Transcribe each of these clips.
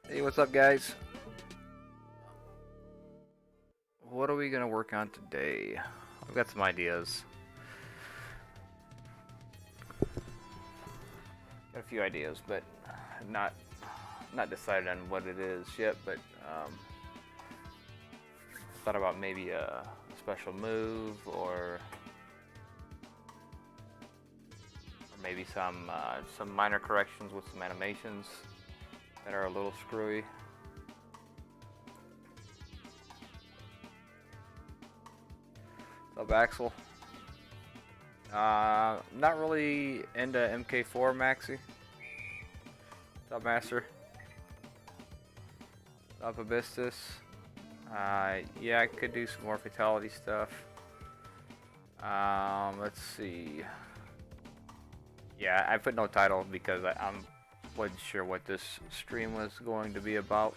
Hey, what's up, guys? What are we gonna work on today? I've got some ideas. Got a few ideas, but not not decided on what it is yet. But thought about maybe a special move, or maybe some minor corrections with some animations that are a little screwy. What's up, Axel? Not really into MK4 Maxi. What's up, Master? What's up, Abystus? Yeah, I could do some more Fatality stuff. Let's see. Yeah, I put no title because I wasn't sure what this stream was going to be about.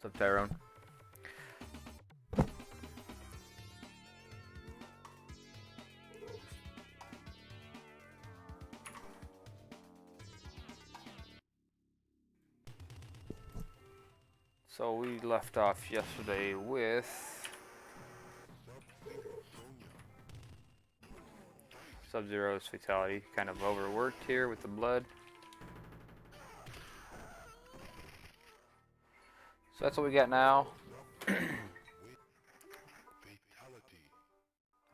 What's up, Tyrone? So we left off yesterday with Sub-Zero's Fatality. Kind of overworked here with the blood. So that's what we got now.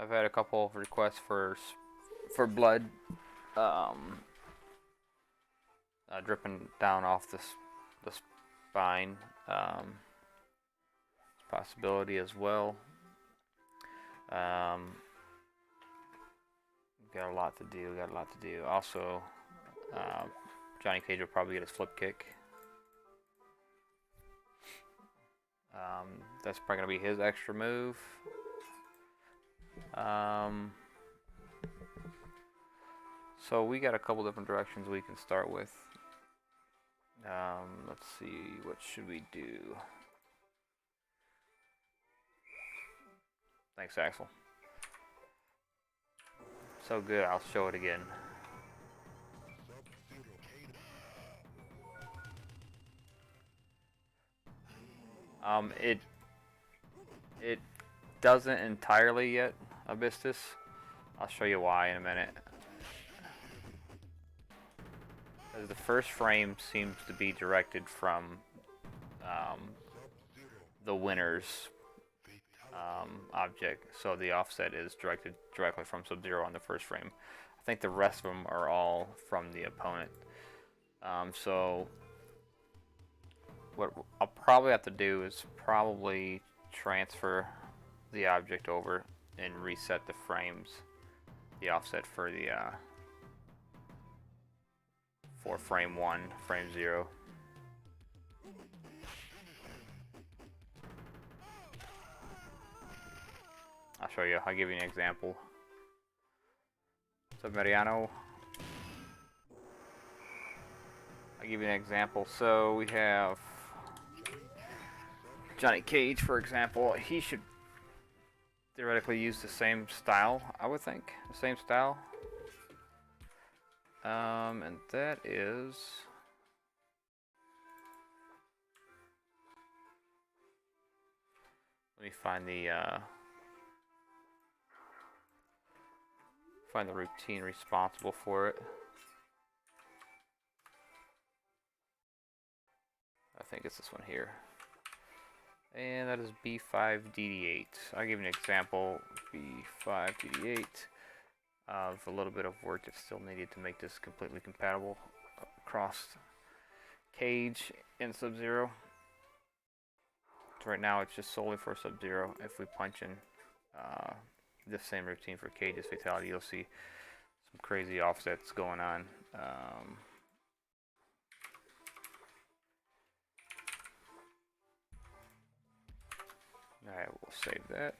I've had a couple of requests for blood dripping down off the spine. Possibility as well. Got a lot to do. Also, Johnny Cage will probably get his flip kick. That's probably gonna be his extra move. So we got a couple different directions we can start with. Let's see, what should we do? Thanks, Axel. So good, I'll show it again. It doesn't entirely yet, Abystus. I'll show you why in a minute. Because the first frame seems to be directed from the winner's object, so the offset is directed directly from Sub-Zero on the first frame. I think the rest of them are all from the opponent. So what I'll probably have to do is probably transfer the object over and reset the frames, the offset for the for frame 1, frame 0. I'll show you. I'll give you an example. So Mariano, I'll give you an example. So we have Johnny Cage, for example. He should theoretically use the same style, I would think. The same style. And that is... Let me find the routine responsible for it. I think it's this one here. And that is B5DD8. I'll give you an example. B5DD8 of a little bit of work that's still needed to make this completely compatible across Cage and Sub-Zero. So right now it's just solely for Sub-Zero. If we punch in this same routine for Cage's Fatality, you'll see some crazy offsets going on. Alright, we'll save that.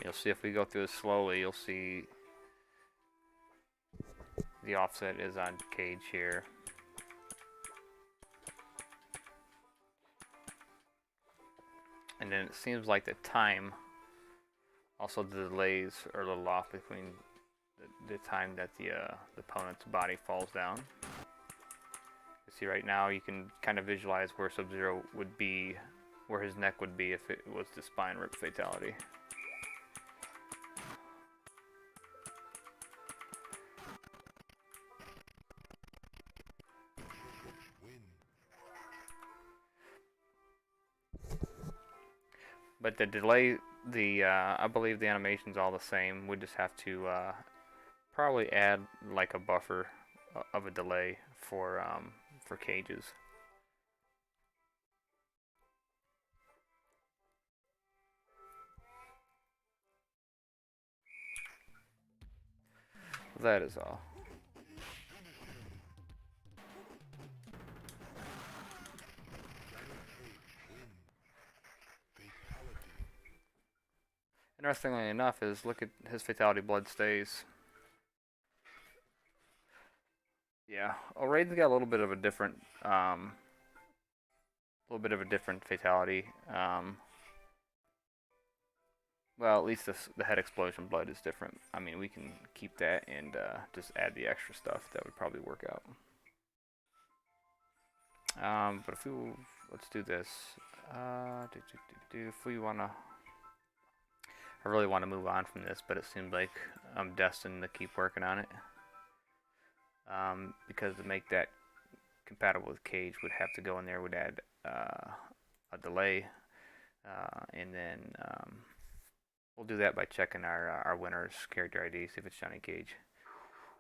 You'll see if we go through this slowly, you'll see the offset is on cage here. And then it seems like the time, also the delays are a little off between the time that the opponent's body falls down. You see right now you can kind of visualize where Sub-Zero would be, where his neck would be if it was the spine rip fatality. But the delay, I believe the animation's all the same. We just have to probably add like a buffer of a delay for cages. That is all. Interestingly enough, is look at his fatality blood stays. Yeah, Raiden's got a little bit of a different, fatality. Well, at least the head explosion blood is different. I mean, we can keep that and just add the extra stuff. That would probably work out. But if we let's do this. If we wanna, I really want to move on from this, but it seems like I'm destined to keep working on it. Because to make that compatible with cage, would have to go in there, would add a delay, and then we'll do that by checking our winner's character ID, see if it's Johnny Cage,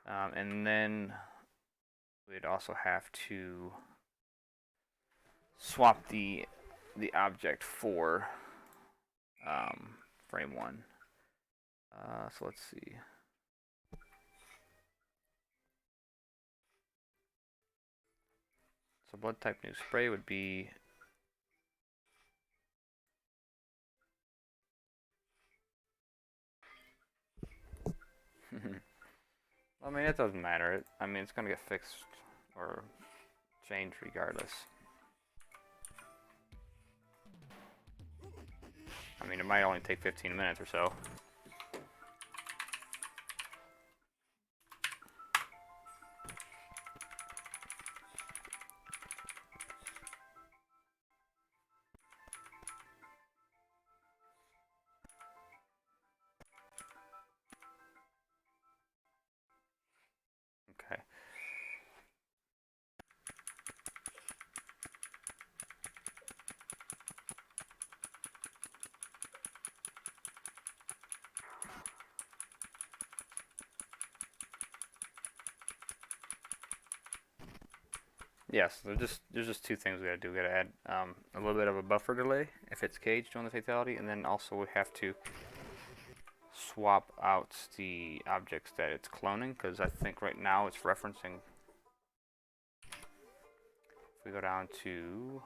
and then we'd also have to swap the object for frame 1. So let's see. So blood type new spray would be I mean, it doesn't matter. I mean, it's gonna get fixed or changed regardless. I mean, it might only take 15 minutes or so. Okay. Yes, there's just two things we gotta do. We gotta add a little bit of a buffer delay if it's caged on the fatality, and then also we have to swap out the objects that it's cloning, because I think right now it's referencing. If we go down to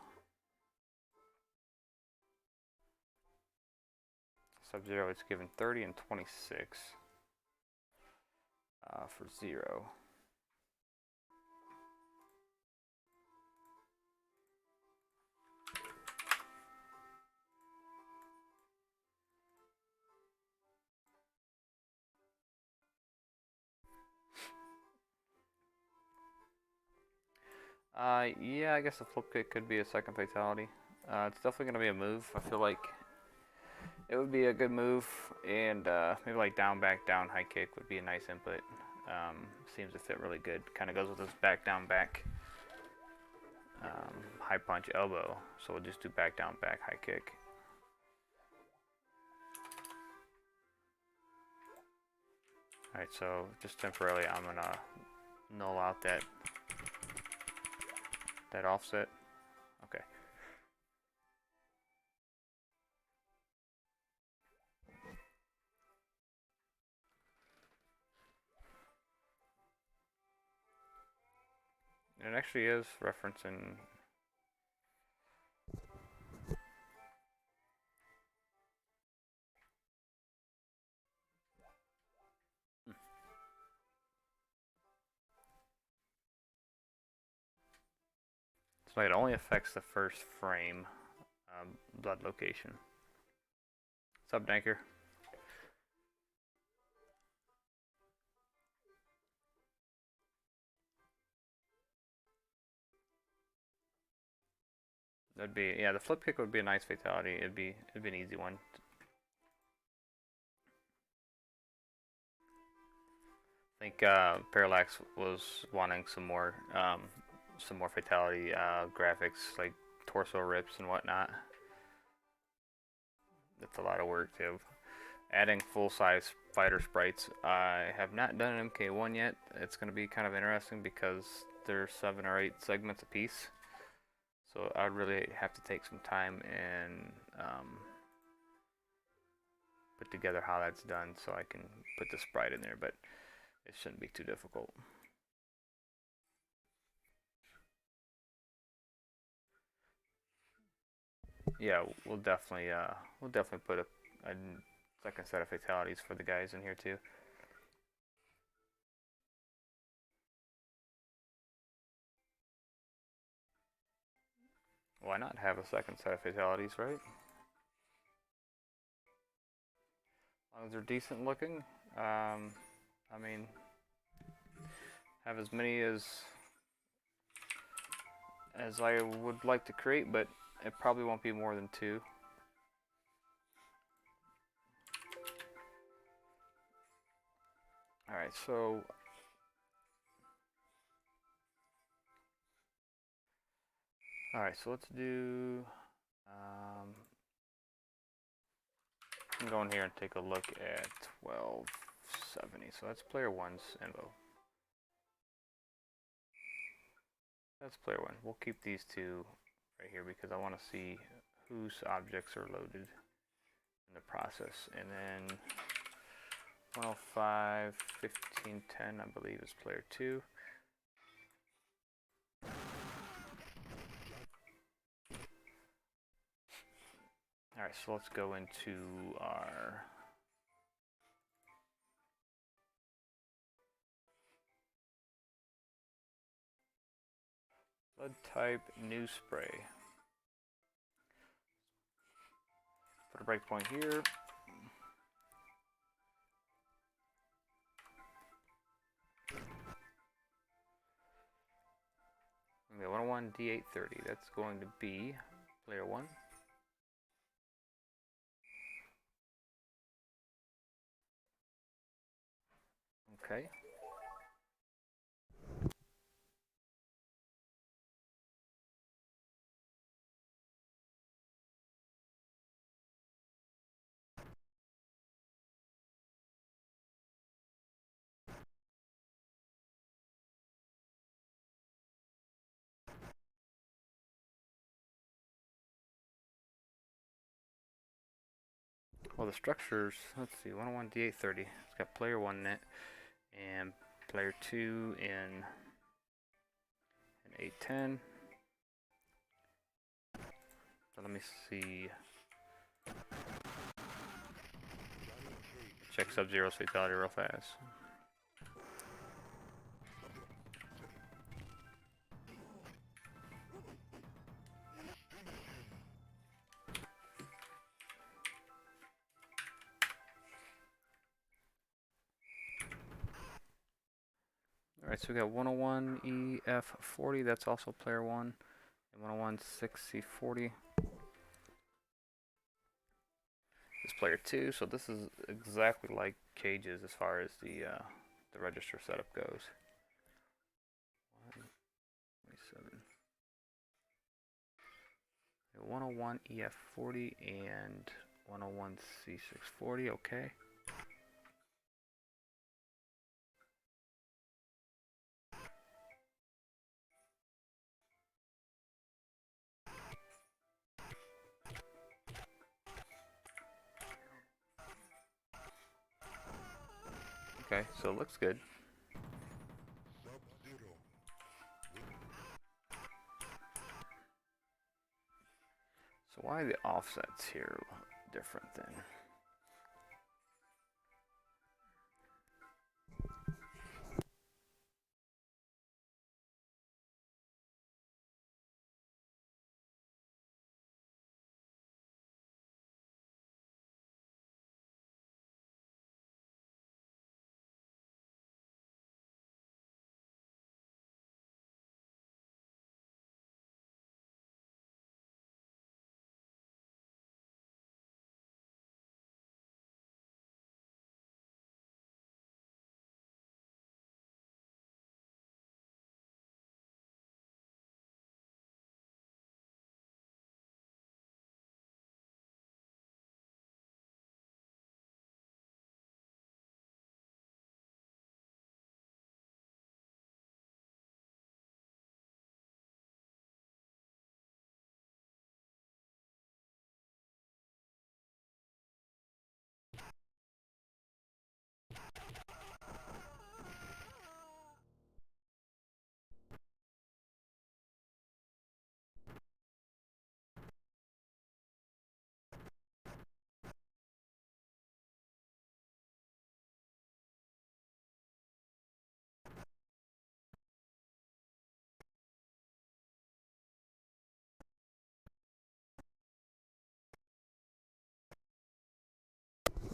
Sub-Zero, it's given 30 and 26 for 0. Yeah, I guess the flip kick could be a second fatality. It's definitely gonna be a move. I feel like it would be a good move, and maybe like down, back, down, high kick would be a nice input. Seems to fit really good. Kind of goes with this back, down, back, high punch, elbow. So we'll just do back, down, back, high kick. Alright, so just temporarily I'm gonna null out that offset. Okay. It actually is referencing. So it only affects the first frame blood location. What's up, Danker? That'd be, yeah, the flip kick would be a nice fatality. It'd be an easy one. I think Parallax was wanting some more fatality graphics, like torso rips and whatnot. That's a lot of work too. Adding full-size fighter sprites. I have not done an MK1 yet. It's going to be kind of interesting because there's 7 or 8 segments a piece. So I'd really have to take some time and put together how that's done so I can put the sprite in there, but it shouldn't be too difficult. Yeah, we'll definitely put a second set of fatalities for the guys in here too. Why not have a second set of fatalities, right? As long as they're decent looking. I mean, have as many as I would like to create, but it probably won't be more than 2. Alright, so let's do I'm going here and take a look at 1270. So that's player 1's info. That's player 1. We'll keep these 2 right here because I want to see whose objects are loaded in the process. And then 105, 1510, I believe, is player 2. Alright, so let's go into our blood type new spray. Put a breakpoint here. Okay, 101 D830. That's going to be player 1. Okay. Well, the structures, let's see, 101 D830. It's got player 1 in it, and player 2 in 810. So let me see. Check Sub-Zero's fatality real fast. Alright, so we got 101 EF40, that's also player 1, and 101 6C40 is player 2, so this is exactly like Cage's as far as the register setup goes. 101 EF40 and 101 C640, okay. Okay, so it looks good. So why are the offsets here different then?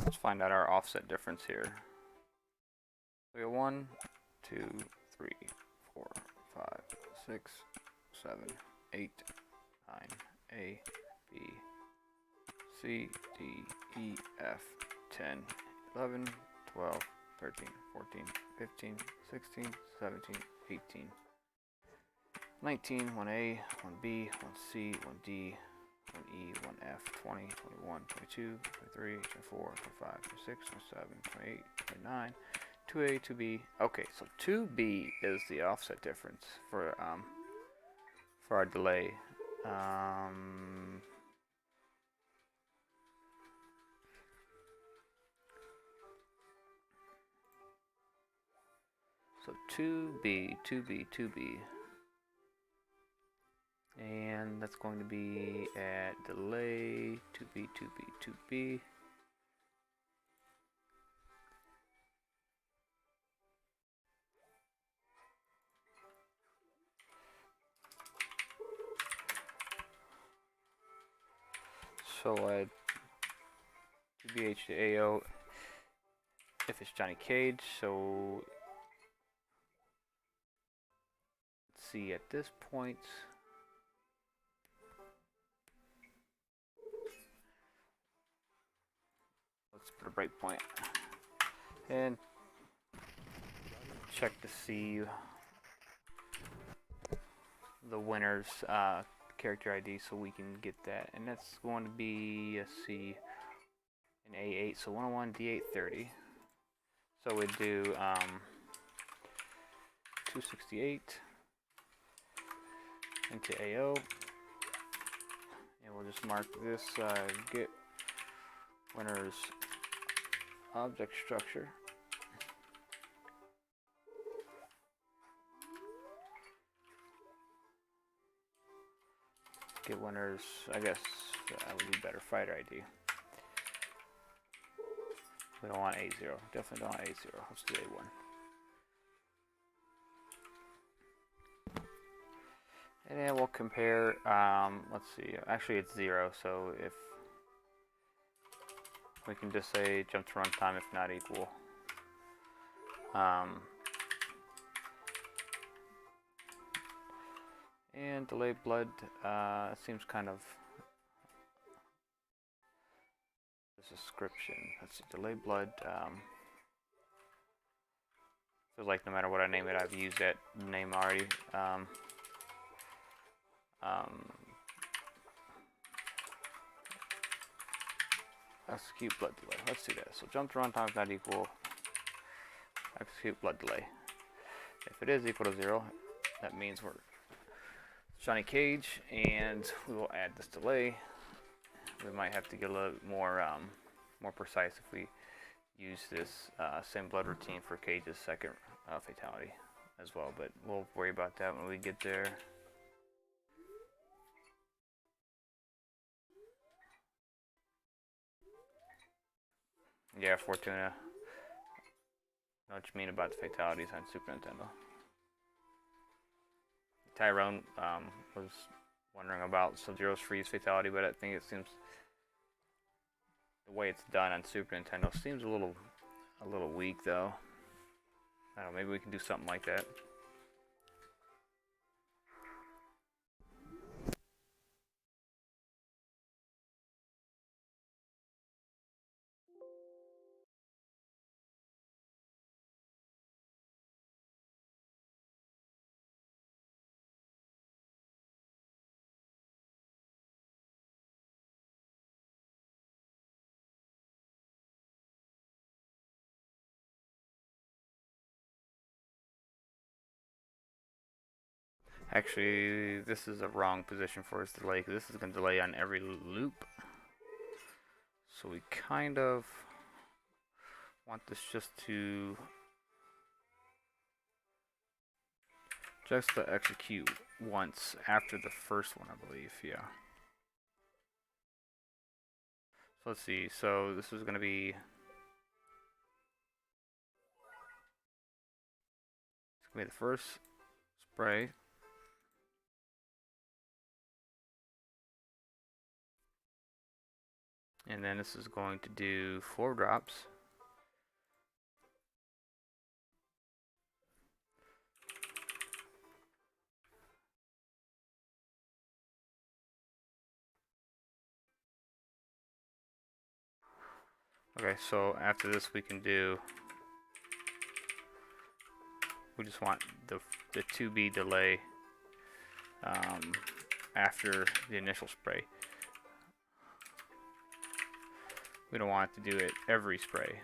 Let's find out our offset difference here. We have 1, 2, 3, 4, 5, 6, 7, 8, 9, A, B, C, D, E, F, 10, 11, 12, 13, 14, 15, 16, 17, 18, 19, 1A, 1B, 1C, 1D, 1E, 1F, 20, 21, 22, 23, 24, 25, 26, 27, 28, 29, 2A, 2B. Okay, so 2B is the offset difference for our delay. So 2B, 2B, 2B. And that's going to be at delay 2B, 2B, 2B. So at 2BH to AO, if it's Johnny Cage, so let's see at this point. Let's put a breakpoint and check to see the winner's character ID so we can get that. And that's going to be, let's see, an A8, so 101 D830. So we'd do 268 into AO. And we'll just mark this get winner's object structure. Get winners, I guess that would be better, fighter ID. We don't want A0, definitely don't want A0, let's do A1. And then we'll compare, let's see, actually it's 0, so if we can just say jump to runtime if not equal. And delay blood seems kind of description. Let's see, delay blood. Feels like no matter what I name it, I've used that name already. Execute blood delay. Let's do that. So jump to runtime is not equal. Execute blood delay. If it is equal to 0, that means we're Johnny Cage, and we will add this delay. We might have to get a little more precise if we use this same blood routine for Cage's second fatality as well, but we'll worry about that when we get there. Yeah, Fortuna. Know what you mean about the fatalities on Super Nintendo. Tyrone was wondering about Sub-Zero's freeze fatality, but I think it seems the way it's done on Super Nintendo seems a little weak, though. I don't know, maybe we can do something like that. Actually, this is a wrong position for its delay, because this is going to delay on every loop. So we kind of want this just to execute once after the first one, I believe. Yeah. So let's see. So this is going to be the first spray. And then this is going to do 4 drops. Okay, so after this we just want the 2B delay after the initial spray. We don't want to do it every spray.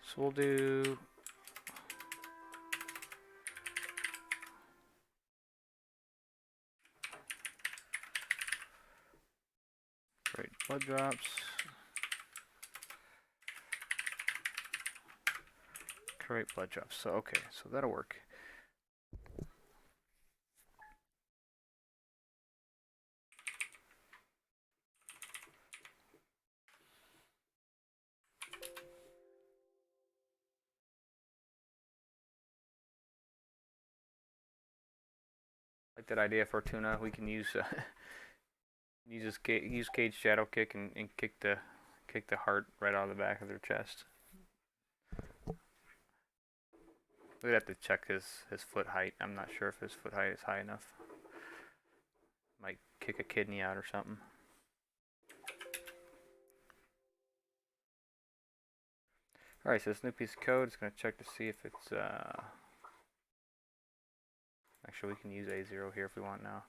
So we'll do great blood drops. Create blood drops. So okay, so that'll work. Like that idea for Tuna, we can use use Cage Shadow Kick and kick the heart right out of the back of their chest. We'd have to check his foot height. I'm not sure if his foot height is high enough. Might kick a kidney out or something. Alright, so this new piece of code is going to check to see if it's actually, we can use A0 here if we want now.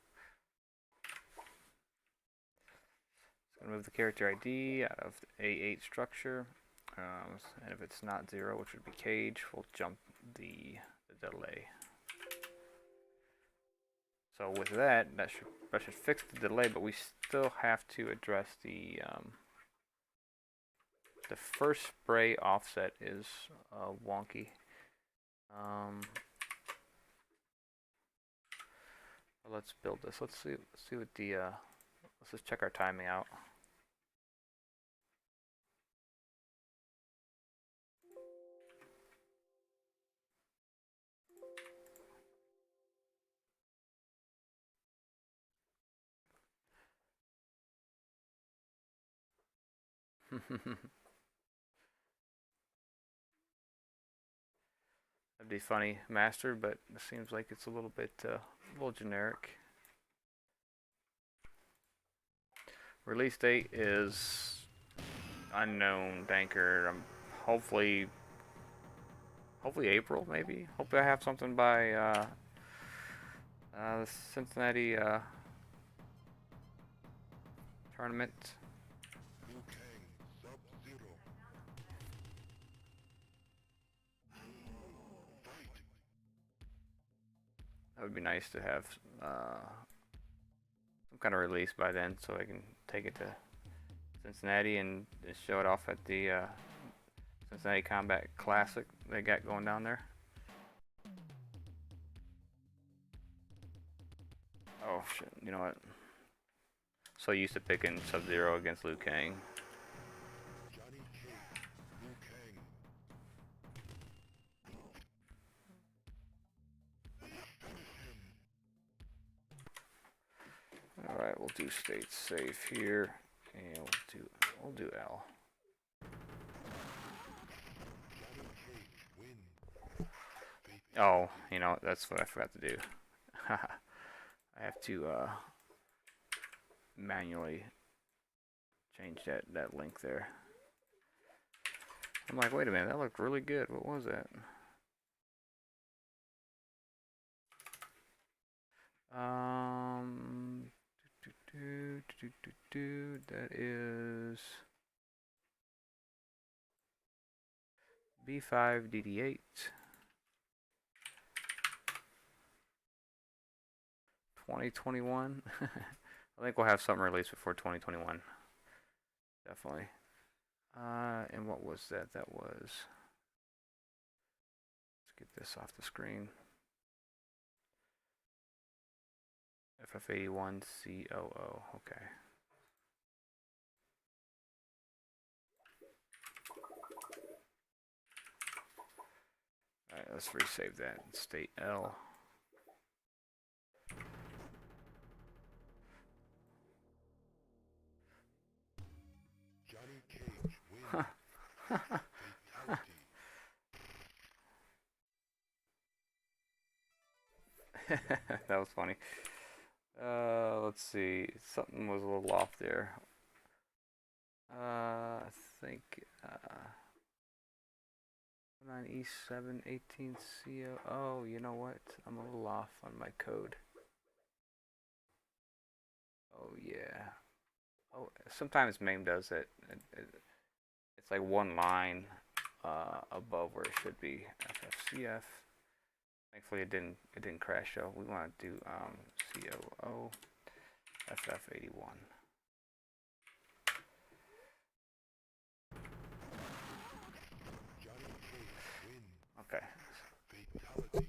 It's going to move the character ID out of the A8 structure. And if it's not 0, which would be Cage, we'll jump the delay. So with that should fix the delay, but we still have to address the first spray offset is wonky. Let's build this. Let's see what the let's just check our timing out. That'd be funny, Master, but it seems like it's a little bit generic. Release date is unknown, Banker. Hopefully April, maybe. Hopefully I have something by the Cincinnati tournament. That would be nice to have some kind of release by then, so I can take it to Cincinnati and show it off at the Cincinnati Combat Classic they got going down there. Oh shit! You know what? So used to picking Sub-Zero against Liu Kang. Alright, we'll do state safe here, and we'll do L. Oh, you know, that's what I forgot to do. I have to manually change that link there. I'm like, wait a minute, that looked really good. What was that? That is B5 DD8. 2021. I think we'll have something released before 2021. Definitely. And what was that? That was... Let's get this off the screen. FF81 COO. Okay. Alright, let's resave that. State L. Johnny Cage wins. Huh. Fatality. That was funny. Let's see. Something was a little off there. I think 9E7 18CO. Oh, you know what? I'm a little off on my code. Oh yeah. Oh, sometimes MAME does it. It's like one line above where it should be. FFCF. Thankfully, it didn't crash. So we want to do COO FF81. Johnny Cage wins. Okay. Fatality.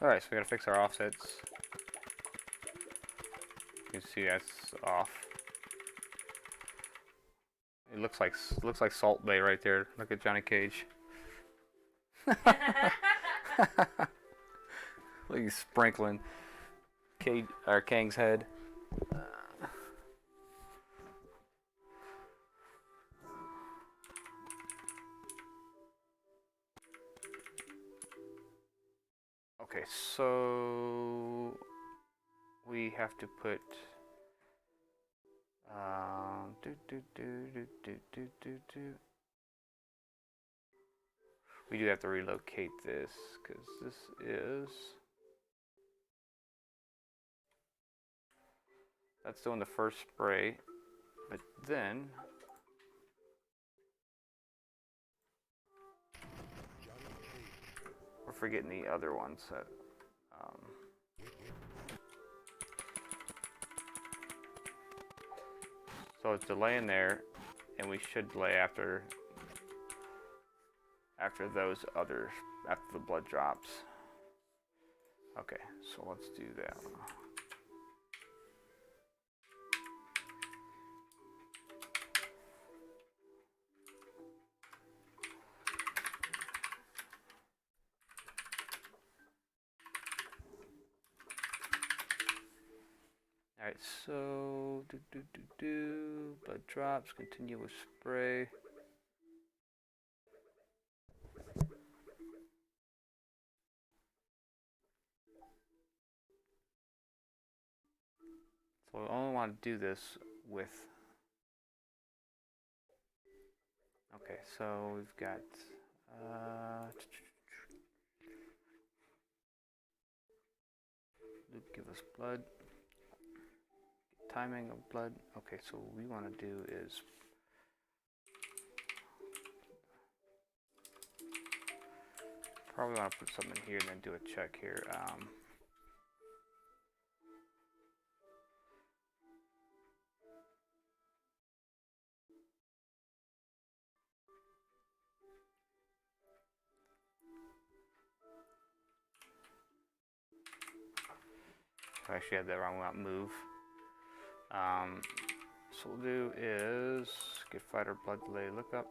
Alright, so we gotta fix our offsets. You can see that's off. It looks like Salt Bay right there. Look at Johnny Cage. Look, he's sprinkling Kang's head. Okay, so we have to put we do have to relocate this because this is that's doing the first spray, but then we're forgetting the other ones that so it's delaying there, and we should delay after those others, after the blood drops. Okay, so let's do that one. Alright, so blood drops, continue with spray. So we only want to do this with. Okay, so we've got Luke, give us blood. Timing of blood. Okay, so what we want to do is probably want to put something in here and then do a check here. I actually had that wrong. Not move. So what we'll do is get fighter blood delay lookups.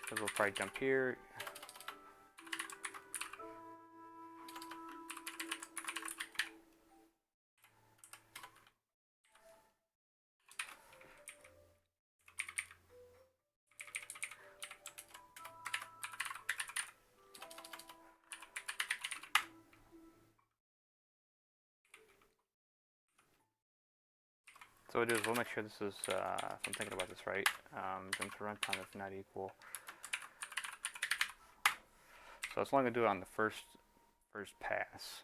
Because we'll probably jump here. So what we'll do is we'll make sure this is, if I'm thinking about this right, jump to runtime if not equal. So it's only gonna do it on the first pass.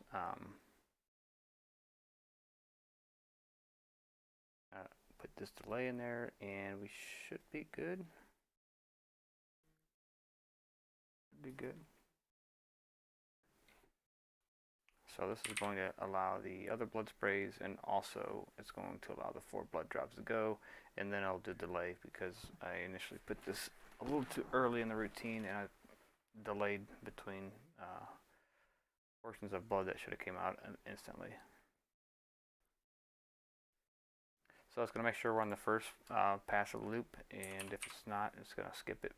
Put this delay in there, and we should be good. Be good. So this is going to allow the other blood sprays, and also it's going to allow the 4 blood drops to go, and then I'll do delay because I initially put this a little too early in the routine, and I delayed between portions of blood that should have came out instantly. So it's going to make sure we're on the first pass of the loop, and if it's not, it's going to skip it.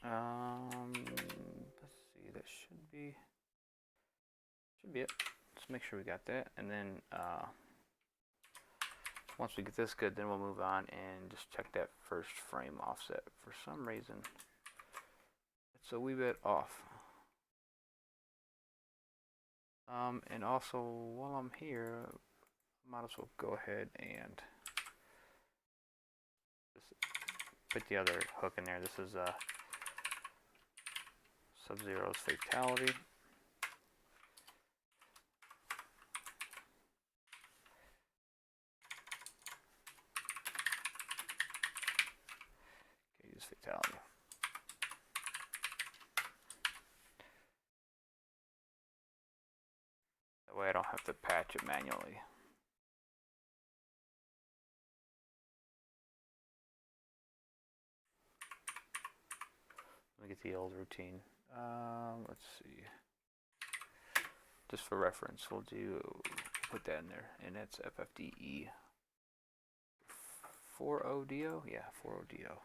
Let's see, that should be it. Just make sure we got that, and then once we get this good, then we'll move on and just check that first frame offset. For some reason, it's a wee bit off. And also, while I'm here, I might as well go ahead and just put the other hook in there. This is Sub-Zero's Fatality. Okay, use Fatality. That way I don't have to patch it manually. Let me get the old routine. Let's see. Just for reference, we'll put that in there, and that's FFDE. 4ODO? Yeah, 4ODO.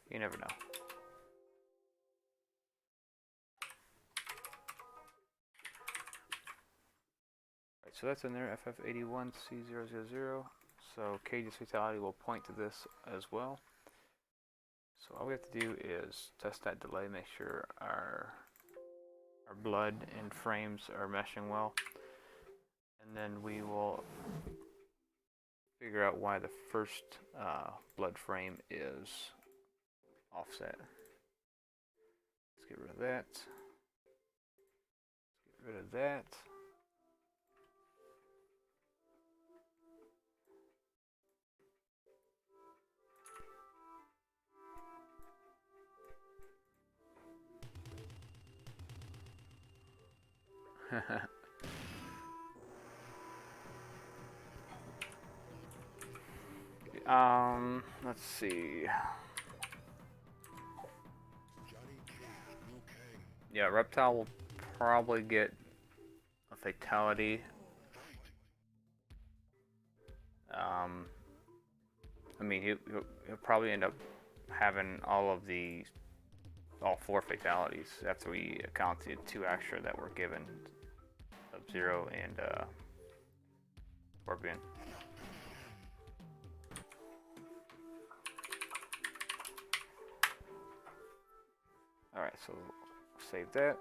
You never know. Right, so that's in there, FF81C000. So Cage's Fatality will point to this as well. So all we have to do is test that delay, make sure our blood and frames are meshing well, and then we will figure out why the first blood frame is offset. Let's get rid of that. Let's get rid of that. Let's see. Yeah, Reptile will probably get a Fatality. I mean, he'll probably end up having all 4 fatalities after we account the 2 extra that were given, Sub-Zero and Scorpion. Alright, so save that.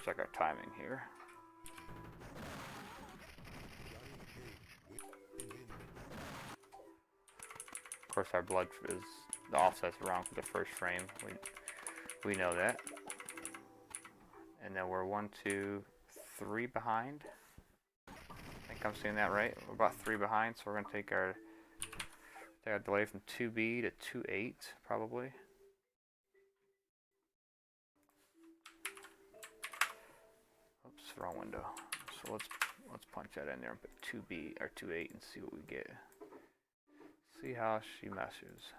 Check our timing here. Of course, our blood is the offset's wrong for the first frame. We know that. And then we're 1, 2, 3 behind. I think I'm seeing that right. We're about 3 behind, so we're gonna take our delay from 2B to 2.8 probably. Oops, wrong window. So let's punch that in there and put 2B or 2.8 and see what we get. See how she meshes.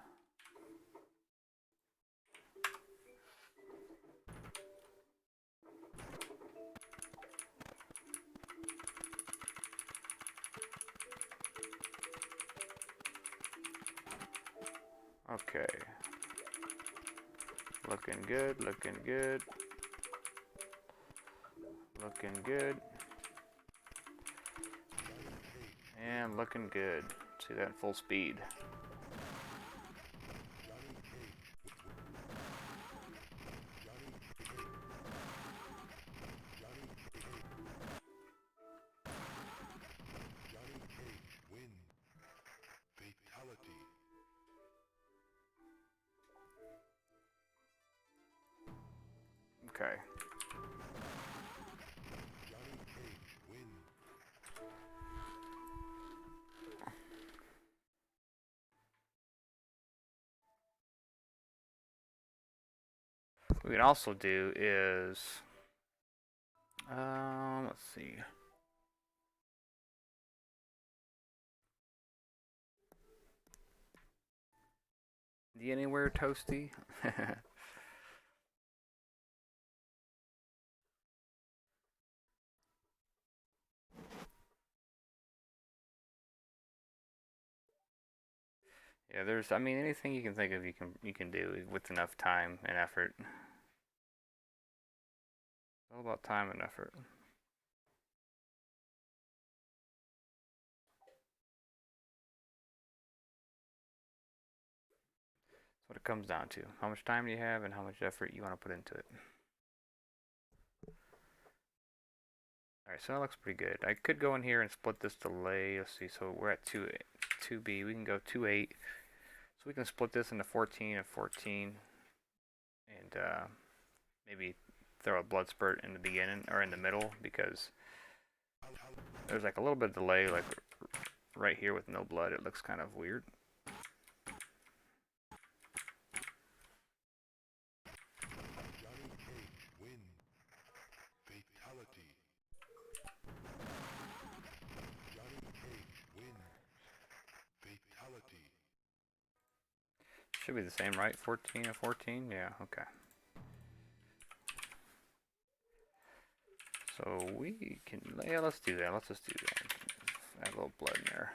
Okay. Looking good, looking good. Looking good. And looking good. See that in full speed. Fatality. Okay. Johnny Cage win. What we can also do is, let's see. The anywhere toasty. Yeah, there's, I mean, anything you can think of, you can do with enough time and effort. It's all about time and effort. That's what it comes down to. How much time do you have and how much effort you want to put into it. Alright, so that looks pretty good. I could go in here and split this delay. Let's see, so we're at 2B. We can go 2.8. So we can split this into 14 and 14. And maybe throw a blood spurt in the beginning, or in the middle, because there's like a little bit of delay, like right here with no blood. It looks kind of weird. Johnny Cage win. Fatality. Johnny Cage win. Fatality. Should be the same, right? 14 and 14? Yeah, okay. So we can, yeah, let's do that. Let's just do that. Add a little blood in there.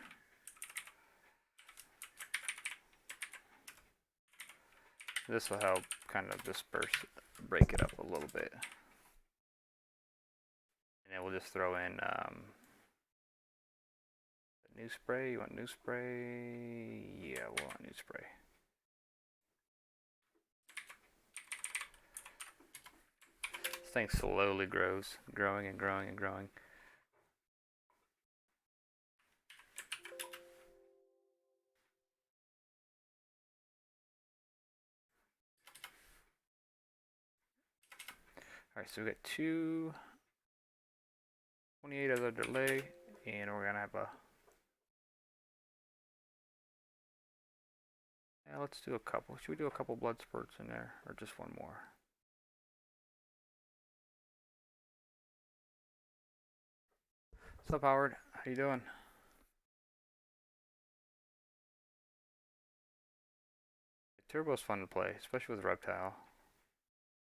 This will help kind of disperse, break it up a little bit. And then we'll just throw in new spray. You want new spray? Yeah, we'll want new spray. This thing slowly grows, growing and growing and growing. Alright, so we got 228 of the delay, and we're gonna have a, yeah, let's do a couple. Should we do a couple blood spurts in there, or just one more? What's up, Howard? How you doing? Turbo's fun to play, especially with Reptile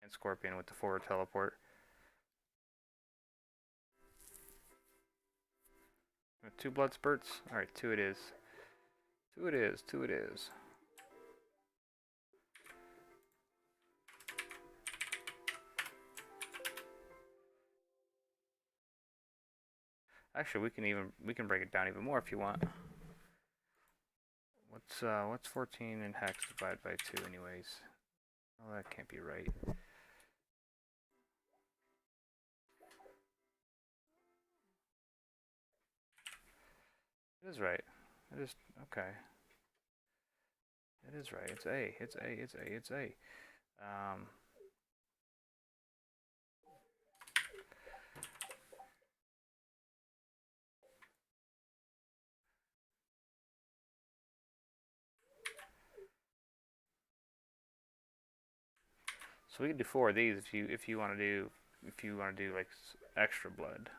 and Scorpion with the forward teleport. 2 blood spurts? Alright, 2 it is. 2 it is, 2 it is. Actually, we can break it down even more if you want. What's 14 in hex divided by 2 anyways? Oh, that can't be right. It is right. It is, okay. It is right. It's A. It's A. It's A. It's A. So we can do 4 of these if you want to do like extra blood.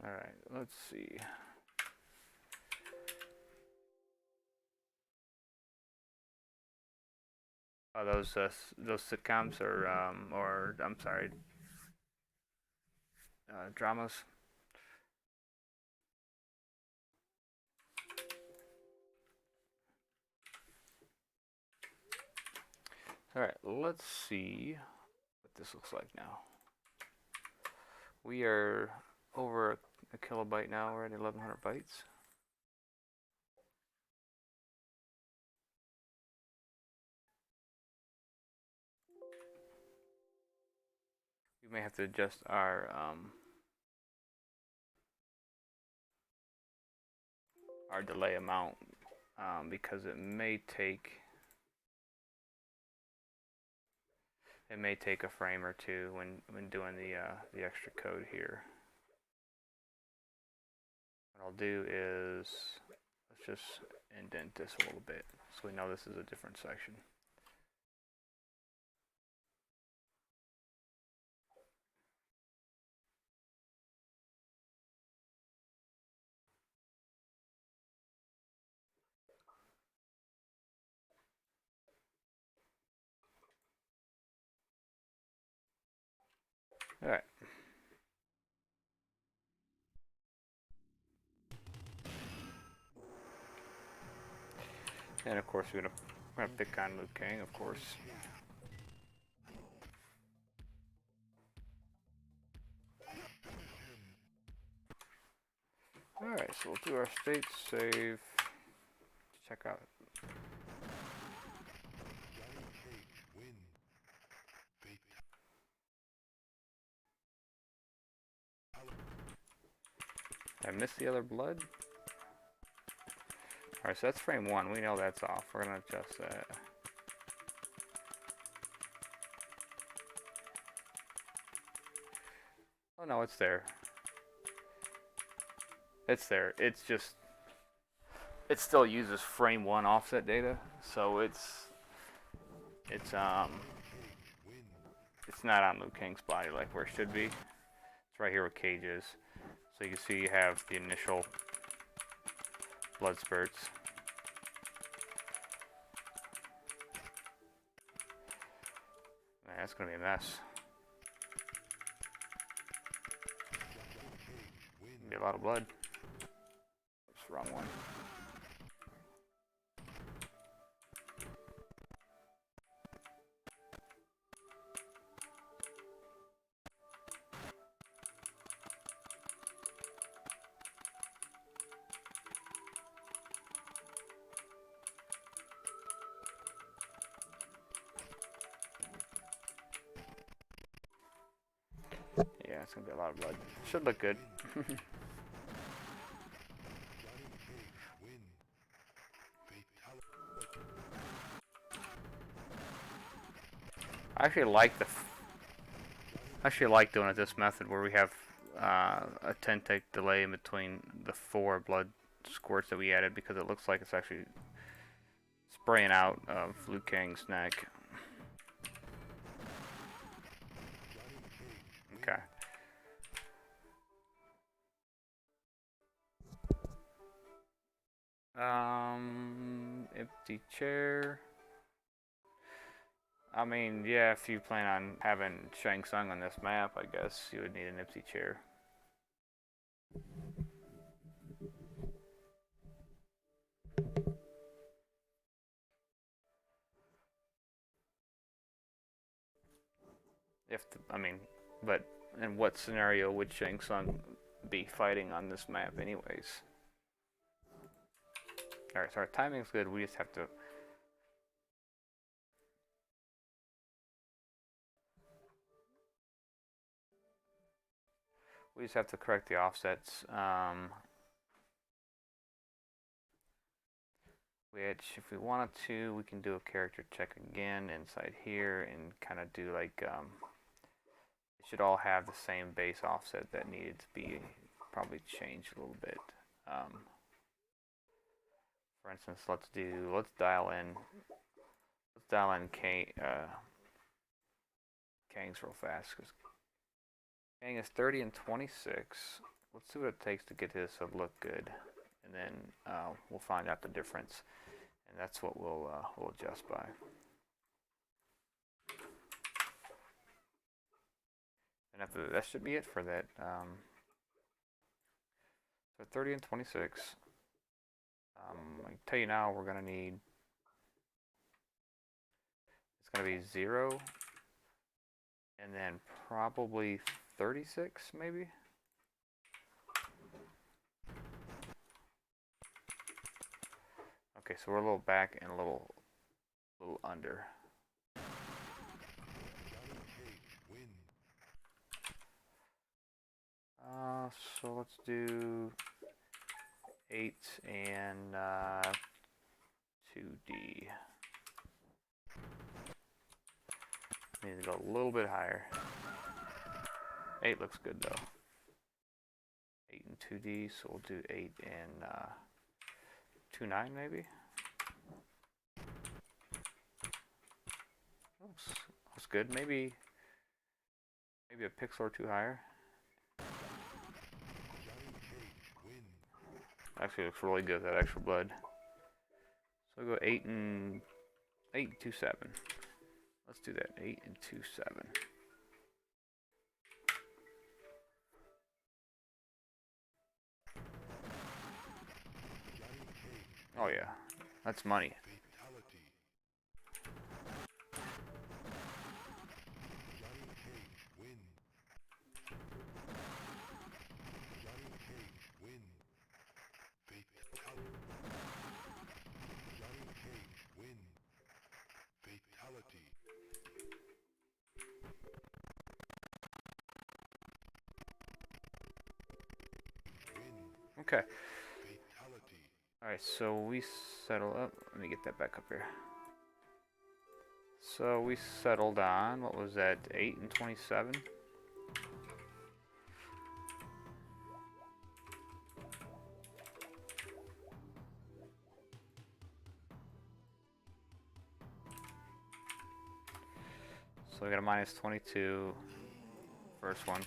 All right, let's see. Oh, those sitcoms or I'm sorry, dramas. All right, let's see what this looks like now. We are over a kilobyte now. We're at 1,100 bytes. we may have to adjust our delay amount because it may take a frame or two when doing the extra code here. What I'll do is let's just indent this a little bit so we know this is a different section. All right. And of course we're gonna pick on Liu Kang, of course. Alright, so we'll do our state save. Check out. Did I miss the other blood? Alright, so that's frame 1. We know that's off. We're gonna adjust that. Oh no, it's there. It's there. It's just it still uses frame 1 offset data, so it's not on Liu Kang's body like where it should be. It's right here where Cage is. So you can see you have the initial blood spurts. Man, that's gonna be a mess. Be a lot of blood. Oops, wrong one. Yeah, it's gonna be a lot of blood. Should look good. I actually like doing it this method where we have a 10-tick delay in between the 4 blood squirts that we added because it looks like it's actually spraying out of Liu Kang's neck. Okay. Empty chair. I mean, yeah, if you plan on having Shang Tsung on this map, I guess you would need an empty chair. But in what scenario would Shang Tsung be fighting on this map anyways? Alright, so our timing's good, we just have to... We just have to correct the offsets. Which, if we wanted to, we can do a character check again inside here and kind of do like, it should all have the same base offset that needed to be probably changed a little bit. For instance, let's dial in Kang's real fast, because Kang is 30 and 26. Let's see what it takes to get this to look good, and then we'll find out the difference, and that's what we'll adjust by. And after that should be it for that. So 30 and 26. I can tell you now we're gonna need. It's gonna be 0, and then probably 36 maybe. Okay, so we're a little back and a little under. So let's do 8 and 2D. Need to go a little bit higher. 8 looks good though. 8 and 2D, so we'll do 8 and 2.9 maybe. Oops, that's good. Maybe a pixel or two higher. Actually, looks really good, that extra blood. So we'll go 8 and 2.7. Let's do that. 8 and 2.7. Oh yeah, that's money. Okay. Alright, so we settle up. Let me get that back up here. So we settled on, what was that, 8 and 27? So we got a minus 22, first one.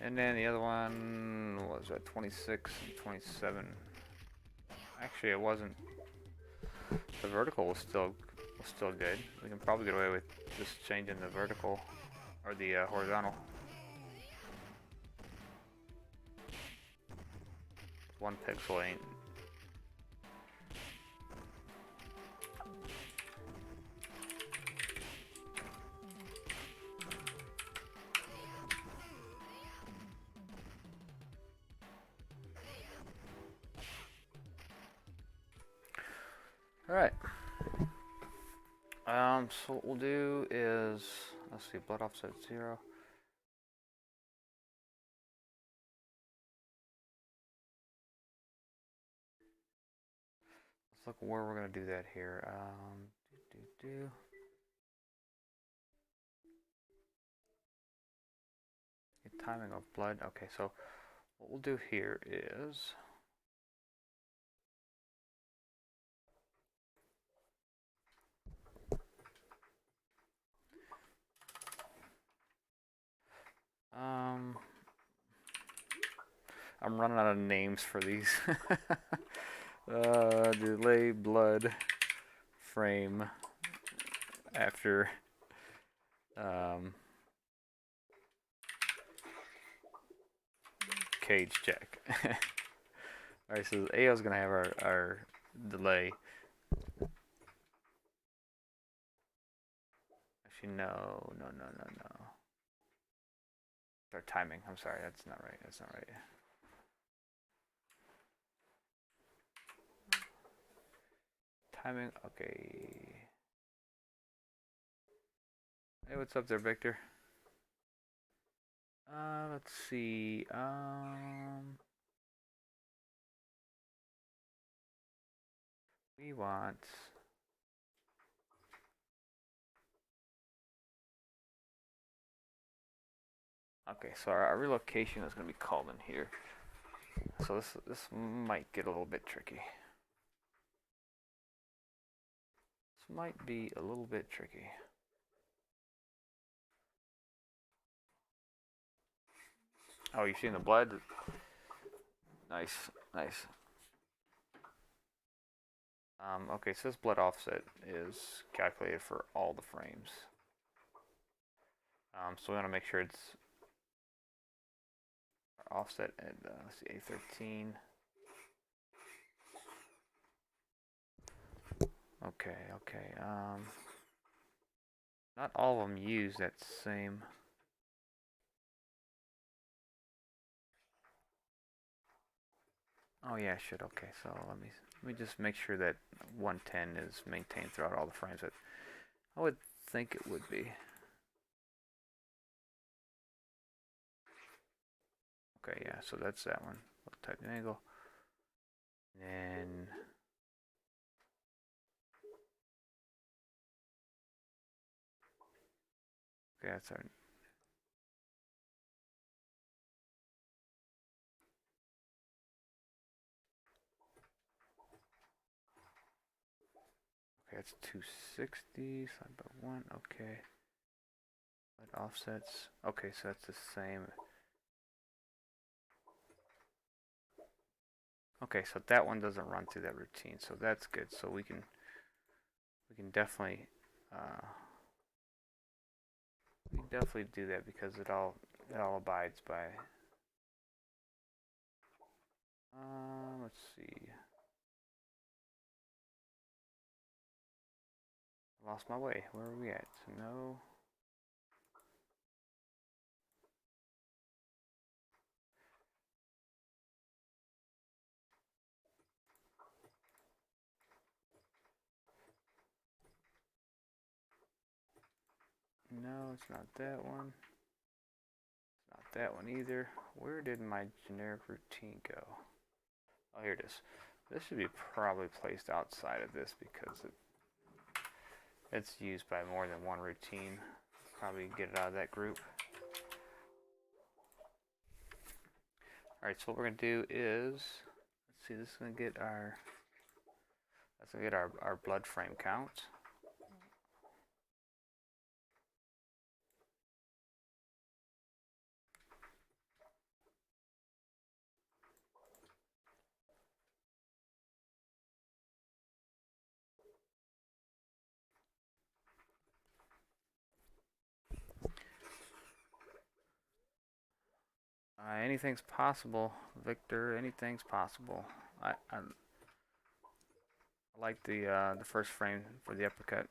And then the other one was at 26 and 27. Actually, it wasn't. The vertical was still good. We can probably get away with just changing the vertical or the horizontal. 1 pixel ain't. Alright. So what we'll do is, let's see, blood offset 0. Let's look where we're going to do that here. The timing of blood. Okay, so what we'll do here is, I'm running out of names for these. Delay blood frame after cage check. Alright, so AO is going to have our delay. Actually, no. Our timing. I'm sorry, that's not right. Timing, okay. Hey, what's up there, Victor? Let's see. We want. Okay, so our relocation is going to be called in here. So this might get a little bit tricky. This might be a little bit tricky. Oh, you seeing the blood? Nice. Okay, so this blood offset is calculated for all the frames. So we want to make sure it's offset at let's see, A13. Okay. Not all of them use that same. Oh yeah, should. Okay, so let me just make sure that 110 is maintained throughout all the frames. That I would think it would be. Okay, yeah, so that's that one. We'll type an angle. And okay, that's our. Okay, that's 260 side by 1. Okay. But offsets. Okay, so that's the same. Okay, so that one doesn't run through that routine, so that's good. So we can definitely do that because it all abides by. Let's see. I lost my way. Where are we at? No. No, it's not that one. It's not that one either. Where did my generic routine go? Oh, here it is. This should be probably placed outside of this because it's used by more than one routine. Probably get it out of that group. Alright, so what we're going to do is, let's see, this is going to get our, that's going to get our blood frame count. Anything's possible, Victor. Anything's possible. I like the first frame for the uppercut.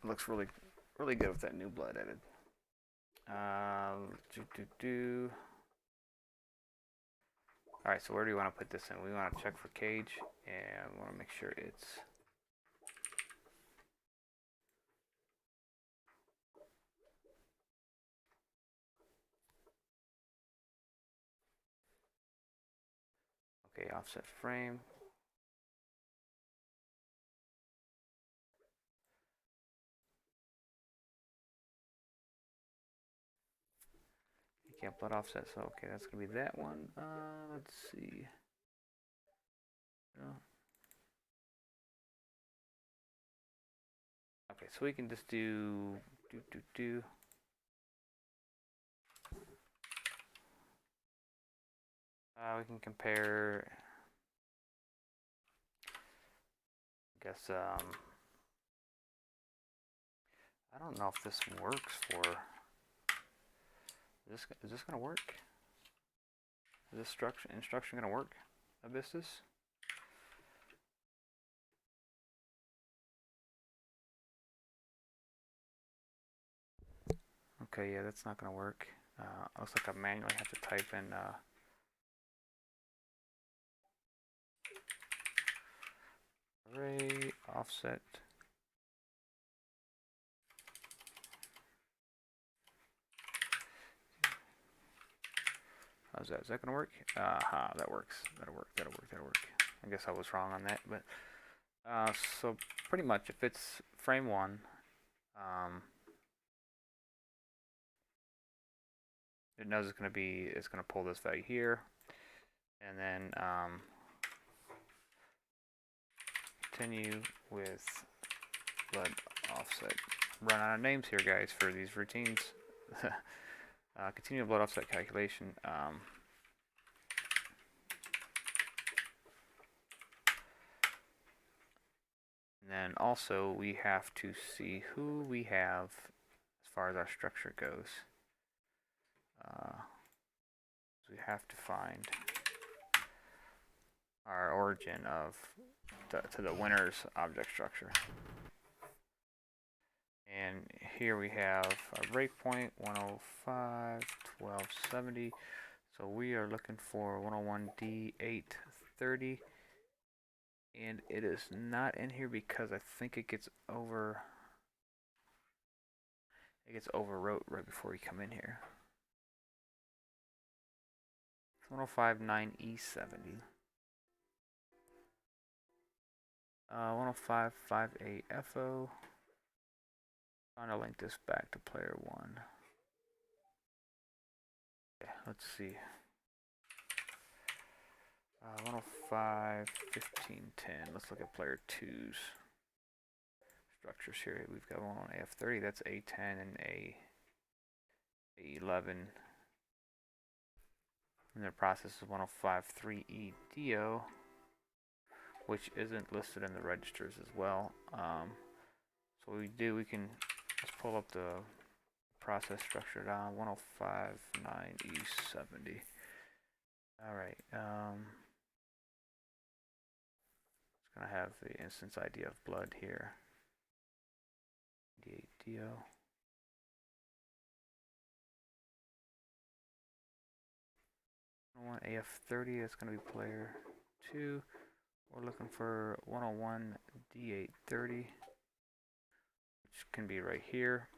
It looks really good with that new blood added. All right, so where do you want to put this in? We want to check for cage, and we want to make sure it's. Okay, offset frame. You can't blood offset, so okay, that's gonna be that one. Let's see. No. Okay, so we can just do. We can compare. I guess I don't know if this works for. Is this gonna work? Is this instruction gonna work? Abyssus? Okay, yeah, that's not gonna work. Looks like I manually have to type in array offset. How's that? Is that gonna work? Aha, that works. That'll work. I guess I was wrong on that, but so pretty much if it's frame one, it knows it's gonna pull this value here, and then continue with blood offset. Run out of names here, guys, for these routines. Continue blood offset calculation. And then also we have to see who we have as far as our structure goes. We have to find our origin of to the winner's object structure. And here we have our breakpoint 105, 1270. So we are looking for 101D830. And it is not in here because I think it gets overwrote right before we come in here. 1059E70. 10558FO. Trying to link this back to player 1. Okay, let's see. 105 1510. Let's look at player 2's structures here. We've got one on AF30. That's A10 and A11. And their process is 1053EDO, which isn't listed in the registers as well. So what we do, we can just pull up the process structure down. 1059E70. All right. It's gonna have the instance ID of blood here. D8DO. Want AF30, that's going to be player 2. We're looking for 101 D830, which can be right here.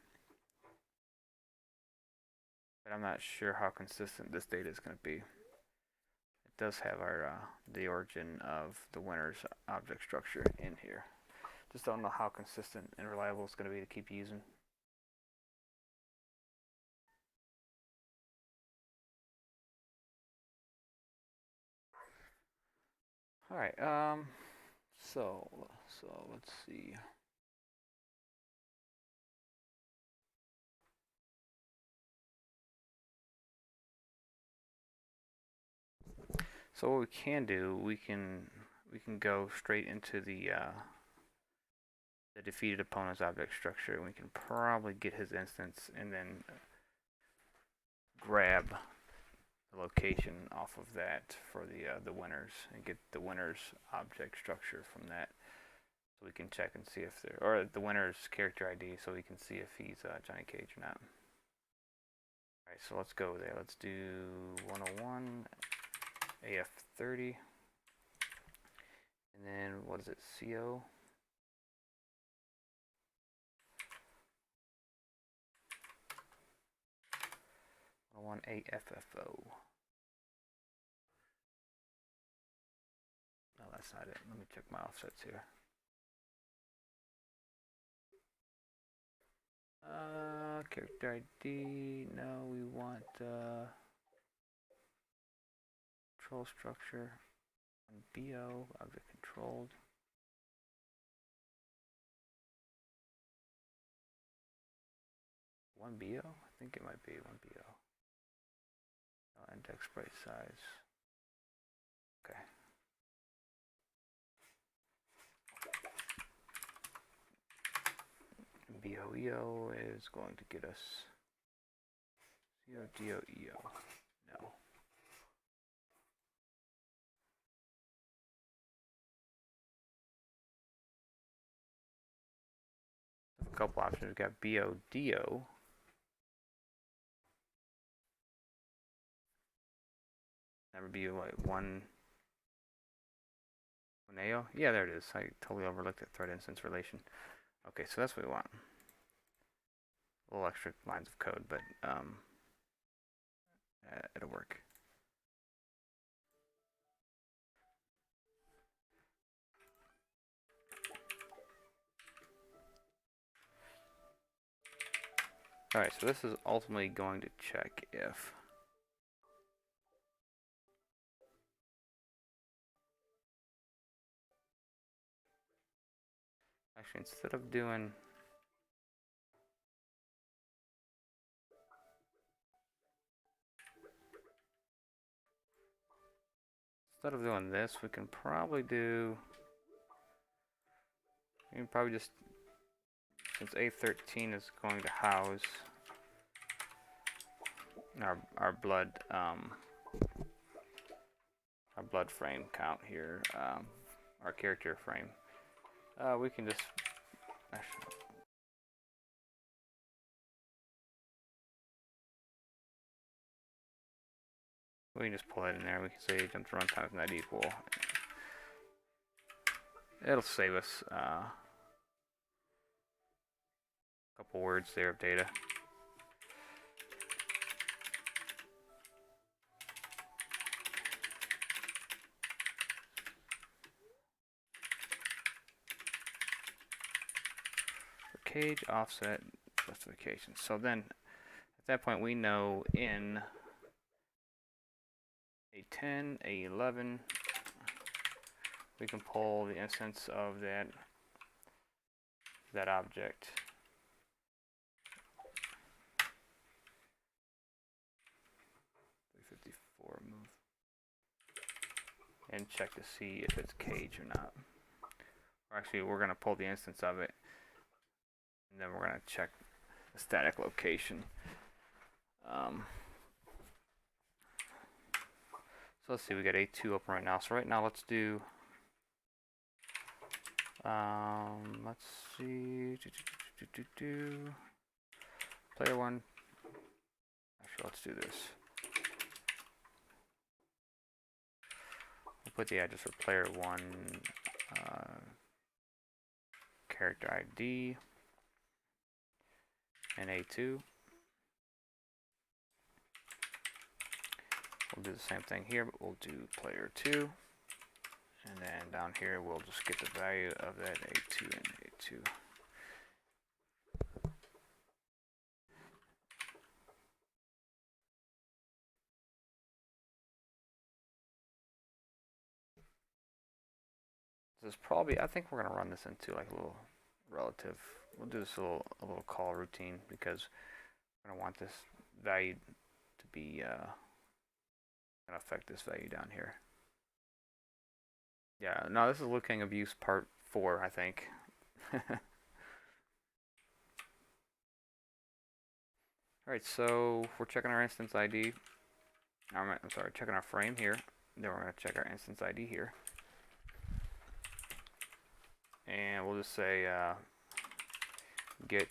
But I'm not sure how consistent this data is going to be. It does have our the origin of the winner's object structure in here. Just don't know how consistent and reliable it's going to be to keep using. All right, so let's see. So what we can do, we can go straight into the defeated opponent's object structure, and we can probably get his instance and then grab the location off of that for the winners and get the winner's object structure from that, so we can check and see if they're, or the winner's character ID, so we can see if he's Johnny Cage or not. All right, so let's go there. Let's do 101 AF30, and then what is it? CO. 101 AFFO. No, that's not it. Let me check my offsets here. Character ID. No, we want control structure. BO, object controlled. One BO? I think it might be one BO. Index sprite size. Okay. BOEO is going to get us CODOEO. No. A couple options. We've got BODO. Never be like one AO? Yeah, there it is. I totally overlooked it. Thread instance relation. Okay, so that's what we want. A little extra lines of code, but it'll work. Alright, so this is ultimately going to check if actually instead of doing this, we can probably do, we can probably just, since A13 is going to house our blood frame count here, our character frame, we can just actually, we can just pull that in there. We can say jump to runtime is not equal. It'll save us a couple words there of data. cage offset justification. So then at that point we know in A10, A11, we can pull the instance of that object. Move and check to see if it's cage or not. Or actually, we're going to pull the instance of it, and then we're going to check the static location. So let's see, we got A2 open right now. So right now, let's do. Let's see. Player 1. Actually, let's do this. We'll put the address for player 1 character ID and A2. We'll do the same thing here, but we'll do player 2. And then down here, we'll just get the value of that A2 and A2. This is probably, I think we're going to run this into like a little relative. We'll do this a little call routine because we're going to want this value to be going to affect this value down here. Yeah, no, this is looking abuse part 4, I think. Alright, so we're checking our instance ID. I'm sorry, checking our frame here. Then we're going to check our instance ID here. And we'll just say get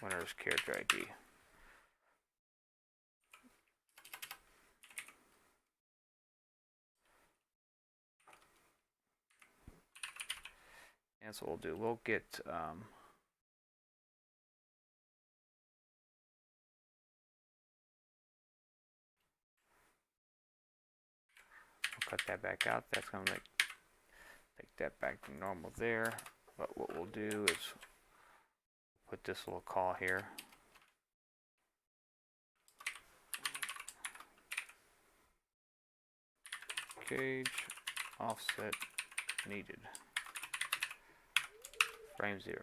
winner's character ID. And so we'll do, we'll get cut that back out. That's going to make that back to normal there. But what we'll do is put this little call here. Cage offset needed. Frame 0.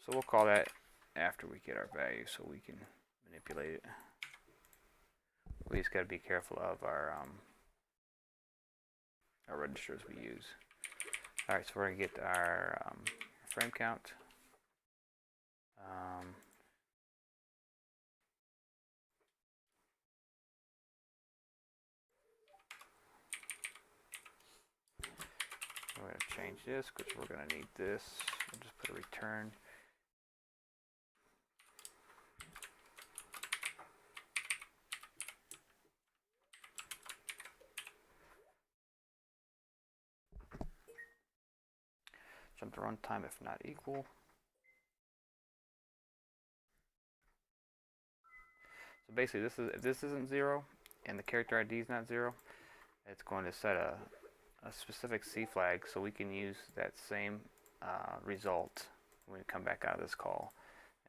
So we'll call that after we get our value so we can manipulate it. We just got to be careful of our registers we use. Alright, so we're going to get our frame count. We're going to change this because we're going to need this. We'll just put a return. Jump to runtime if not equal. So basically, if this isn't 0 and the character ID is not 0, it's going to set a specific C flag so we can use that same result when we come back out of this call.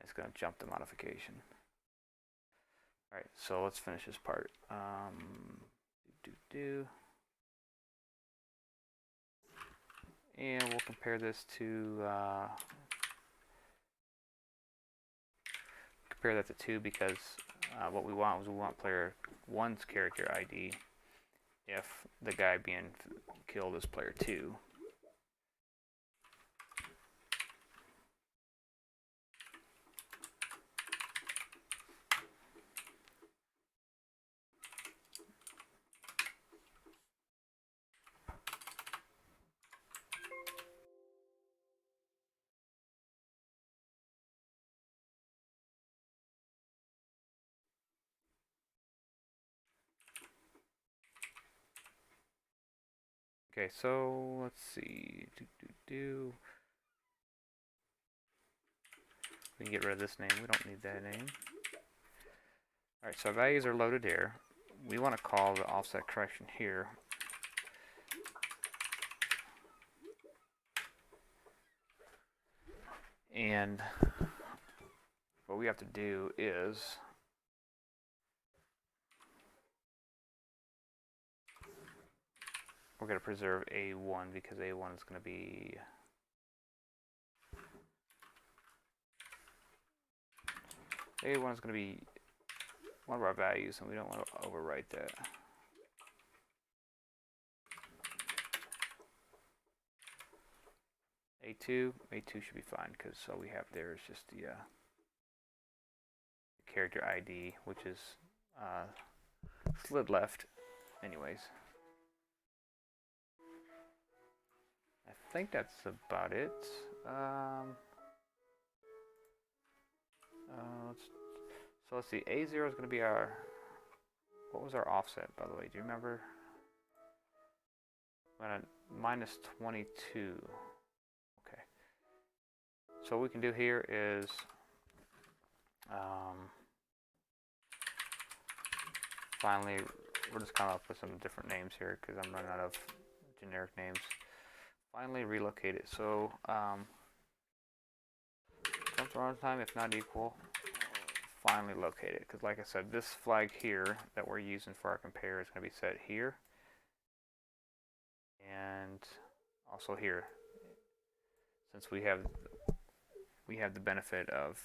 It's going to jump the modification. Alright, so let's finish this part. And we'll compare this to compare that to 2 because what we want is we want player 1's character ID if the guy being killed is player 2. Okay, so let's see. We can get rid of this name. We don't need that name. Alright, so our values are loaded here. We want to call the offset correction here. And what we have to do is we're going to preserve A1 because A1 is going to be one of our values, and we don't want to overwrite that. A2 should be fine because all we have there is just the character ID, which is slid left. Anyways, I think that's about it. Let's see. A0 is going to be our. What was our offset, by the way? Do you remember? We're at minus 22. Okay. So what we can do here is finally, we're just coming up with some different names here because I'm running out of generic names. Finally relocate it. So jump around time if not equal. Finally locate it because, like I said, this flag here that we're using for our compare is going to be set here and also here, since we have the benefit of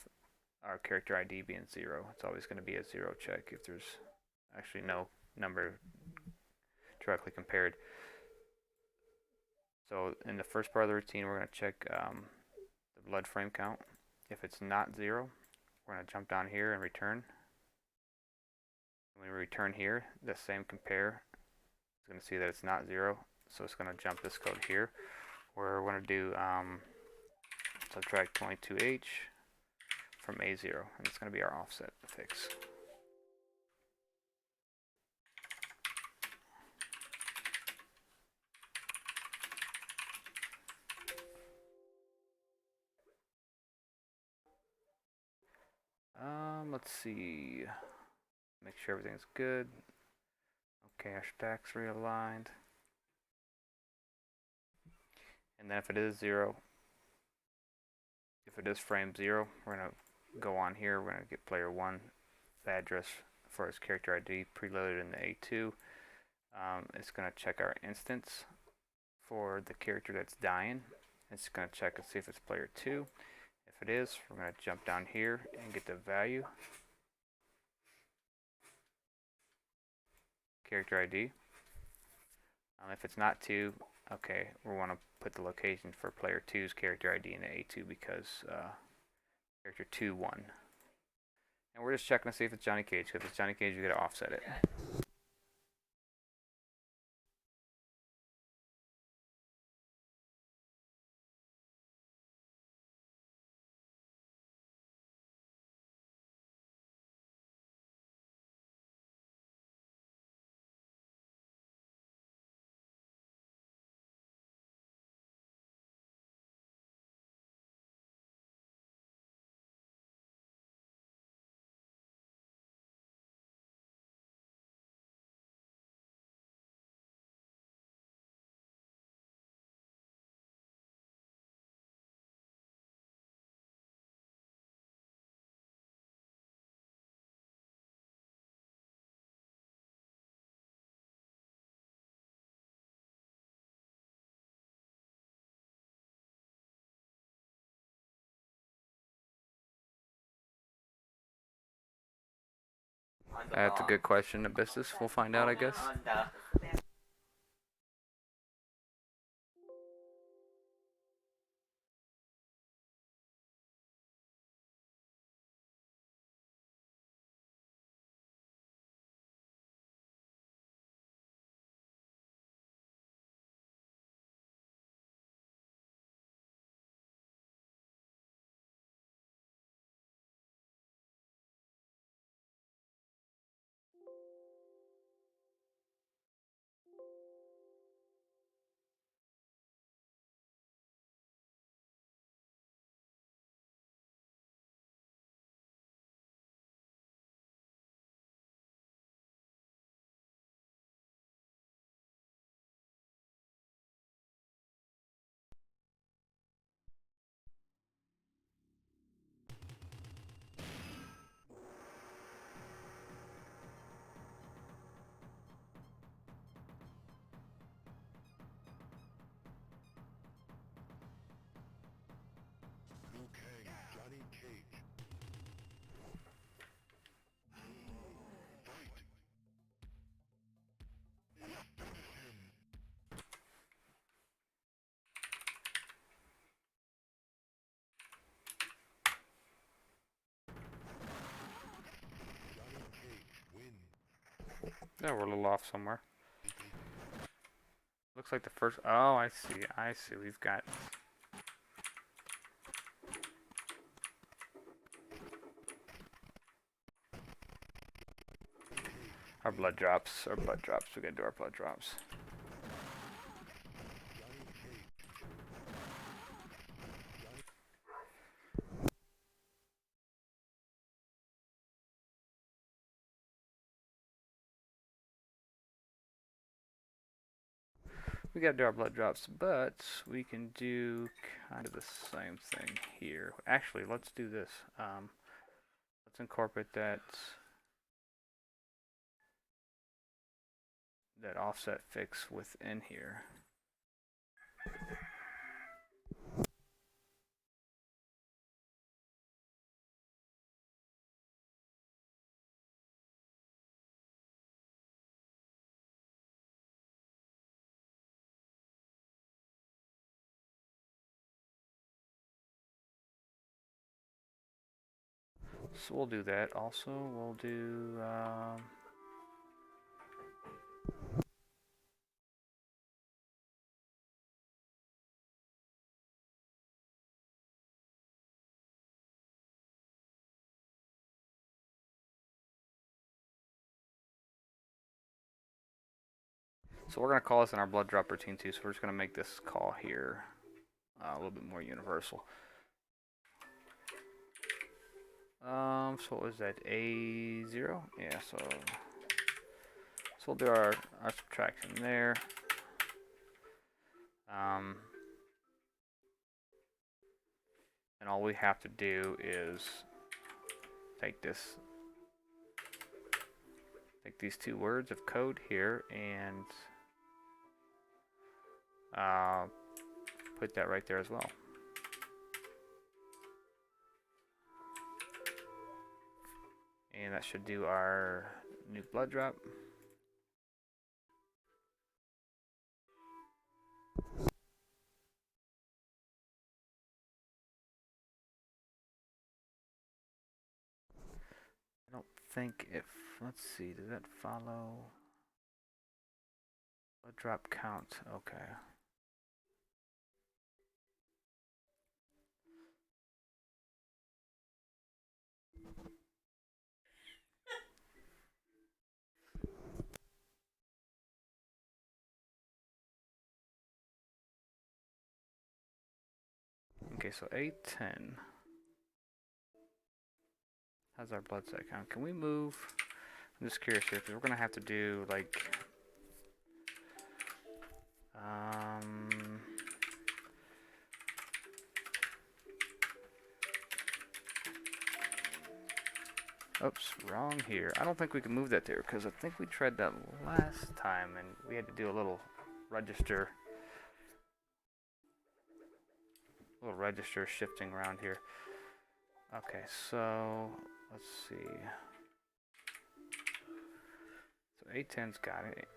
our character ID being 0. It's always going to be a 0 check if there's actually no number directly compared. So in the first part of the routine, we're going to check the blood frame count. If it's not 0, we're going to jump down here and return. When we return here, the same compare is going to see that it's not 0, so it's going to jump this code here, where we're going to do subtract 22H from A0, and it's going to be our offset fix. Let's see. Make sure everything's good. Okay, our stack's realigned. And then if it is 0, if it is frame 0, we're going to go on here. We're going to get player 1 the address for his character ID preloaded in the A2. It's going to check our instance for the character that's dying. It's going to check and see if it's player 2. If it is, we're going to jump down here and get the value. Character ID. If it's not 2, okay, we want to put the location for player 2's character ID in the A2 because character 2 won. And we're just checking to see if it's Johnny Cage. If it's Johnny Cage, you got to offset it. That's a good question, Abyssus. We'll find out, I guess. Yeah, we're a little off somewhere. Looks like the first. Oh, I see. I see. We've got. Our blood drops. Our blood drops. We gotta do our blood drops. We gotta do our blood drops, but we can do kind of the same thing here. Actually, let's do this. Let's incorporate that offset fix within here. So we'll do that. Also, we'll do. So we're going to call this in our blood drop routine too, so we're just going to make this call here a little bit more universal. So what was that? A0? Yeah, so we'll do our subtraction there. And all we have to do is take these two words of code here and put that right there as well. And that should do our new blood drop. I don't think if, let's see, does that follow blood drop count? Okay. Okay, so A10 has our blood cell count. Can we move? I'm just curious here, because we're going to have to do, like, oops, wrong here. I don't think we can move that there, because I think we tried that last time, and we had to do a little register shifting around here. Okay, so let's see. So A10's got it.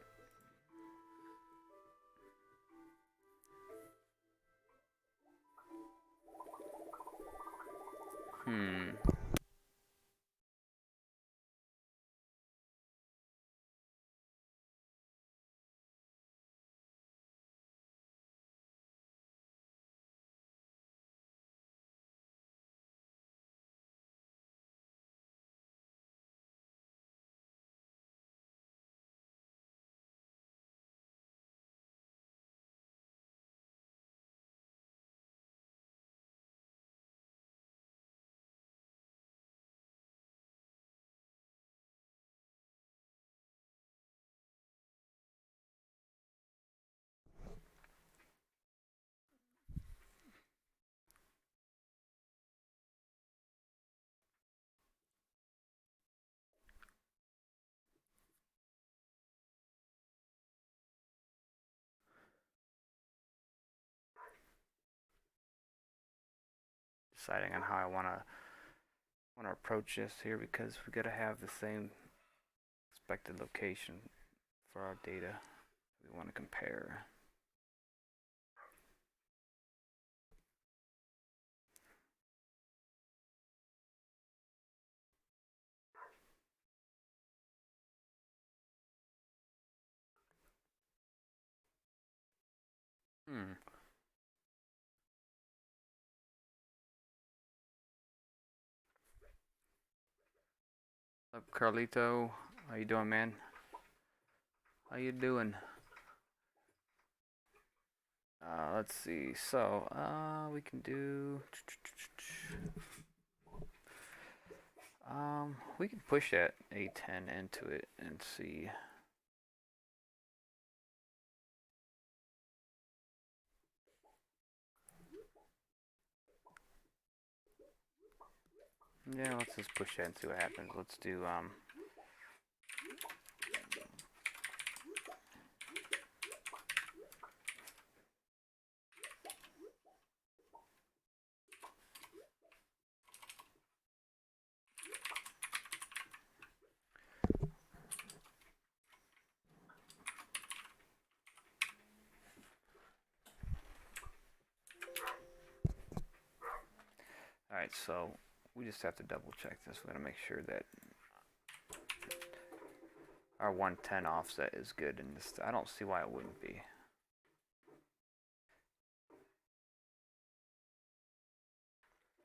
Deciding on how I want to approach this here, because we got to have the same expected location for our data we want to compare. Hmm. What's up, Carlito? How you doing, man? How you doing? Let's see. So, we can do. We can push that A10 into it and see. Yeah, let's just push that and see what happens. Let's do all right, so we just have to double check this. We're gonna make sure that our 110 offset is good in this. I don't see why it wouldn't be.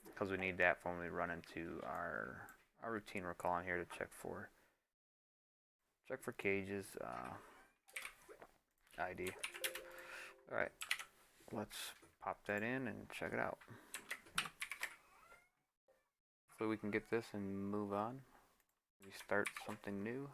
Because we need that when we run into our routine we're calling here to check for cages ID. All right, let's pop that in and check it out. So we can get this and move on. Restart something new.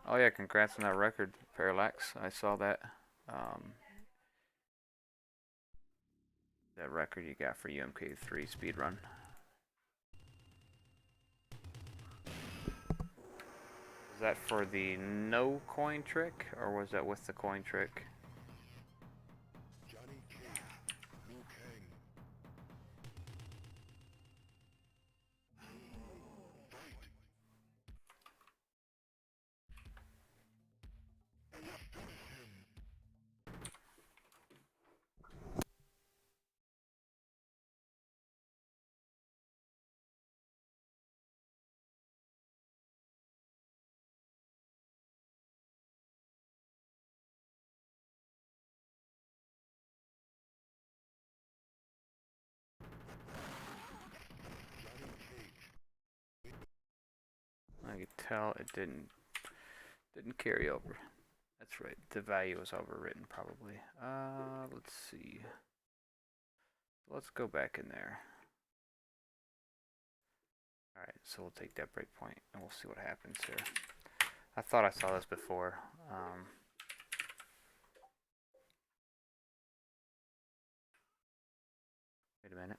Oh yeah, congrats on that record, Parallax. I saw that. That record you got for UMK3 speedrun. Was that for the no coin trick, or was that with the coin trick? Johnny Cage, Liu Kang. I could tell it didn't carry over. That's right. The value was overwritten probably. Let's see. Let's go back in there. All right, so we'll take that breakpoint and we'll see what happens here. I thought I saw this before. Wait a minute.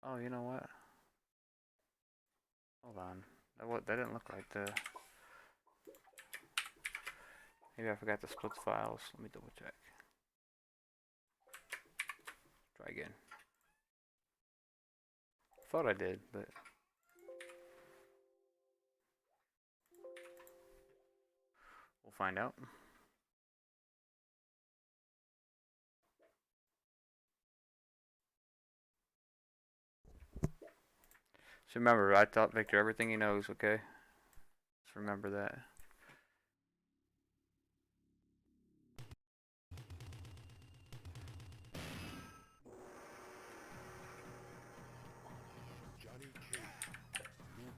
Oh, you know what? Hold on. That didn't look like the. Maybe I forgot to split the files. Let me double check. Try again. Thought I did, but. We'll find out. So remember, I taught Victor everything he knows, okay? Just remember that. Johnny Cage, Liu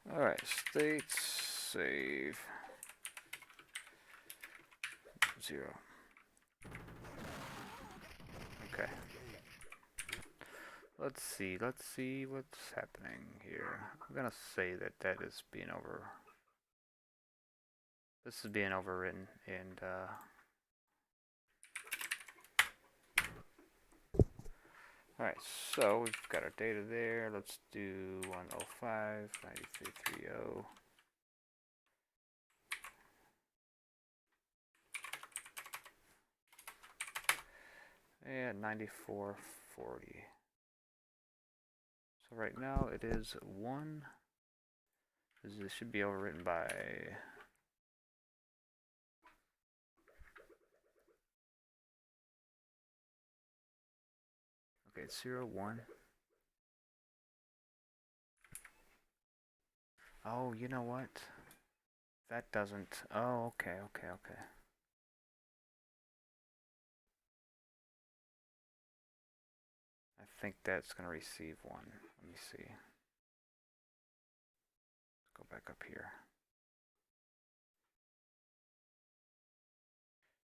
Kang. Alright, states, save. 0. Okay. Let's see what's happening here. I'm gonna say that that is being over. This is being overwritten, and Alright, so we've got our data there. Let's do 105, 9330. And 9440. So right now it is 1. This should be overwritten by... Okay, it's 0, 1. Oh, you know what? That doesn't... Oh, okay. I think that's going to receive 1. Let me see. Let's go back up here.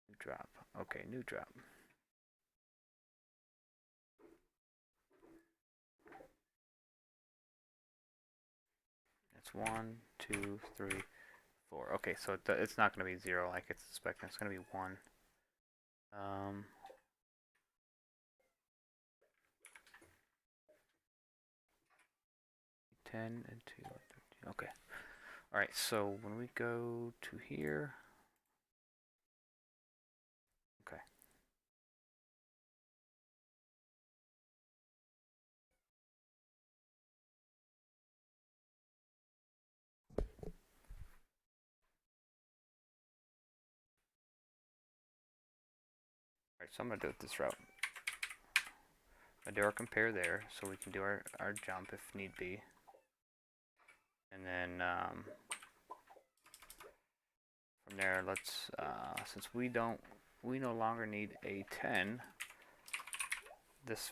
New drop. Okay, new drop. It's 1, 2, 3, 4. Okay, so it's not going to be 0 like it's expecting. It's going to be 1. 10 and 2, 13. Okay. Alright, so when we go to here... Okay. Alright, so I'm going to do it this route. I do our compare there, so we can do our jump if need be. And then from there, let's since we no longer need a 10, this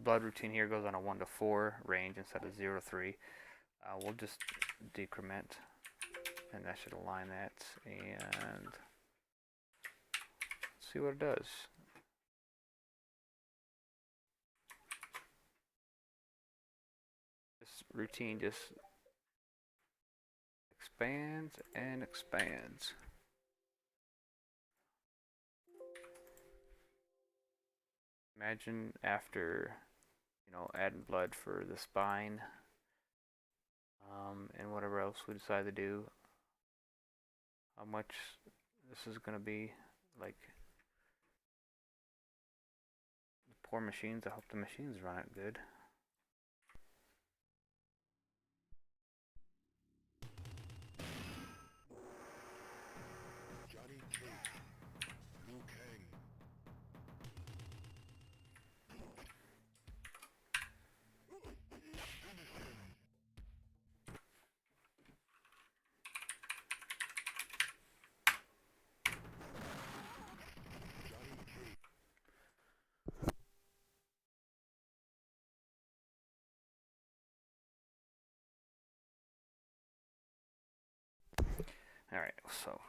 blood routine here goes on a 1 to 4 range instead of 0 to 3. We'll just decrement, and that should align that, and see what it does. This routine just expands and expands. Imagine after, adding blood for the spine, and whatever else we decide to do, how much this is going to be. Like, the poor machines, I hope the machines run it good. Alright, so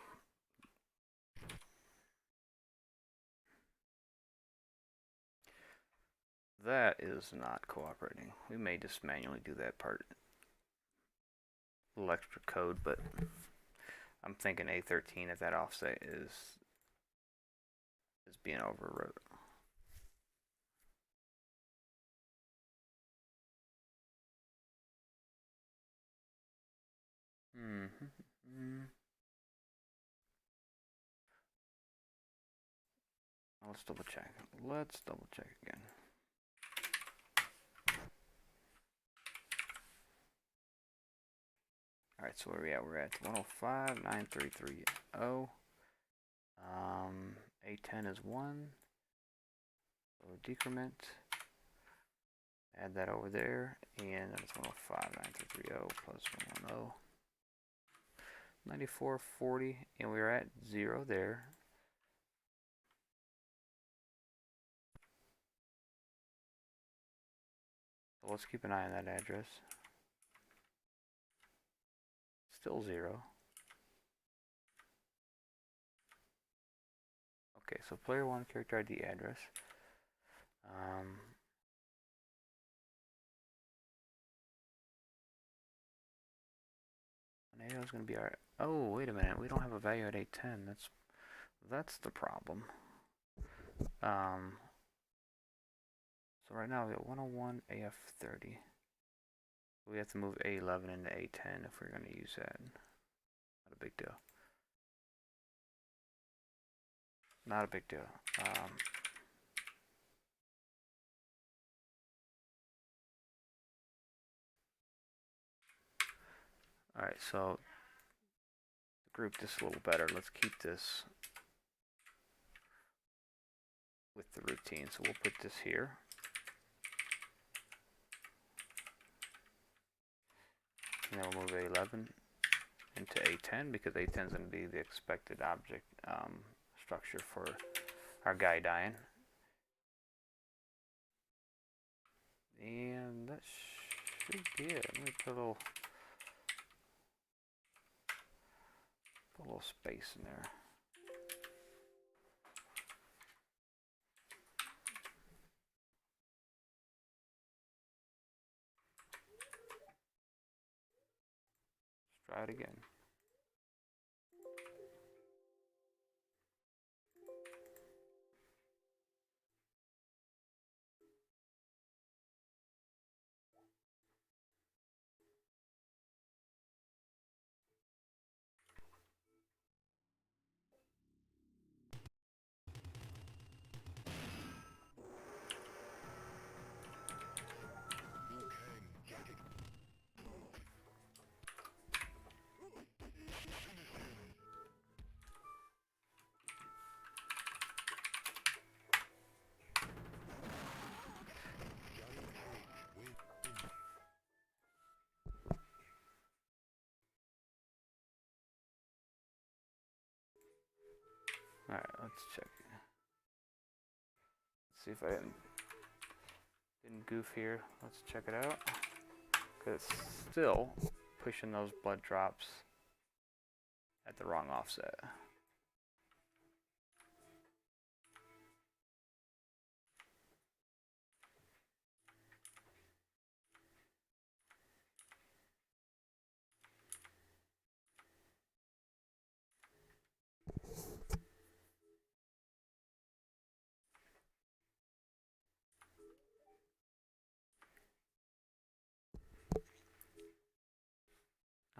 that is not cooperating. We may just manually do that part. A little extra code, but I'm thinking A13 at that offset is being overwrote. Let's double check. Let's double check again. Alright, so where are we at? We're at 105, 9330. A10 is 1. So decrement. Add that over there. And that's 105, 9330 plus 110. 9440. And we're at 0 there. So let's keep an eye on that address. Still 0. Okay, so player 1 character ID address. NATO is going to be our... Oh, wait a minute. We don't have a value at A10. That's the problem. So right now we got 101 AF30. We have to move A11 into A10 if we're going to use that. Not a big deal. Not a big deal. Alright, so group this a little better. Let's keep this with the routine. So we'll put this here. And then we'll move A11 into A10 because A10 is going to be the expected object structure for our guy dying. And that should be it. Let me put a little space in there. Let's try it again. Alright, let's check. Let's see if I didn't goof here. Let's check it out. Because it's still pushing those blood drops at the wrong offset.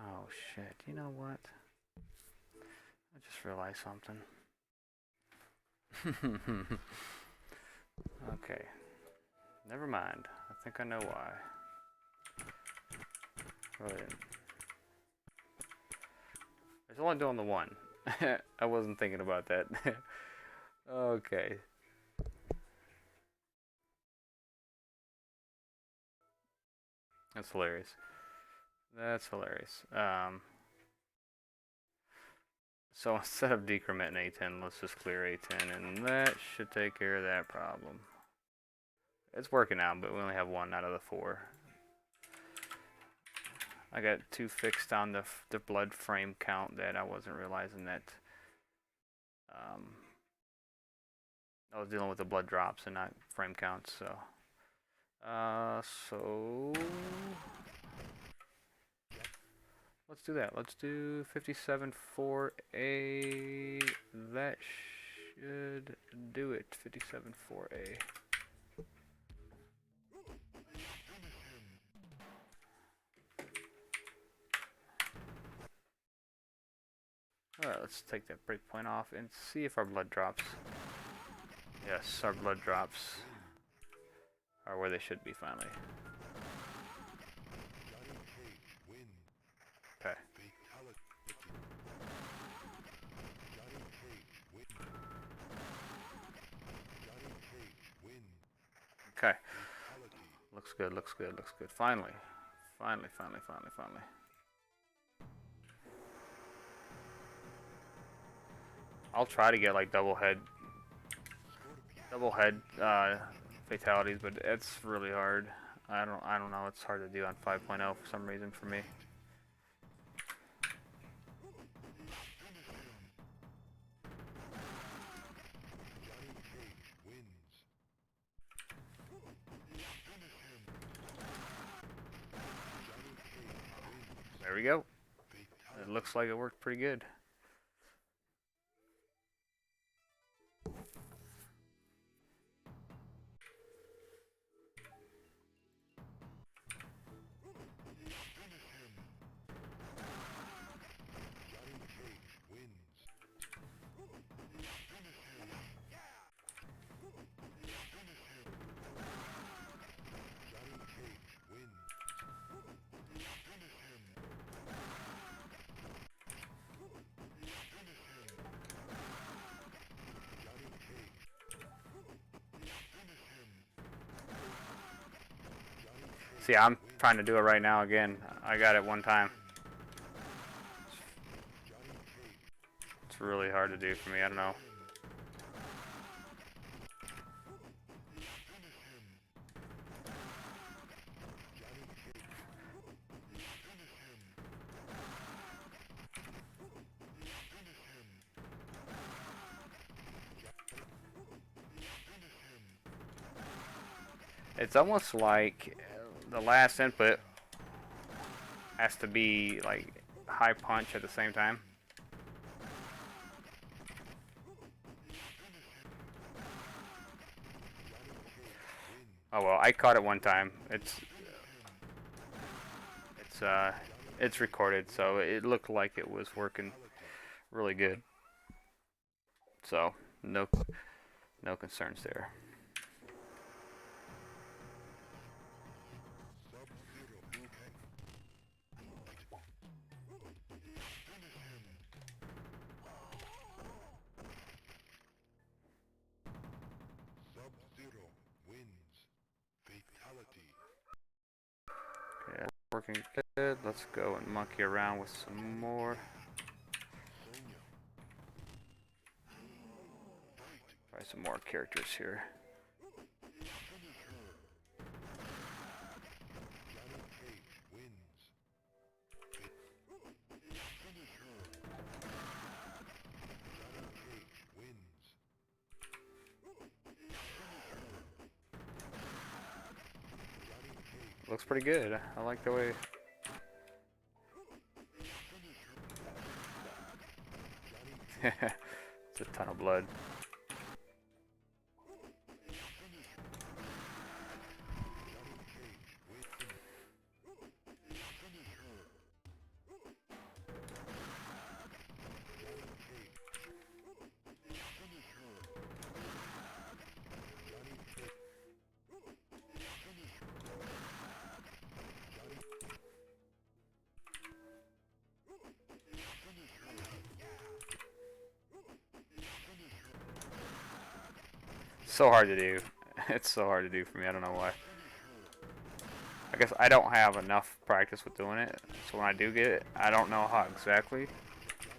Oh shit, you know what? I just realized something. Okay. Never mind. I think I know why. Really didn't. I was only doing the one. I wasn't thinking about that. Okay. That's hilarious. That's hilarious. So instead of decrement in A10, let's just clear A10, and that should take care of that problem. It's working out, but we only have one out of the 4. I got 2 fixed on the blood frame count that I wasn't realizing that I was dealing with the blood drops and not frame counts. So let's do that. Let's do 57.4A. That should do it. 57.4A. Alright, let's take that breakpoint off and see if our blood drops. Yes, our blood drops are where they should be finally. Okay. Okay. Looks good, looks good, looks good. Finally. Finally. I'll try to get like double head fatalities, but it's really hard. I don't know, it's hard to do on 5.0 for some reason for me. There we go. It looks like it worked pretty good. See, I'm trying to do it right now again. I got it one time. It's really hard to do for me. I don't know. It's almost like the last input has to be like high punch at the same time. Oh well, I caught it one time. It's recorded, so it looked like it was working really good. So no concerns there. Sub-Zero wins. Fatality. Okay, working good. Let's go and monkey around with some more. Try some more characters here. Looks pretty good. I like the way. It's a ton of blood. So hard to do. It's so hard to do for me. I don't know why. I guess I don't have enough practice with doing it, so when I do get it, I don't know how exactly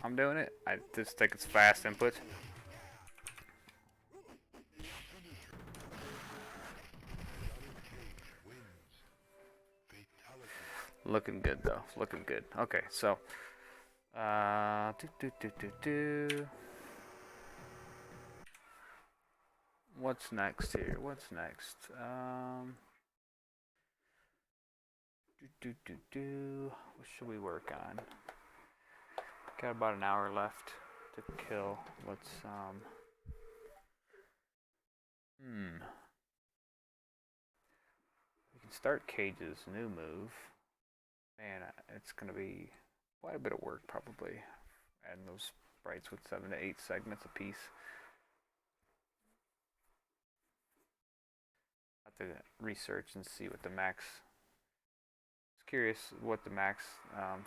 I'm doing it. I just think it's fast input. Looking good though. Looking good. Okay, so what's next here? What's next? What should we work on? Got about an hour left to kill. Let's we can start cages. New move. Man, it's gonna be quite a bit of work probably. Adding those sprites with 7 to 8 segments a piece. I have to research and see what the max. I was curious what the max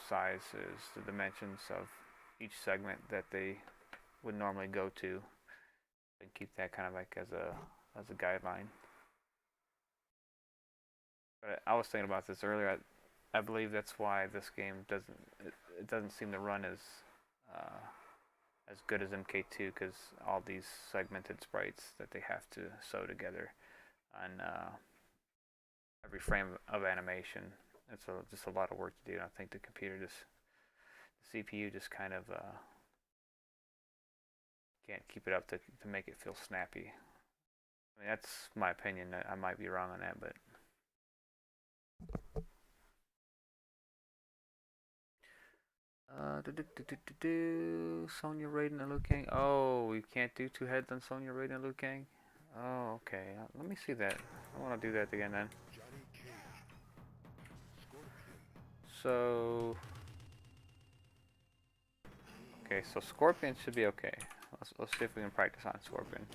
size is, the dimensions of each segment that they would normally go to, and keep that kind of like as a guideline. But I was thinking about this earlier. I believe that's why this game doesn't seem to run as good as MK2, because all these segmented sprites that they have to sew together on every frame of animation. It's just a lot of work to do. And I think the CPU just kind of can't keep it up to make it feel snappy. I mean, that's my opinion. I might be wrong on that, but. Sonya, Raiden, and Liu Kang. Oh, you can't do 2 heads on Sonya, Raiden, and Liu Kang? Oh, okay. Let me see that. I want to do that again then. So. Okay, so Scorpion should be okay. Let's see if we can practice on Scorpion.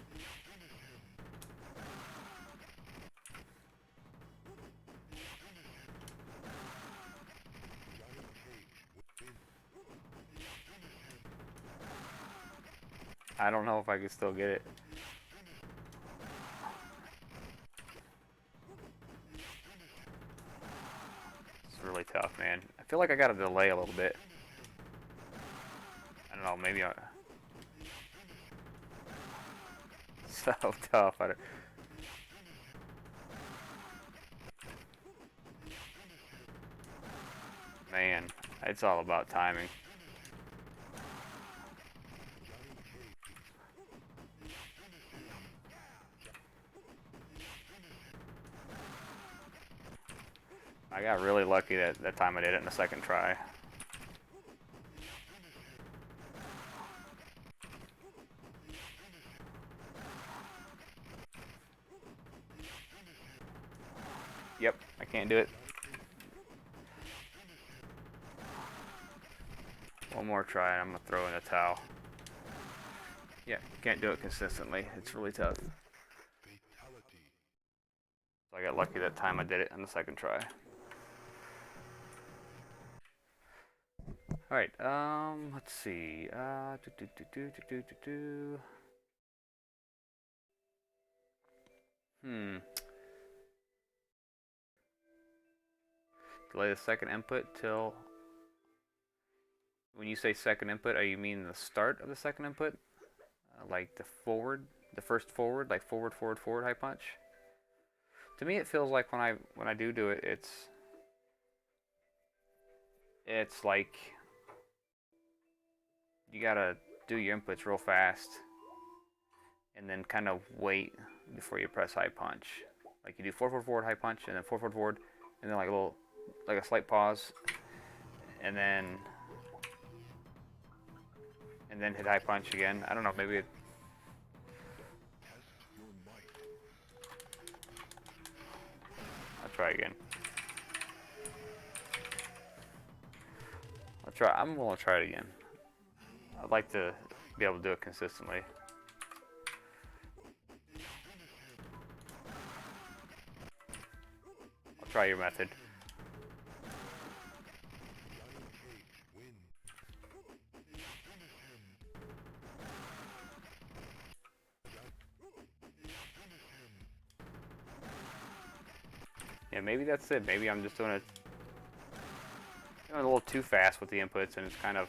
I don't know if I can still get it. feel like I got a delay a little bit. I don't know, maybe I... So tough. Man, it's all about timing. I got really lucky that time I did it in the second try. Yep, I can't do it. One more try and I'm gonna throw in a towel. Yeah, can't do it consistently. It's really tough. So I got lucky that time I did it on the second try. Alright, let's see. Delay the second input till... When you say second input, are you mean the start of the second input? Like the forward, the first forward, like forward, forward, forward high punch? To me, it feels like when I do it, it's like you gotta do your inputs real fast and then kind of wait before you press high punch. Like you do forward, forward, forward high punch, and then forward, forward, forward, and then like a slight pause, and then hit high punch again. I don't know, maybe it... I'll try again. I'm gonna try it again. I'd like to be able to do it consistently. I'll try your method. Yeah, maybe that's it. Maybe I'm just doing it a little too fast with the inputs, and it's kind of...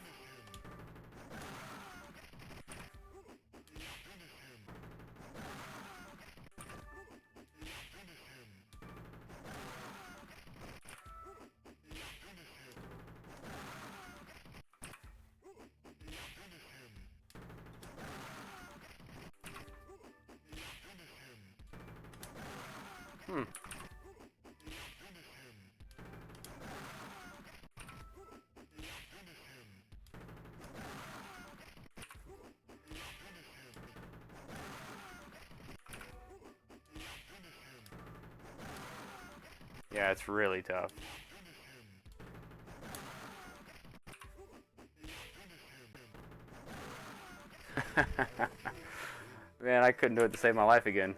Yeah, it's really tough. Man, I couldn't do it to save my life again.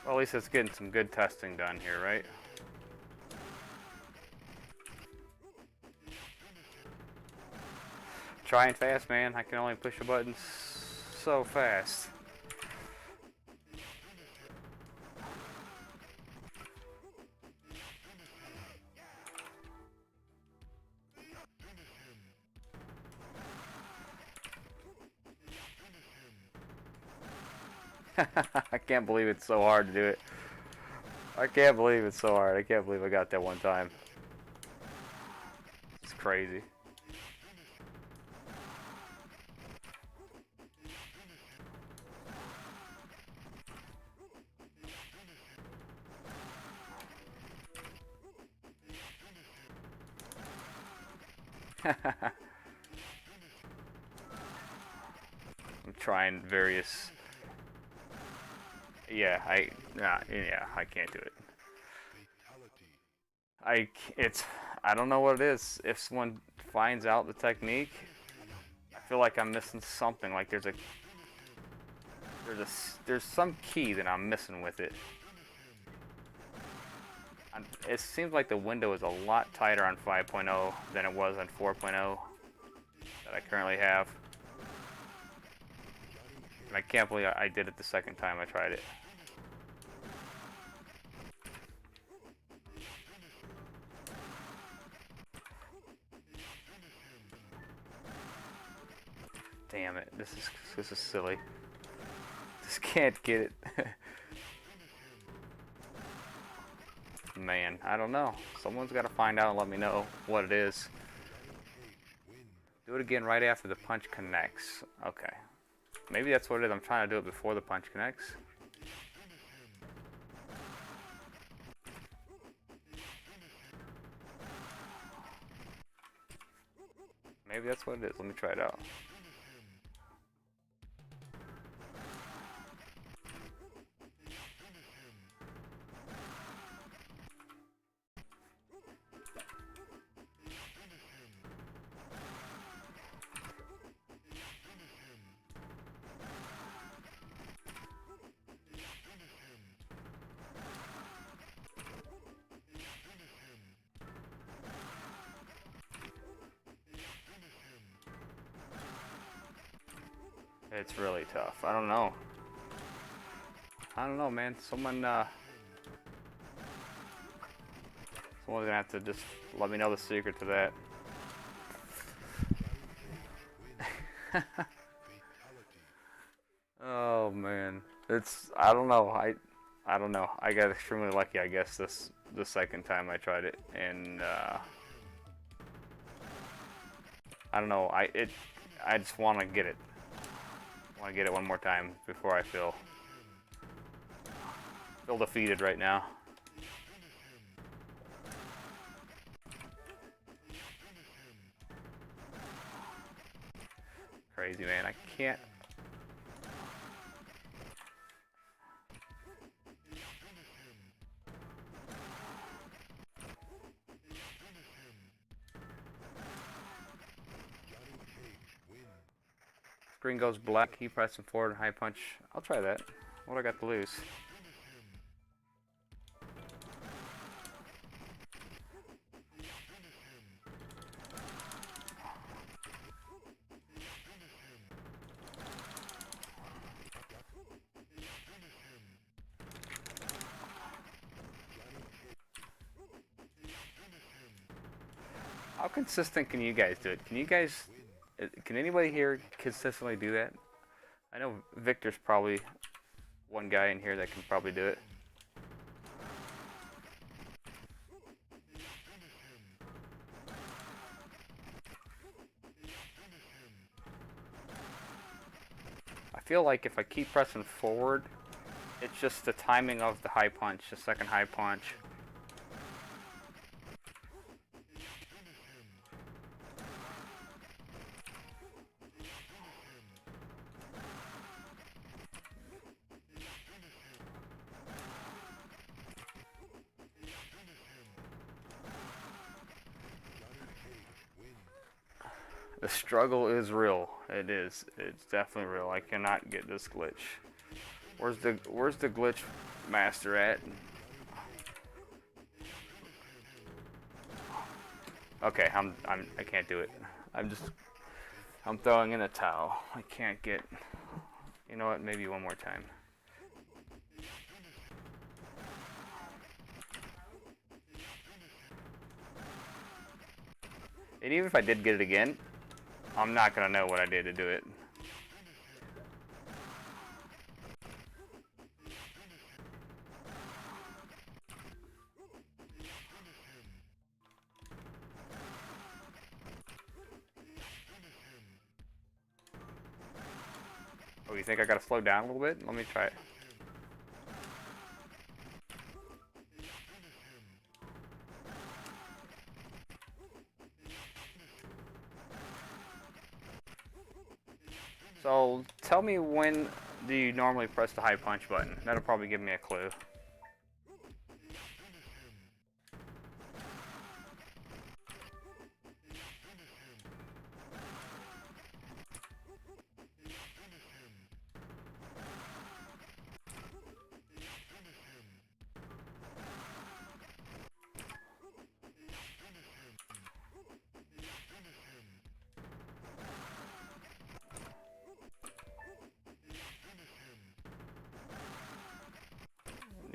Well, at least it's getting some good testing done here, right? Trying fast, man. I can only push the buttons so fast. I can't believe it's so hard to do it. I can't believe it's so hard. I can't believe I got that one time. It's crazy. I'm trying various... Yeah, I can't do it. I don't know what it is. If someone finds out the technique, I feel like I'm missing something. Like there's some key that I'm missing with it. It seems like the window is a lot tighter on 5.0 than it was on 4.0 that I currently have. And I can't believe I did it the second time I tried it. Damn it, this is silly. Just can't get it. Man, I don't know. Someone's got to find out and let me know what it is. Do it again right after the punch connects. Okay. Maybe that's what it is. I'm trying to do it before the punch connects. Maybe that's what it is. Let me try it out. It's really tough. I don't know. I don't know, man. Someone's gonna have to just let me know the secret to that. Oh man, I don't know. I don't know. I got extremely lucky, I guess, the second time I tried it, and I don't know. I just want to get it. I want to get it one more time before I feel defeated right now. Crazy, man. I can't. Screen goes black, keep pressing forward and high punch. I'll try that. What do I got to lose? How consistent can you guys do it? Can anybody here consistently do that? I know Victor's probably one guy in here that can probably do it. I feel like if I keep pressing forward, it's just the timing of the high punch, the second high punch. The struggle is real. It is. It's definitely real. I cannot get this glitch. Where's the glitch master at? Okay, I can't do it. I'm throwing in a towel. I can't get. You know what? Maybe one more time. And even if I did get it again, I'm not gonna know what I did to do it. Oh, you think I gotta slow down a little bit? Let me try it. So, tell me, when do you normally press the high punch button? That'll probably give me a clue.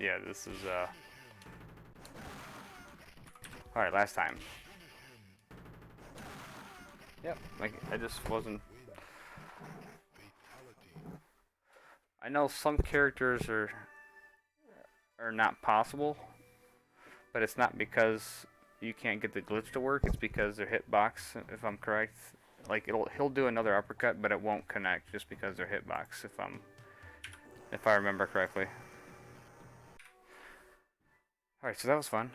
Yeah, this is alright, last time. Yep, like I just wasn't. I know some characters are not possible, but it's not because you can't get the glitch to work. It's because their hitbox, if I'm correct, like he'll do another uppercut, but it won't connect just because their hitbox. If I remember correctly. All right, so that was fun.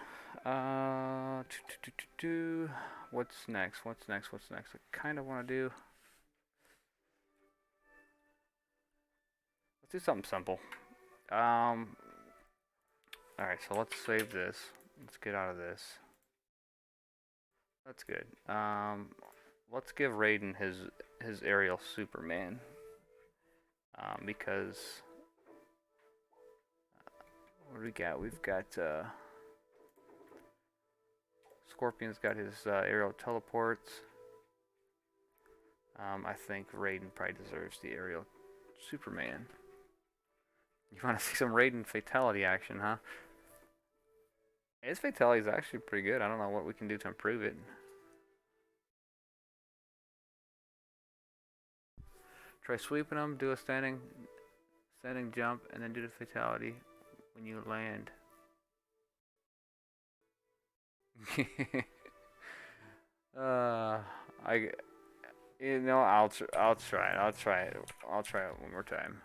What's next? What's next? What's next? I kind of want to do. Let's do something simple. All right, so let's save this. Let's get out of this. That's good. Let's give Raiden his aerial Superman. Because what do we got? We've got Scorpion's got his aerial teleports. I think Raiden probably deserves the aerial Superman. You want to see some Raiden fatality action, huh? His fatality is actually pretty good. I don't know what we can do to improve it. Try sweeping him, do a standing jump, and then do the fatality when you land. I'll try it. I'll try it one more time.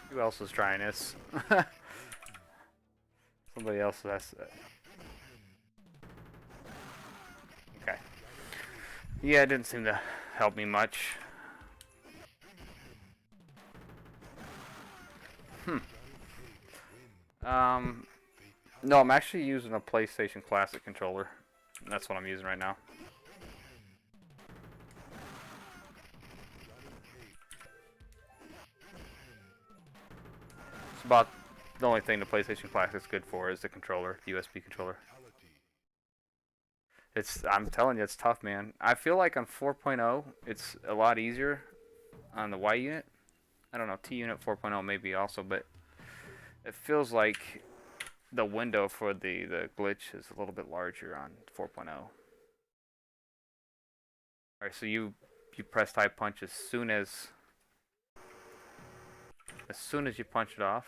Who else is trying this? Somebody else has. Okay. Yeah, it didn't seem to help me much. No, I'm actually using a PlayStation Classic controller. That's what I'm using right now. It's about the only thing the PlayStation Classic's good for is the controller, the USB controller. I'm telling you, it's tough, man. I feel like on 4.0, it's a lot easier on the Y unit. I don't know, T unit 4.0 maybe also, but it feels like the window for the glitch is a little bit larger on 4.0. Alright, so you press type punch as soon as you punch it off.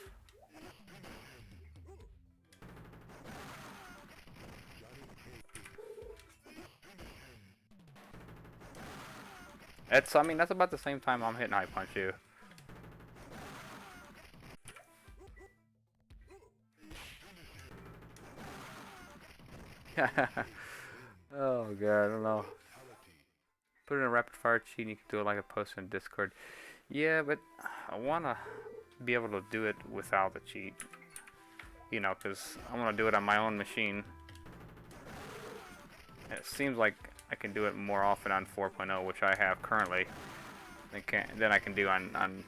That's about the same time I'm hitting high punch you. Oh god, I don't know. Put in a rapid fire cheat and you can do it like a post in Discord. Yeah, but I wanna be able to do it without the cheat. You know, because I wanna do it on my own machine. It seems like I can do it more often on 4.0, which I have currently, than I can do on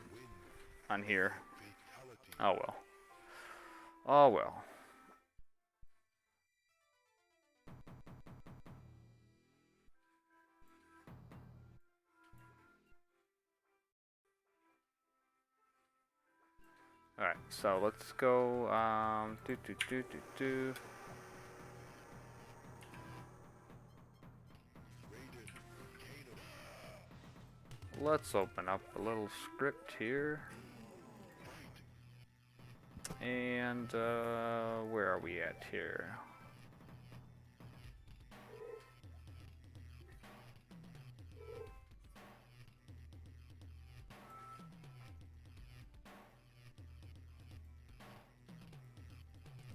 here. Oh well. Oh well. Alright, so let's go, Let's open up a little script here. And where are we at here?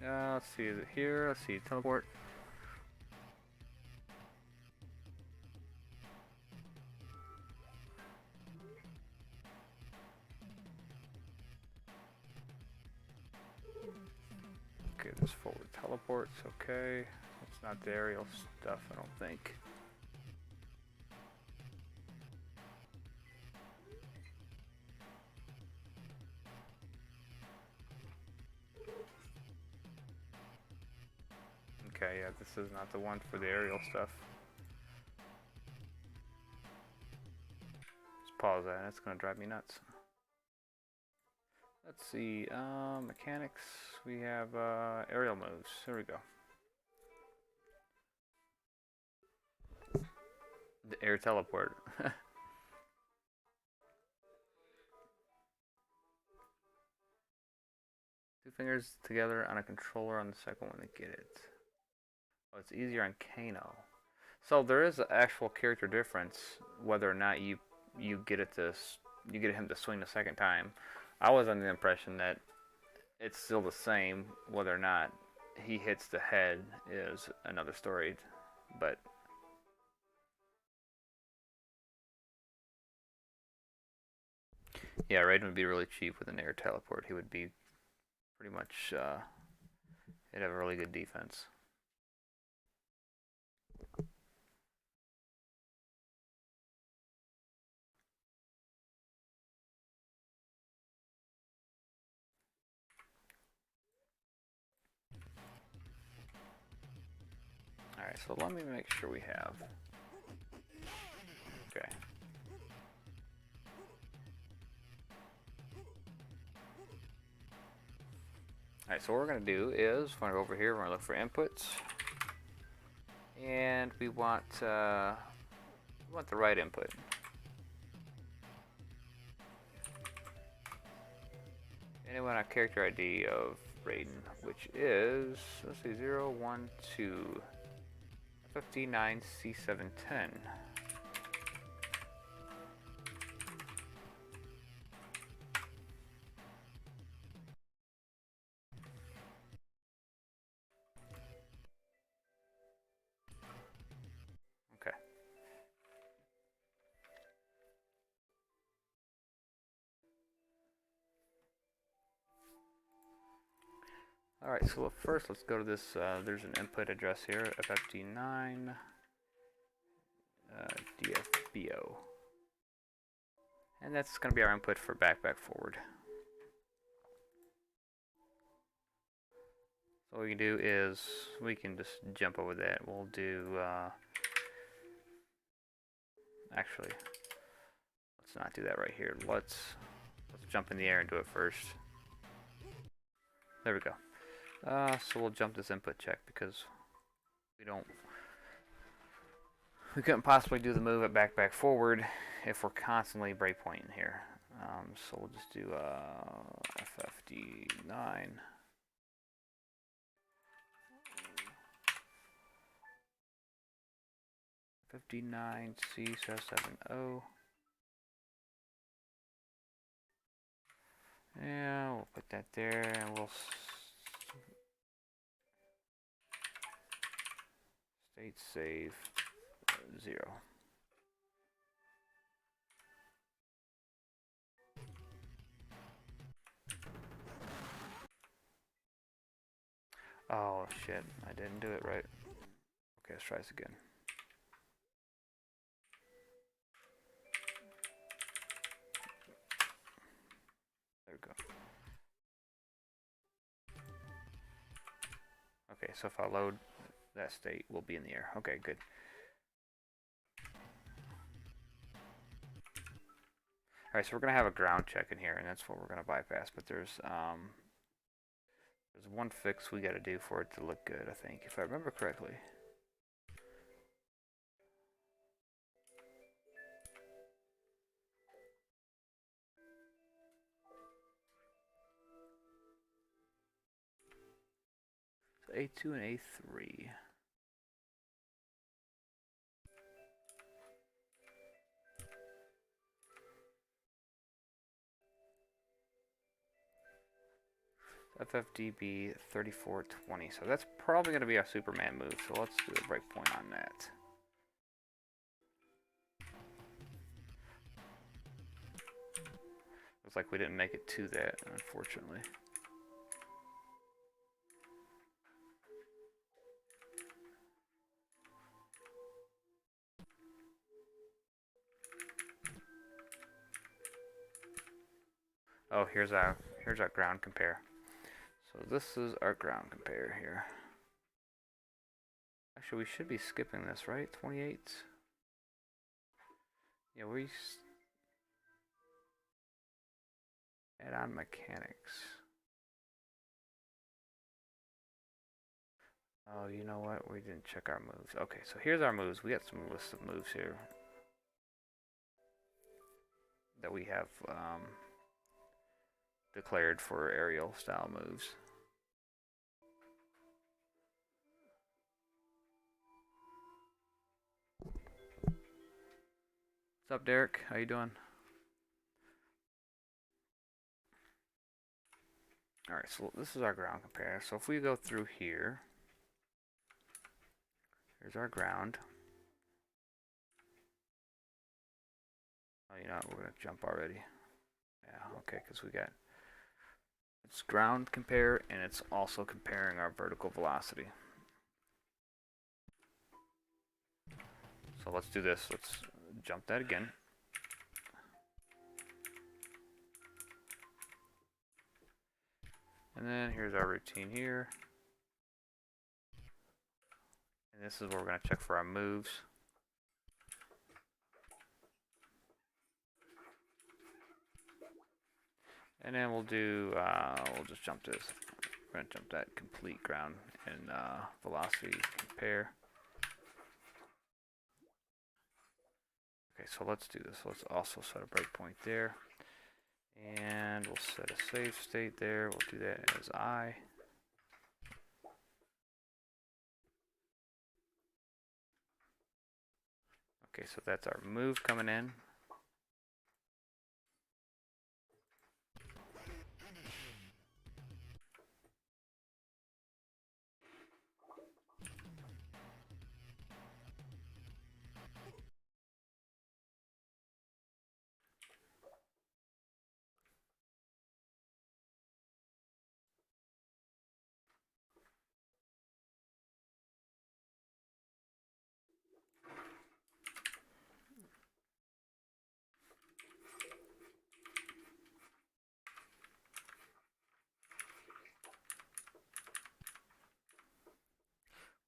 Let's see, is it here? Let's see, teleport. Okay, this forward teleports, okay. It's not the aerial stuff, I don't think. Okay, yeah, this is not the one for the aerial stuff. Let's pause that, that's gonna drive me nuts. Let's see, mechanics, we have aerial moves, there we go. The air teleport. Two fingers together on a controller on the second one to get it. Oh, it's easier on Kano. So there is an actual character difference whether or not you get it to you get him to swing the second time. I was under the impression that it's still the same whether or not he hits the head is another story, but yeah, Raiden would be really cheap with an air teleport. He would be pretty much he'd have a really good defense. Alright, so let me make sure we have. Okay. Alright, so what we're going to do is we're going to go over here, we're going to look for inputs. And we want the right input. And we want a character ID of Raiden, which is, let's see, 012 59C710. Okay. Alright, so first let's go to this, there's an input address here, FFD9 DFBO. And that's going to be our input for back forward. So what we can do is we can just jump over that. We'll do actually, let's not do that right here. Let's jump in the air and do it first. There we go. So we'll jump this input check because we couldn't possibly do the move at back forward if we're constantly breakpointing here. So we'll just do FFD9. FFD9C770. Yeah, we'll put that there and we'll state save 0. Oh shit, I didn't do it right. Okay, let's try this again. There we go. Okay, so if I load that state, we'll be in the air. Okay, good. Alright, so we're going to have a ground check in here, and that's what we're going to bypass. But there's one fix we got to do for it to look good, I think, if I remember correctly. A2 and A3. FFDB 3420. So that's probably going to be our Superman move. So let's do a breakpoint on that. Looks like we didn't make it to that, unfortunately. Oh, here's our ground compare. So this is our ground compare here. Actually, we should be skipping this, right? 28. Yeah, we add on mechanics. Oh, you know what? We didn't check our moves. Okay, so here's our moves. We got some lists of moves here that we have declared for aerial style moves. What's up, Derek? How you doing? Alright, so this is our ground compare. So if we go through here, here's our ground. Oh, you know what? We're going to jump already. Yeah, okay, because we got... It's ground compare, and it's also comparing our vertical velocity. So let's do this. Let's jump that again. And then here's our routine here. And this is where we're going to check for our moves. And then we'll do, we'll just jump this. We're going to jump that complete ground and velocity compare. Okay, so let's do this. Let's also set a breakpoint there. And we'll set a save state there. We'll do that as I. Okay, so that's our move coming in.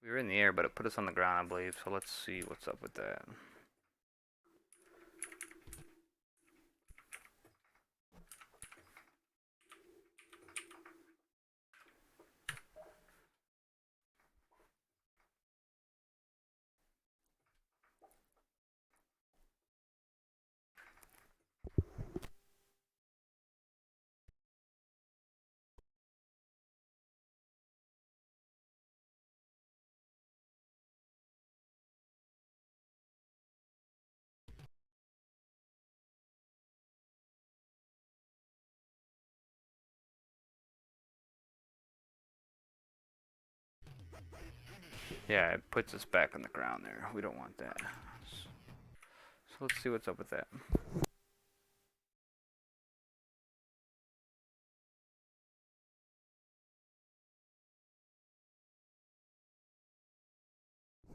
We were in the air, but it put us on the ground, I believe. So let's see what's up with that. Yeah, it puts us back on the ground there. We don't want that. So let's see what's up with that.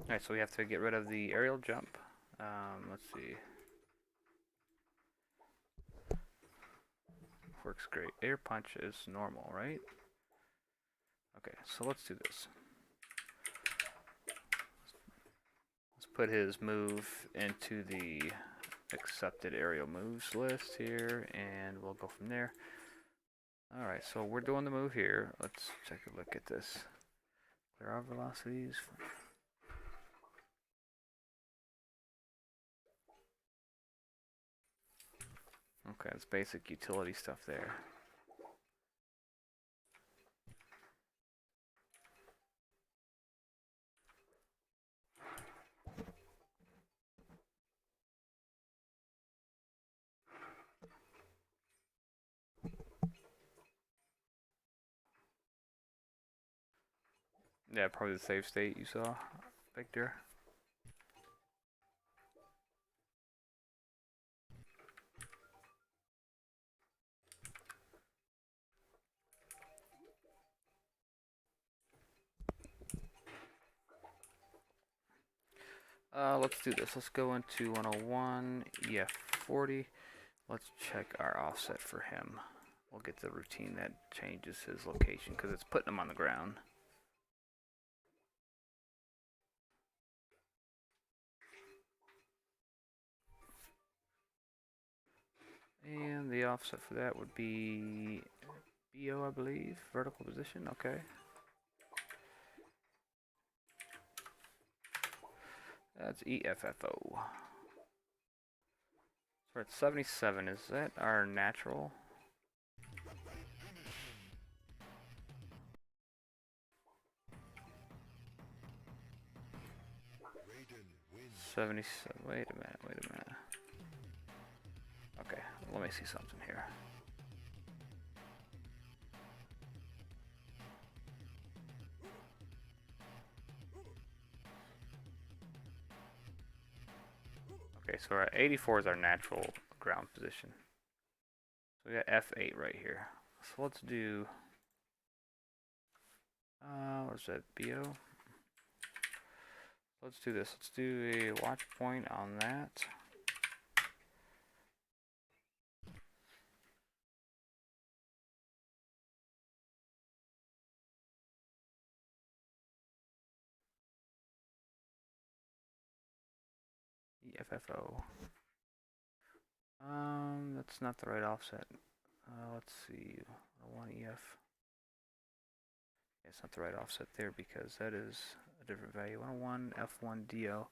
Alright, so we have to get rid of the aerial jump. Let's see. Works great. Air punch is normal, right? Okay, so let's do this. Let's put his move into the accepted aerial moves list here, and we'll go from there. Alright, so we're doing the move here. Let's take a look at this. Clear our velocities. Okay, it's basic utility stuff there. Yeah, probably the save state you saw, Victor. Let's do this. Let's go into 101, EF40. Let's check our offset for him. We'll get the routine that changes his location because it's putting him on the ground. And the offset for that would be BO, I believe. Vertical position, okay. That's EFFO. So we're at 77. Is that our natural? Raiden wins. 77. Wait a minute. Okay, let me see something here. Okay, so we're at 84 is our natural ground position. So we got F8 right here. So let's do, what's that, BO? Let's do this. Let's do a watch point on that. EFFO. That's not the right offset. Let's see, 1 EF. It's not the right offset there because that is a different value. 101 F1 DO.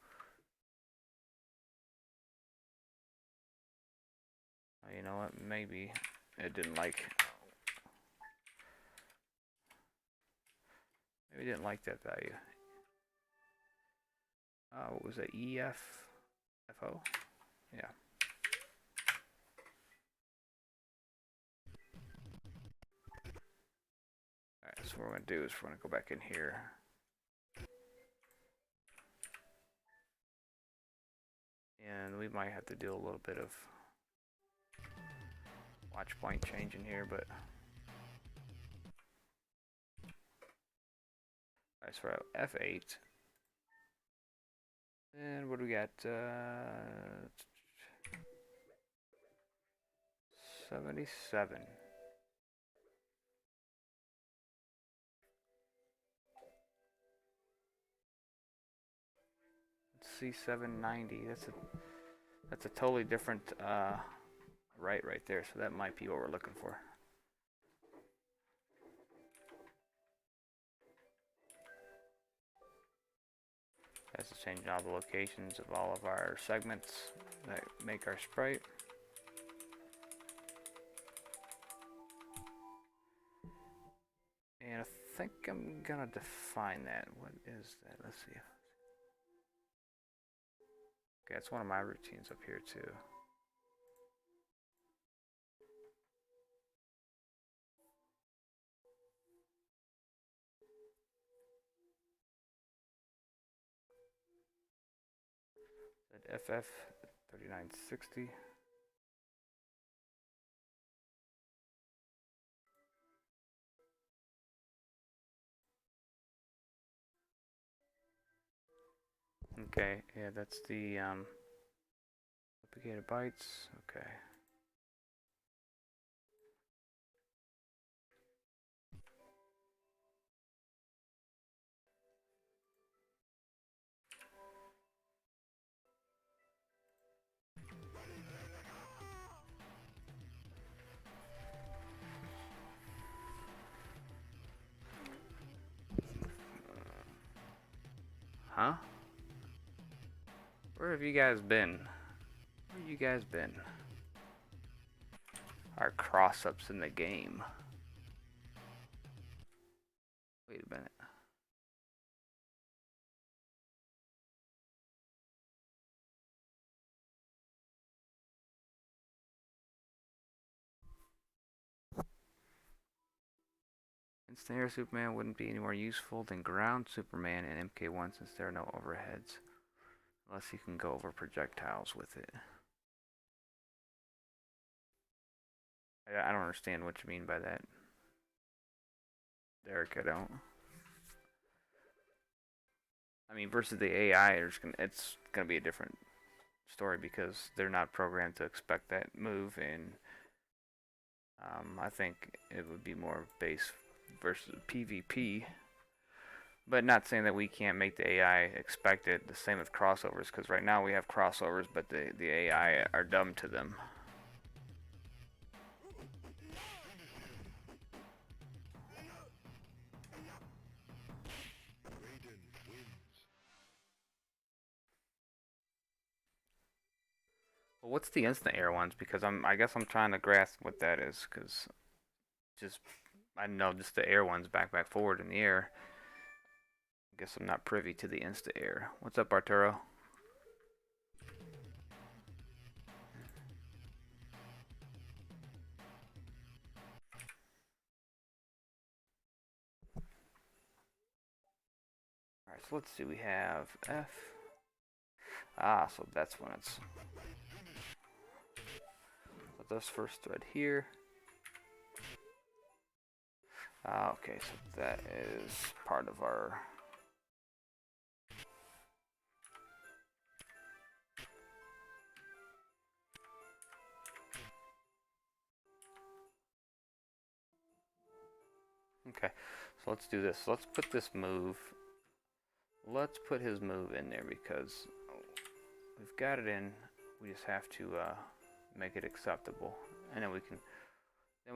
You know what? Maybe it didn't like. Maybe it didn't like that value. What was that? FO? Yeah. Alright, so what we're going to do is we're going to go back in here. And we might have to do a little bit of watch point change in here, but... Alright, so we're at F8. And what do we got? 77. C790. That's a totally different right there. So that might be what we're looking for. That's to change all the locations of all of our segments that make our sprite. And I think I'm gonna define that. What is that? Let's see. Okay, it's one of my routines up here too. That FF 3960. Okay, yeah, that's the duplicated bytes. Okay. Huh? Where have you guys been? Where you guys been? Our cross-ups in the game. Wait a minute. Instant air Superman wouldn't be any more useful than ground Superman in MK1 since there are no overheads. Unless you can go over projectiles with it. I don't understand what you mean by that. Derek, I don't. I mean, versus the AI, it's gonna be a different story because they're not programmed to expect that move, and I think it would be more base versus PvP. But not saying that we can't make the AI expect it. The same with crossovers, because right now we have crossovers, but the AI are dumb to them. Raiden wins. Well, what's the instant air ones? Because I guess I'm trying to grasp what that is, because just I know just the air ones back forward in the air. I guess I'm not privy to the insta air. What's up, Arturo? Alright, so let's see. We have F. Ah, so that's when it's. So this first thread here. Okay, so that is part of our. Okay, so let's do this. Let's put this move. Let's put his move in there because we've got it in. We just have to make it acceptable, and then we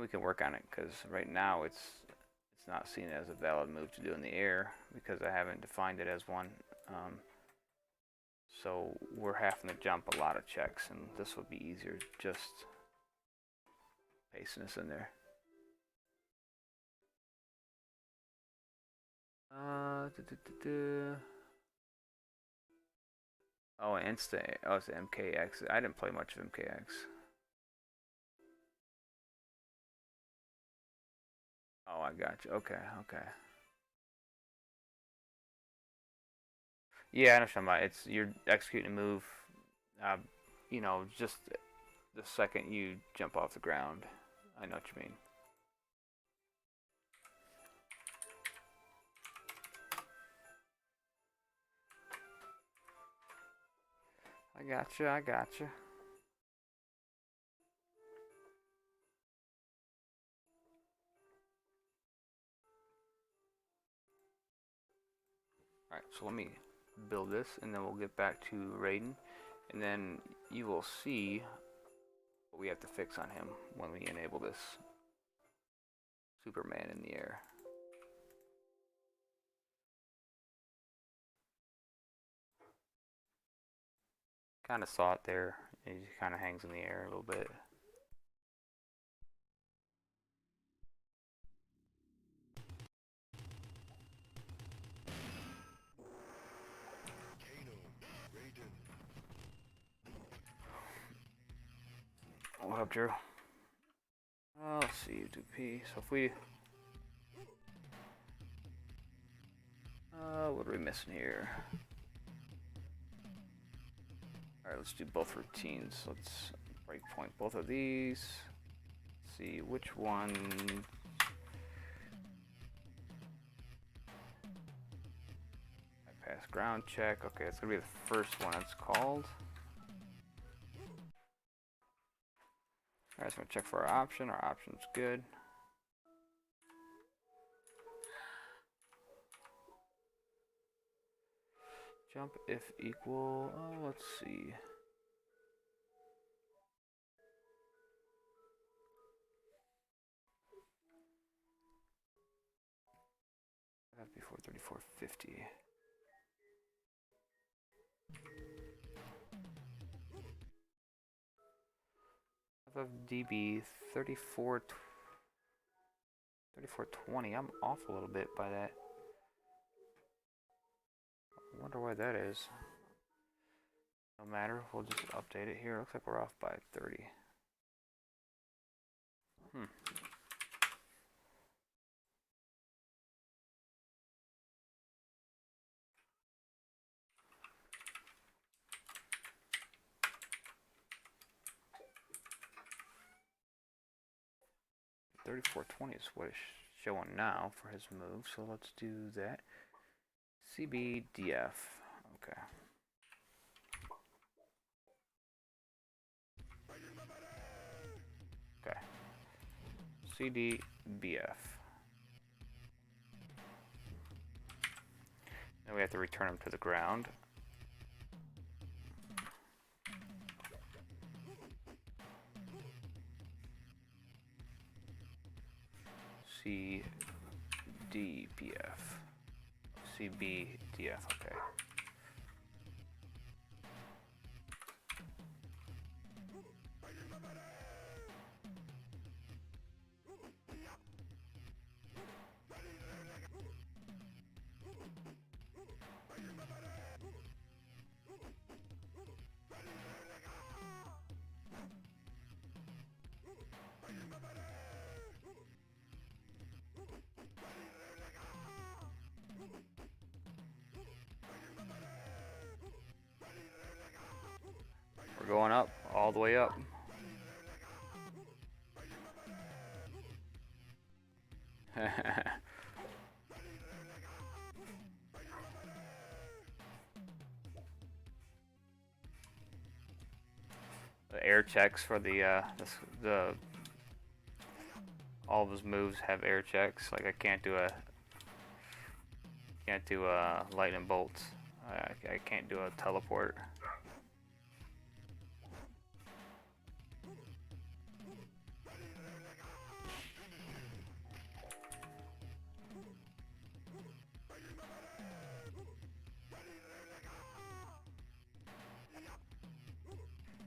can work on it. Because right now it's not seen as a valid move to do in the air because I haven't defined it as one. So we're having to jump a lot of checks, and this would be easier just pasting this in there. Oh, Insta. Oh, it's MKX. I didn't play much of MKX. Oh, I got you. Okay, okay. Yeah, I understand about it. It's you're executing a move. Uh, just the second you jump off the ground. I know what you mean. I got you. I got you. All right, so let me build this, and then we'll get back to Raiden, and then you will see what we have to fix on him when we enable this Superman in the air. Kind of saw it there. He kind of hangs in the air a little bit. Raiden. What up, Drew? Let's see, U2P. So if we... what are we missing here? Alright, let's do both routines. Let's breakpoint both of these. Let's see which one... I pass ground check. Okay, it's going to be the first one it's called. Alright, so I'm going to check for our option. Our option's good. Jump if equal, let's see. That'd be 434.50. FFDB 3420. I'm off a little bit by that. I wonder why that is. No matter, we'll just update it here. Looks like we're off by 30. 3420 is what it's showing now for his move, so let's do that. CBDF. Okay. Okay. CDBF. Now we have to return him to the ground. CDBF. CBDF, okay. We're going up, all the way up. The air checks for the all of his moves have air checks. Like I can't do lightning bolts. I can't do a teleport.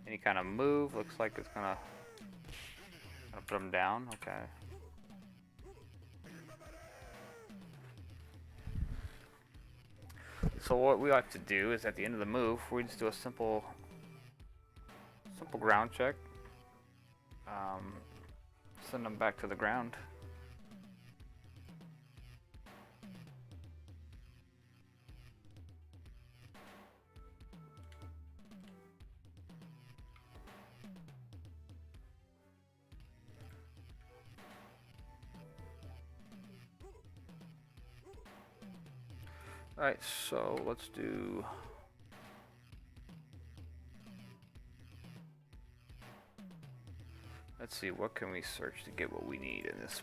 Any kind of move looks like it's gonna put him down. Okay. So what we like to do is at the end of the move, we just do a simple ground check. Send them back to the ground. Alright, so let's do... Let's see, what can we search to get what we need in this?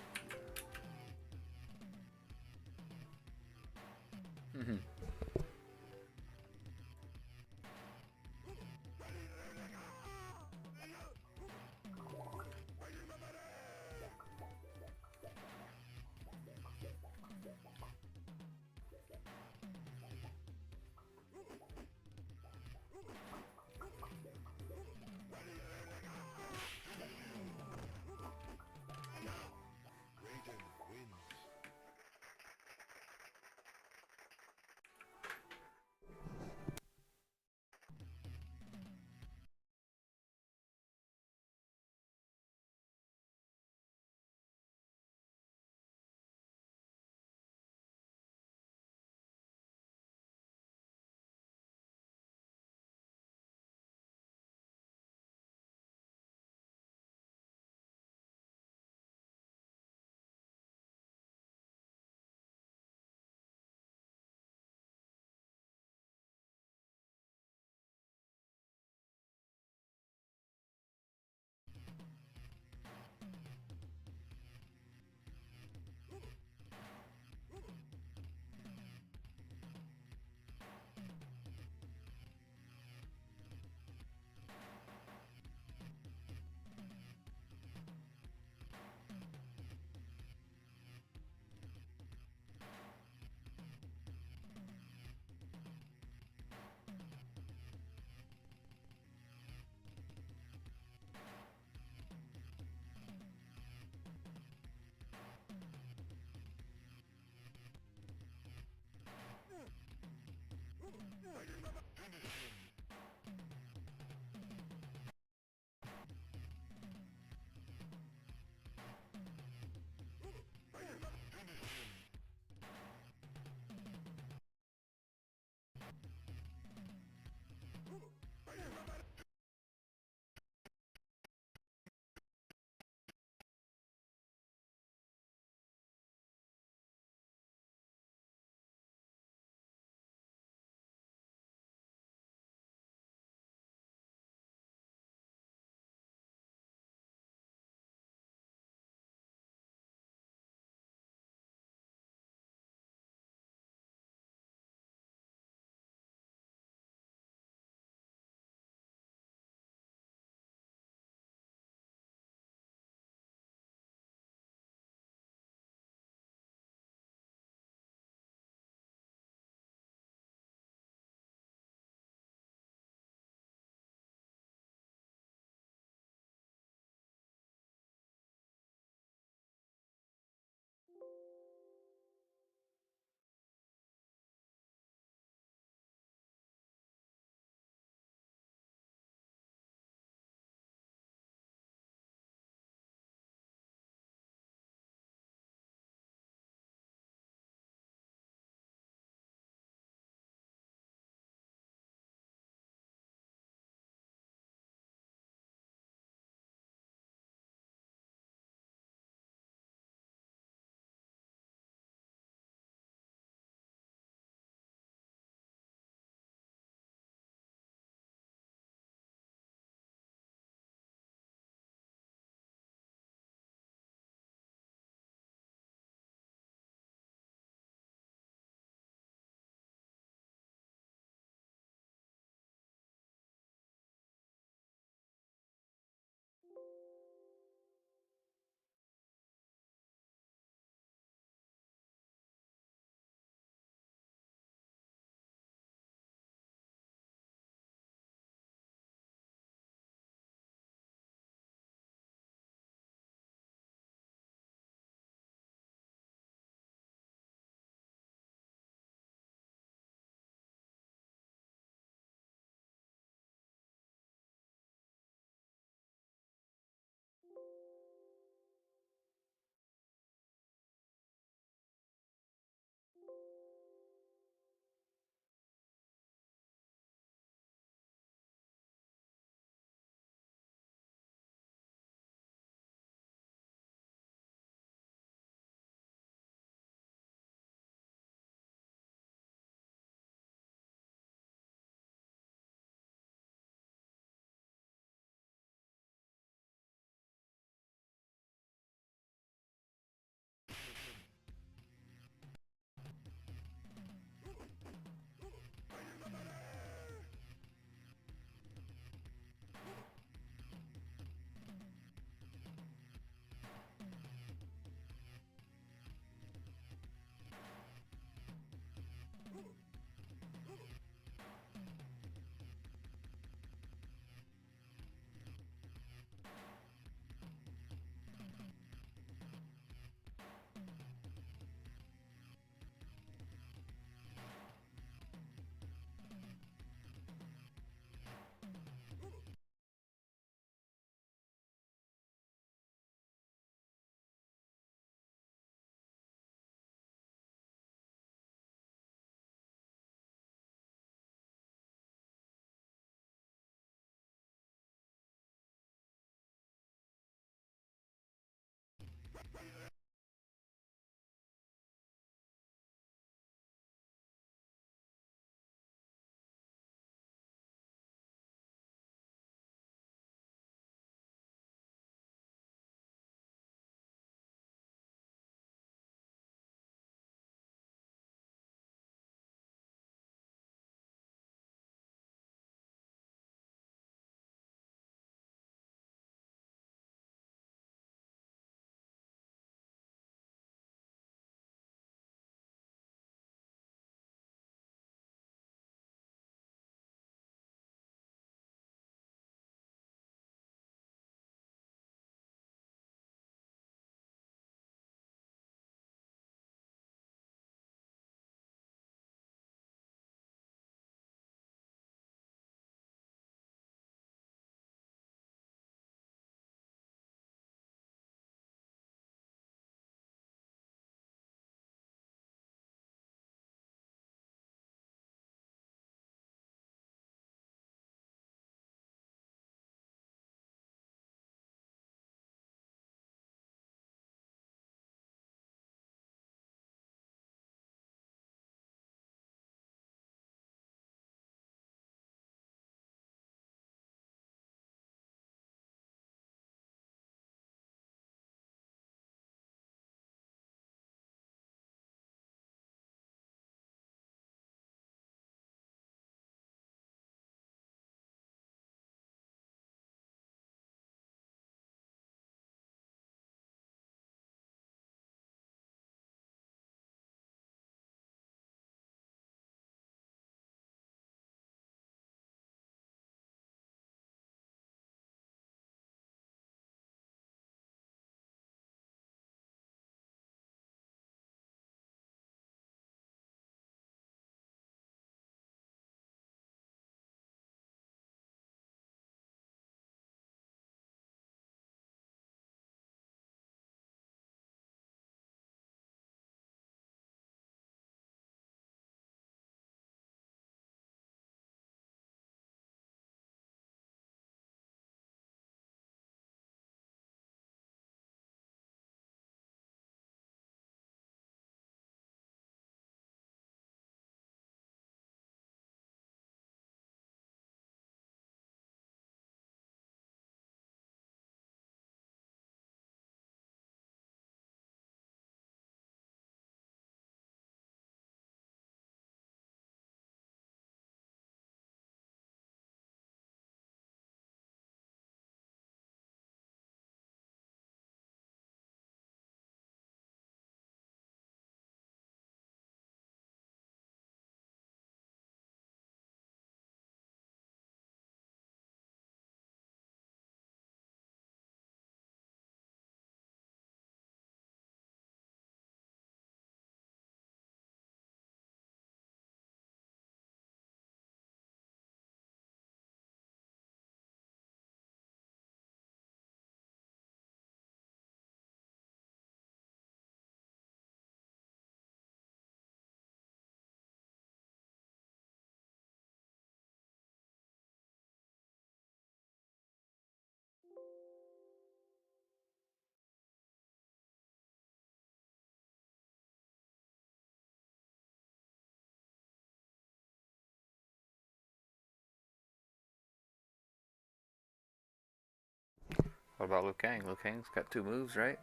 What about Liu Kang? Liu Kang's got 2 moves, right?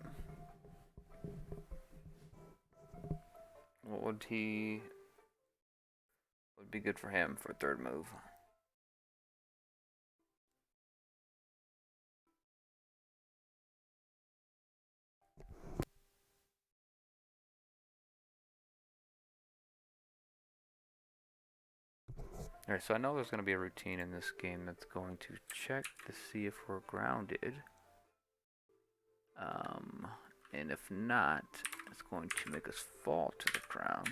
What would be good for him for a 3rd move? Alright, so I know there's going to be a routine in this game that's going to check to see if we're grounded. And if not, it's going to make us fall to the ground.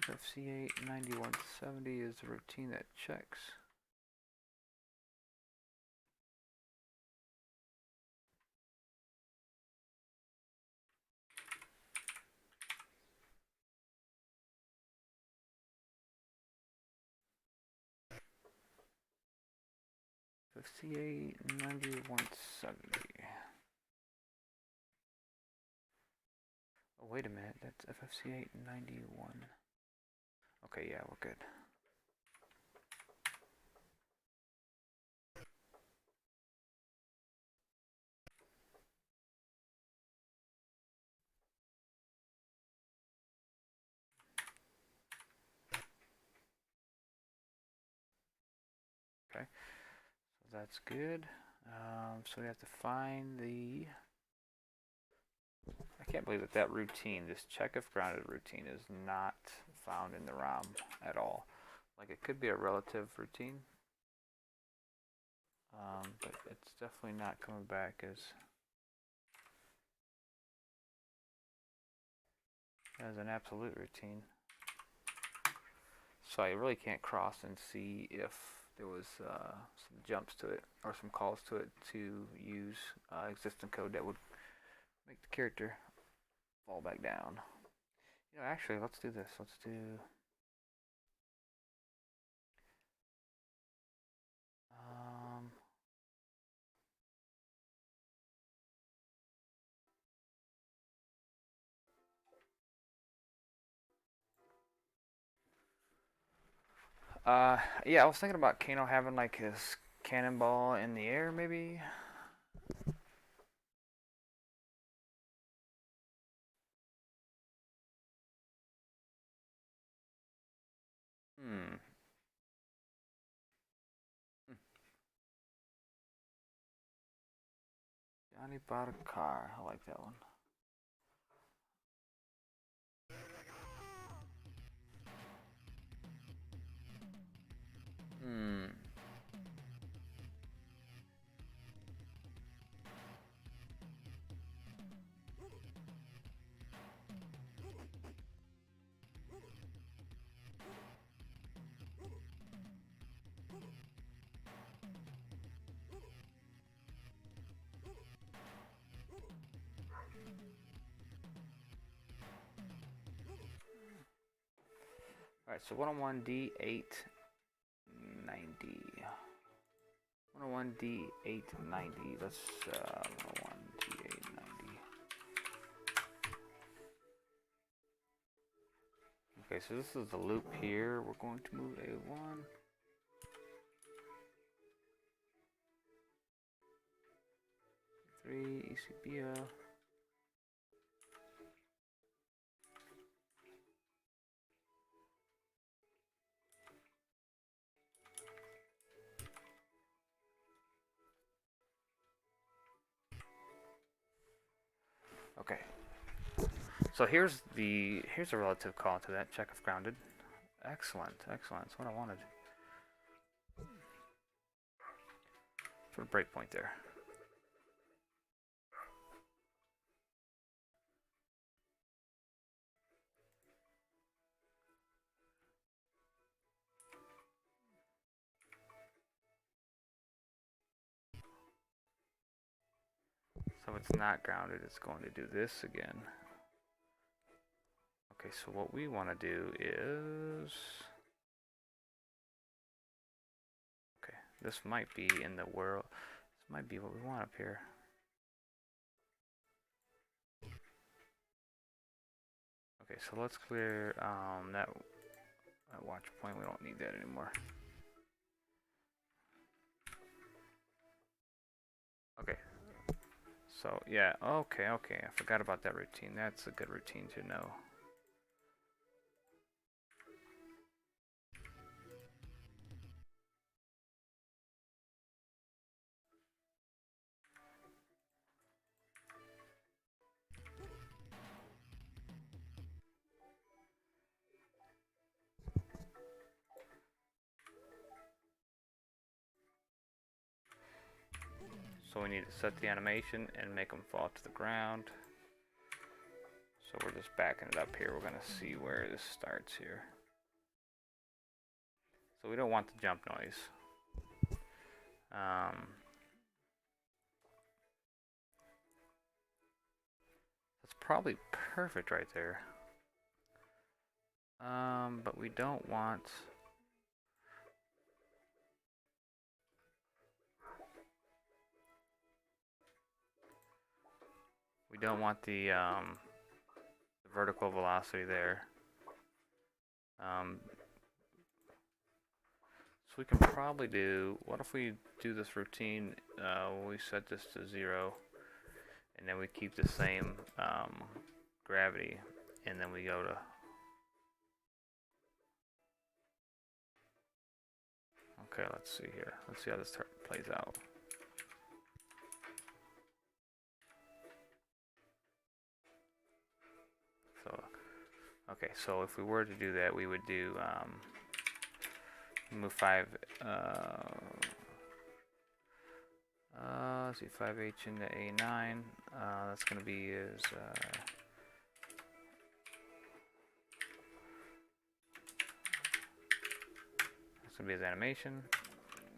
FFC 8 9170 is the routine that checks. FFC 8 9170. Oh, wait a minute, that's FFC 8 91. Okay, yeah, we're good. Okay, so that's good. So we have to find the... I can't believe that routine, this check if grounded routine, is not found in the ROM at all. Like, it could be a relative routine, but it's definitely not coming back as an absolute routine. So I really can't cross and see if there was some jumps to it or some calls to it to use existing code that would make the character fall back down. You know, actually, let's do this. Let's do... yeah, I was thinking about Kano having like his cannonball in the air, maybe. Hmm. Johnny bought a car. I like that one. Hmm. Alright, so 101 D890. 101 D890. Let's 101 D890. Okay, so this is the loop here. We're going to move A1. Three ECBO. Okay. So here's a relative call to that. Check if grounded. Excellent, excellent. That's what I wanted. Put a breakpoint there. So if it's not grounded, it's going to do this again. Okay, so what we want to do is... Okay, this might be in the world. This might be what we want up here. Okay, so let's clear that watch point. We don't need that anymore. Okay. So, yeah, okay, I forgot about that routine. That's a good routine to know. So we need to set the animation and make them fall to the ground. So we're just backing it up here. We're going to see where this starts here. So we don't want the jump noise. That's probably perfect right there. But we don't want... We don't want the vertical velocity there. So we can probably do, what if we do this routine, we set this to 0, and then we keep the same gravity, and then we go to... Okay, let's see here. Let's see how this plays out. So, okay, so if we were to do that, we would do move 5. Let's see, 5H into A9. That's going to be his. That's going to be his animation.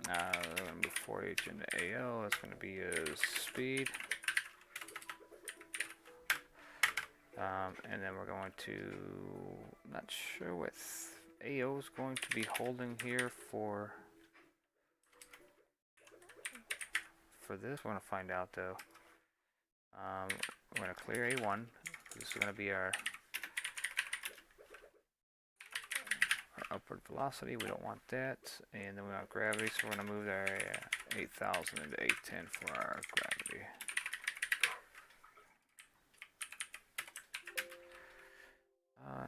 Move 4H into AO. That's going to be his speed. And then we're going to, not sure what AO is going to be holding here for this. We're going to find out though. We're going to clear A1. This is going to be our upward velocity. We don't want that. And then we want gravity, so we're going to move our 8,000 into A10 for our gravity.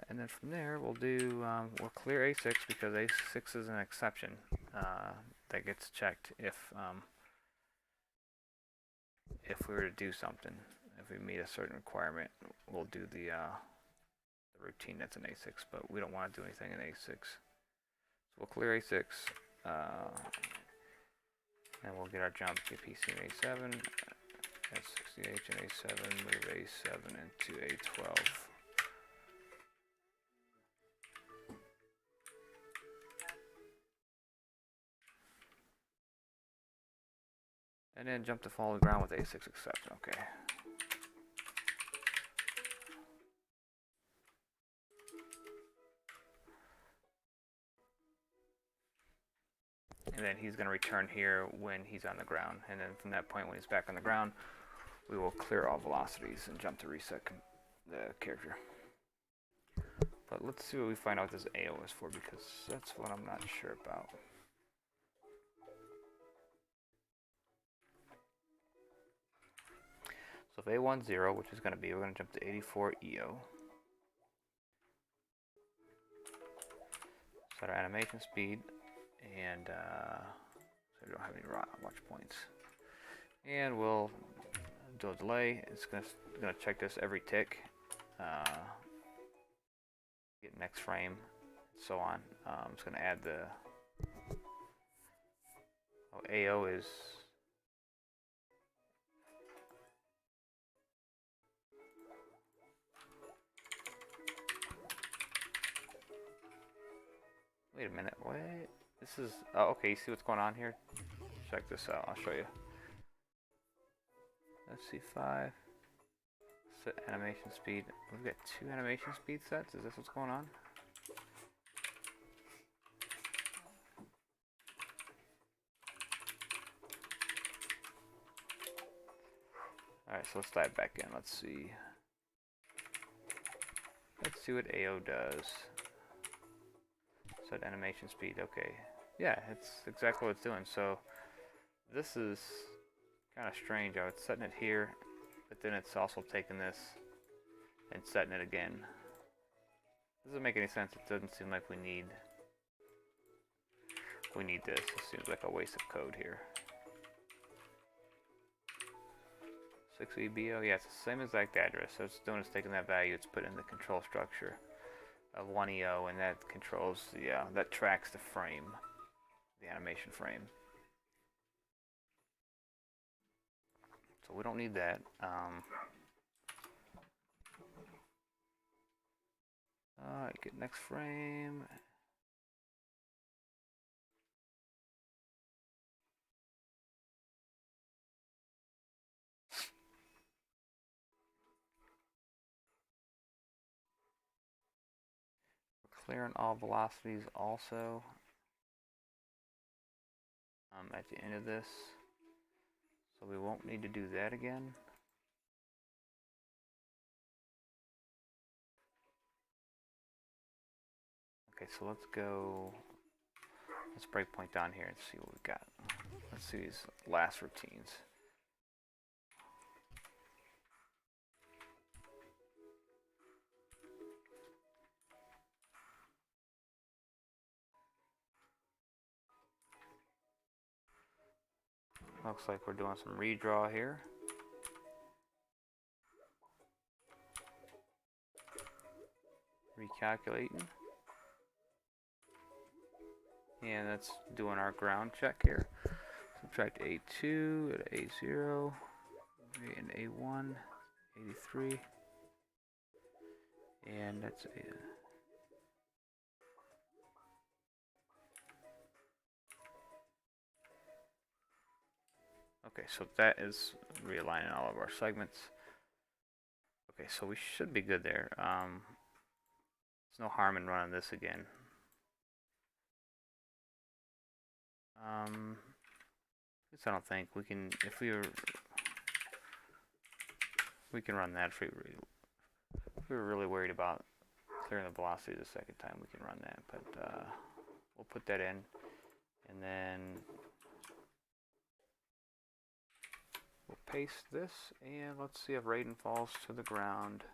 And then from there, we'll do, we'll clear A6 because A6 is an exception that gets checked if we were to do something. If we meet a certain requirement, we'll do the routine that's in A6, but we don't want to do anything in A6. So we'll clear A6, and we'll get our jump to PC in A7, S60H in A7, move A7 into A12. And then jump to follow the ground with A6 exception, okay. And then he's going to return here when he's on the ground. And then from that point, when he's back on the ground, we will clear all velocities and jump to reset the character. But let's see what we find out what this AO is for, because that's what I'm not sure about. So if A1's 0, which is going to be, we're going to jump to 84 EO. Set our animation speed, and so we don't have any watch points. And we'll do a delay. It's going to check this every tick. Get next frame, and so on. I'm just going to add the AO is. Wait a minute, what? This is, oh, okay, you see what's going on here? Check this out, I'll show you. Let's see, 5, Set animation speed. We've got 2 animation speed sets. Is this what's going on? Alright, so let's dive back in. Let's see. Let's see what AO does. Set animation speed. Okay. Yeah, it's exactly what it's doing. So this is kind of strange. I was setting it here, but then it's also taking this and setting it again. Doesn't make any sense. It doesn't seem like we need this. It seems like a waste of code here. 6 EBO, yeah, it's the same exact address. So it's doing is taking that value, it's put in the control structure of 1EO, and that controls the that tracks the frame, the animation frame. So we don't need that. Get next frame. We're clearing all velocities also at the end of this. So we won't need to do that again. Okay, so let's go, let's breakpoint down here and see what we got. Let's see these last routines. Looks like we're doing some redraw here. Recalculating. And that's doing our ground check here. Subtract A2 at A0 and A1, 83. And that's a okay, so that is realigning all of our segments. Okay, so we should be good there. There's no harm in running this again. I don't think we can. If we can run that if we were really worried about clearing the velocity the second time. We can run that, but we'll put that in, and then we'll paste this, and let's see if Raiden falls to the ground.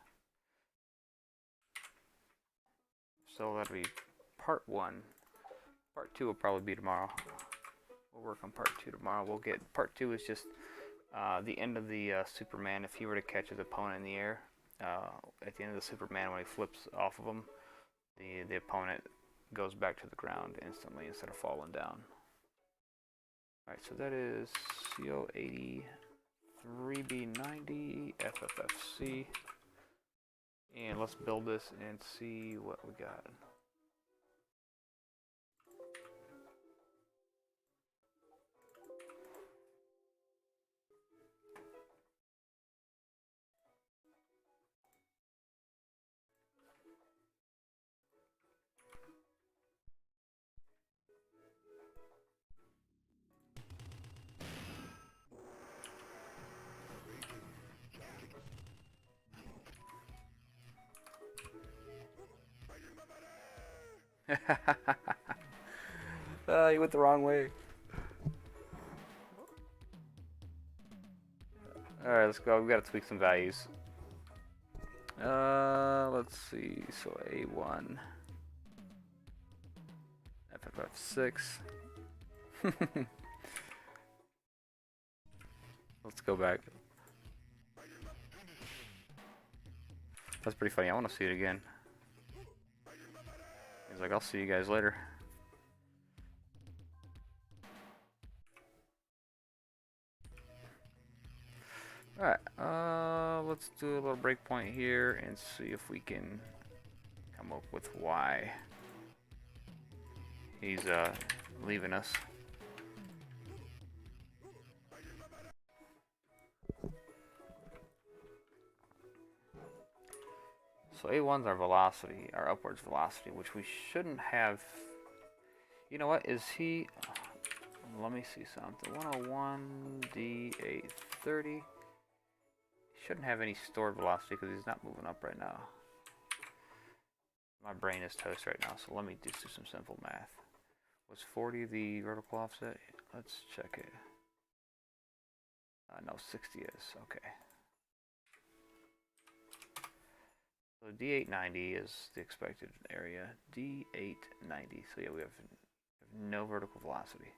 So that'll be part 1. Part 2 will probably be tomorrow. We'll work on part 2 tomorrow. We'll get part 2 is just the end of the Superman. If he were to catch his opponent in the air, at the end of the Superman, when he flips off of him, the opponent goes back to the ground instantly instead of falling down. Alright, so that is CO80, 3B90, FFFC. And let's build this and see what we got. You went the wrong way. Alright, let's go. We've got to tweak some values. Let's see. So A1. FFF6. Let's go back. That's pretty funny. I want to see it again. He's like, I'll see you guys later. Alright, let's do a little breakpoint here and see if we can come up with why he's leaving us. So A1's our velocity, our upwards velocity, which we shouldn't have. You know what? Is he? Let me see something. 101 D830. Shouldn't have any stored velocity because he's not moving up right now. My brain is toast right now, so let me just do some simple math. Was 40 the vertical offset? Let's check it. No, 60 is. Okay. So D890 is the expected area. D890. So yeah, we have no vertical velocity.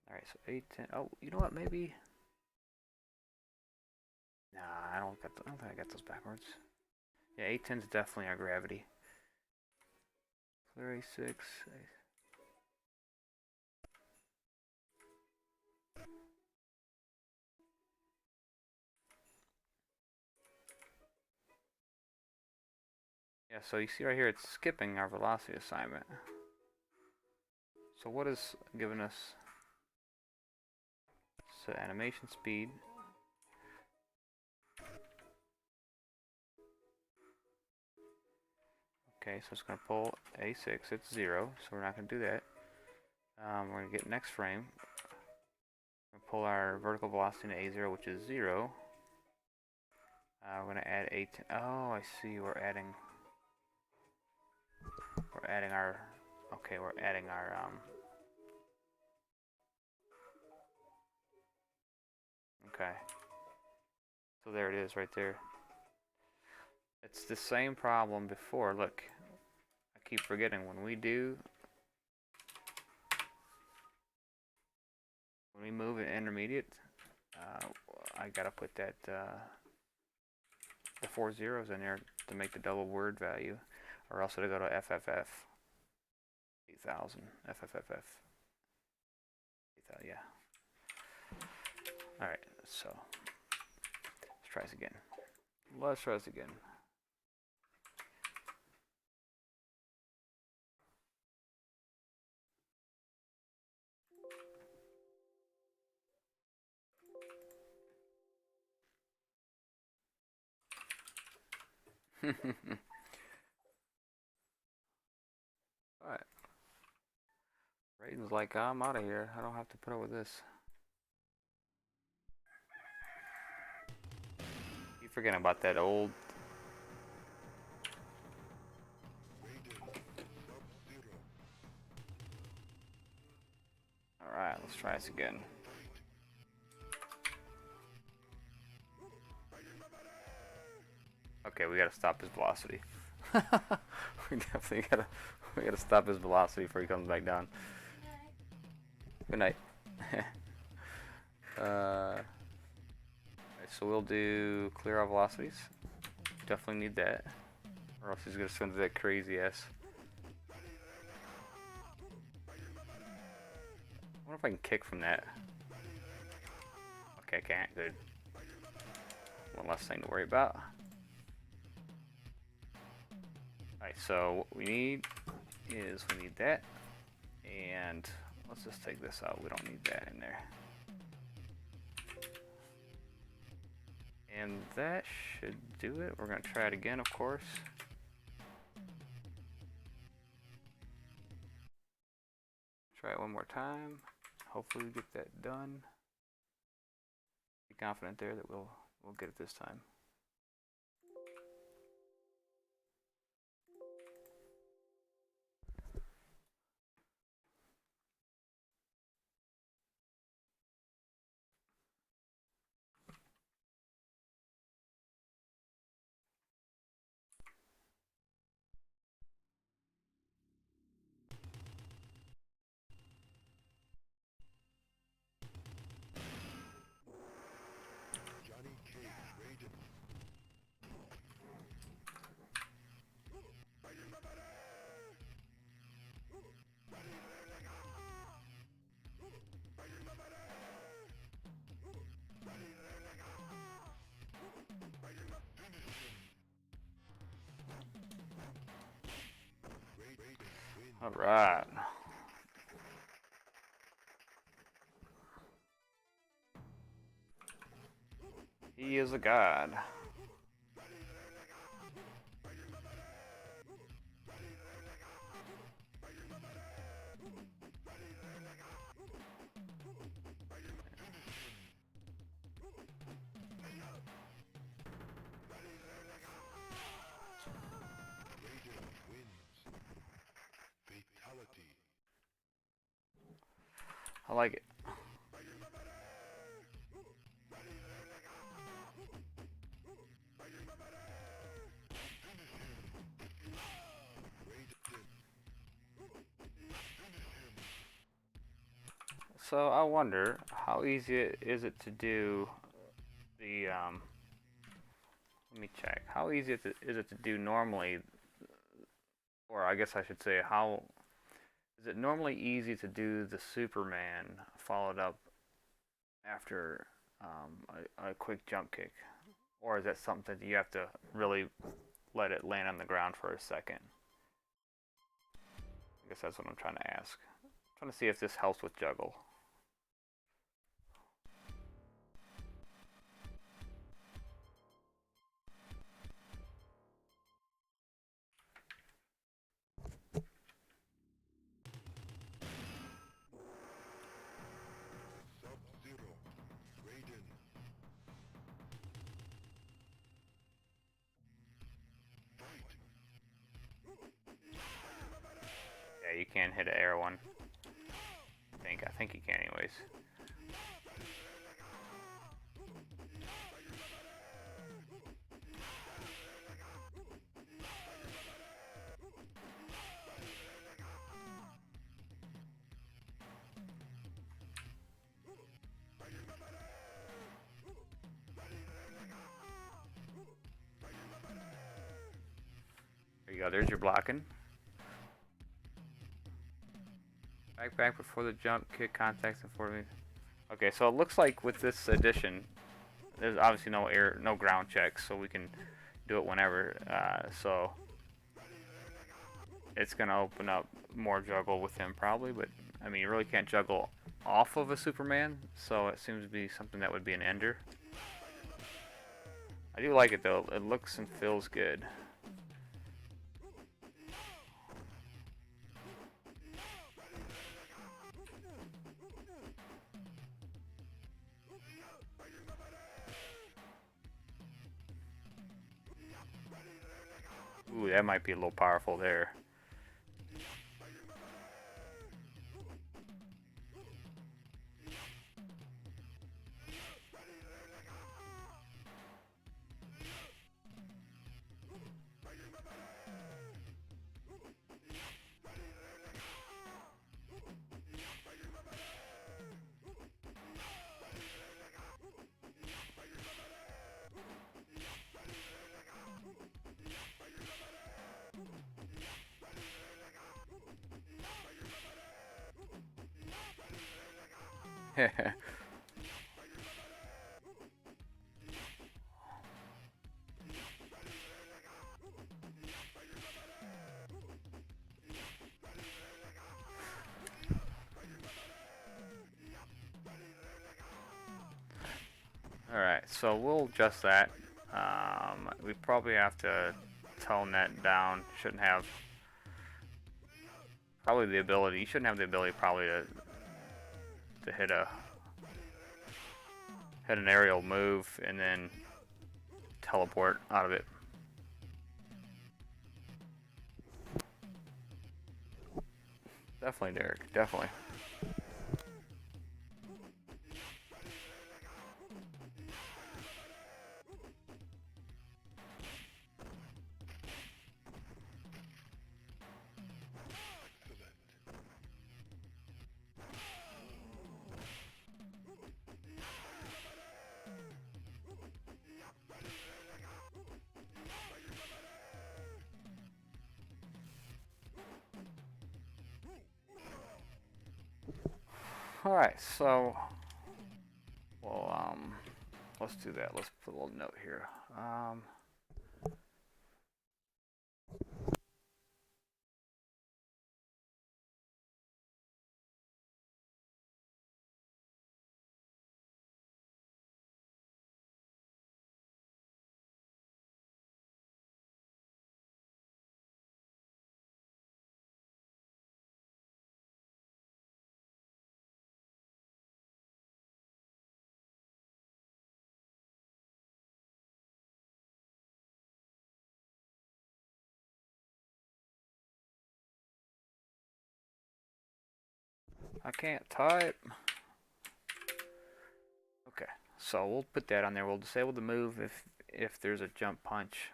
Alright, so 810. Oh, you know what? Maybe. Nah, I don't think I got those backwards. Yeah, 810 is definitely our gravity. Clear A6. Yeah, so you see right here, it's skipping our velocity assignment. So what is giving us? So animation speed. Okay, so it's going to pull A6. It's 0, so we're not going to do that. We're going to get next frame. We're going to pull our vertical velocity into A0, which is 0. We're going to add A10. Oh, I see. We're adding our. Okay, we're adding our. Okay. So there it is, right there. It's the same problem before. Look, I keep forgetting when we move an intermediate, I gotta put that the 4 zeros in there to make the double word value, or else it'll go to FFF 8000 FFFF 8000. Yeah. All right. So let's try this again. Let's try this again. Alright. Raiden's like, I'm out of here. I don't have to put up with this. You forgetting about that old. Alright, let's try this again. Okay, we gotta stop his velocity. we gotta stop his velocity before he comes back down. Good night. Alright, so we'll do clear our velocities. Definitely need that, or else he's gonna send that crazy ass. I wonder if I can kick from that. Okay, I can't. Good. One less thing to worry about. Alright, so what we need that, and let's just take this out. We don't need that in there. And that should do it. We're going to try it again, of course. Try it one more time. Hopefully we get that done. Be confident there that we'll get it this time. Raiden. All right. He is a god. Raiden wins. Fatality. I like it. So I wonder how easy is it to do the let me check. How easy is it to do normally, or I guess I should say, how is it normally easy to do the Superman followed up after a quick jump kick, or is that something that you have to really let it land on the ground for a second? I guess that's what I'm trying to ask. I'm trying to see if this helps with juggle. Sub-Zero. Raiden. Yeah, you can hit an air one. I think you can anyways. There you go, there's your blocking. Back before the jump, kick contacts and forward. Okay, so it looks like with this addition, there's obviously no ground checks, so we can do it whenever. So it's gonna open up more juggle with him probably, but I mean you really can't juggle off of a Superman, so it seems to be something that would be an ender. I do like it though. It looks and feels good. Ooh, that might be a little powerful there. Alright, so we'll adjust that. We probably have to tone that down. Shouldn't have probably the ability. You shouldn't have the ability probably to hit an aerial move and then teleport out of it. Definitely, Derek. Definitely. Alright, so well let's do that. Let's put a little note here. I can't type. Okay, so we'll put that on there. We'll disable the move if there's a jump punch.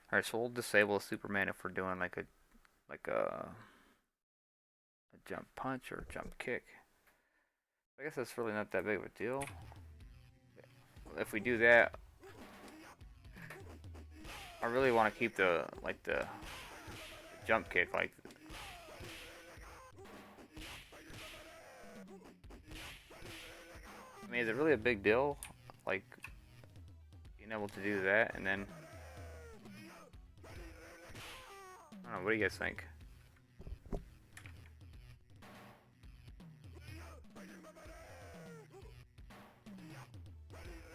Alright, so we'll disable Superman if we're doing like a jump punch or a jump kick. I guess that's really not that big of a deal. If we do that, I really want to keep the jump kick like. I mean, is it really a big deal? Like being able to do that and then I don't know, what do you guys think?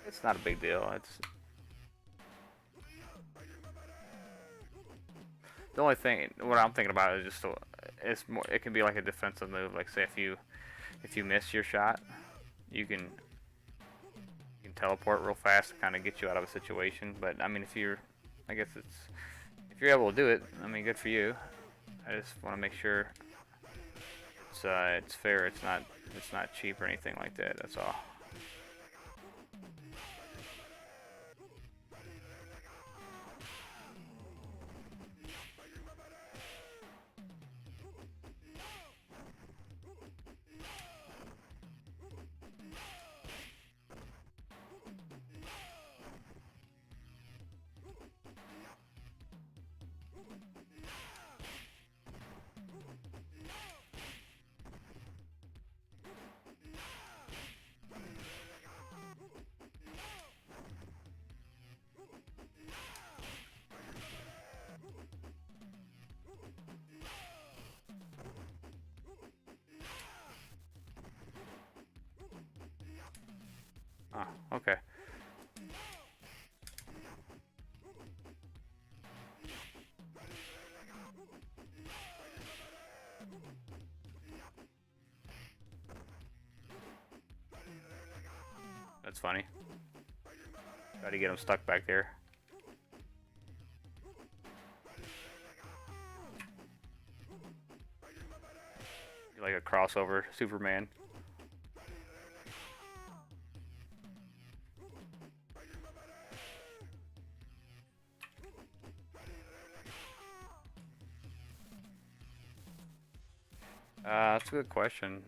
It's not a big deal. It's the only thing. What I'm thinking about is just it's more. It can be like a defensive move. Like say if you miss your shot, you can teleport real fast to kind of get you out of a situation. But I mean, I guess if you're able to do it, I mean, good for you. I just want to make sure it's fair. It's not cheap or anything like that. That's all. Oh, okay. That's funny. Try to get him stuck back there. Like a crossover Superman. That's a good question.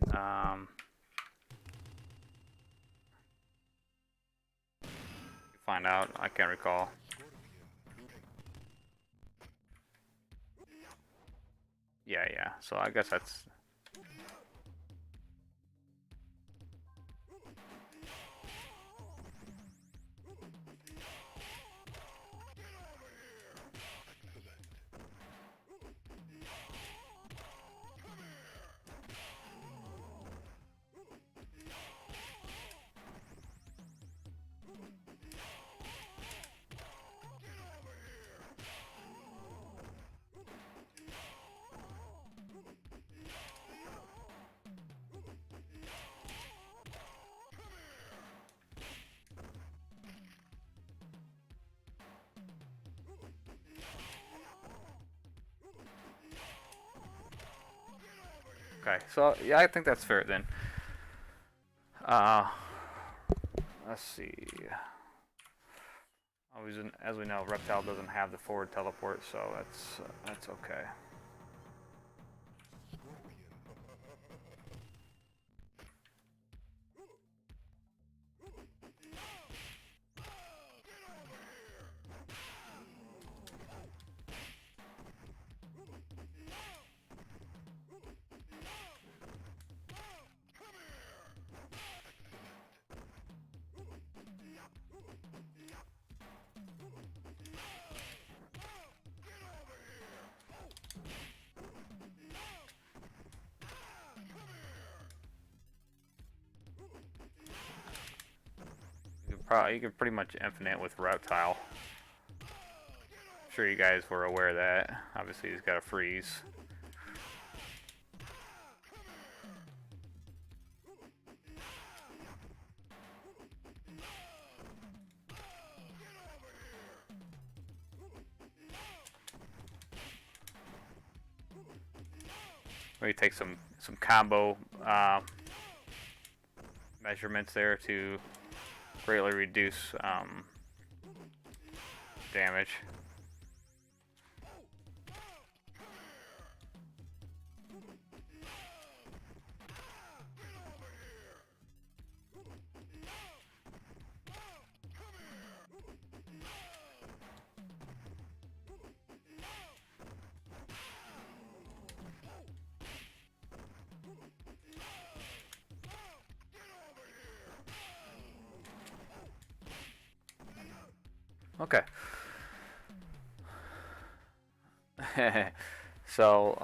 Find out. I can't recall. Yeah. So I guess that's. Okay, so yeah, I think that's fair then. Let's see. As we know, Reptile doesn't have the forward teleport, so that's okay. Probably you can pretty much infinite with reptile. I'm sure you guys were aware of that. Obviously, he's got a freeze. We take some combo measurements there to greatly reduce damage. Okay. So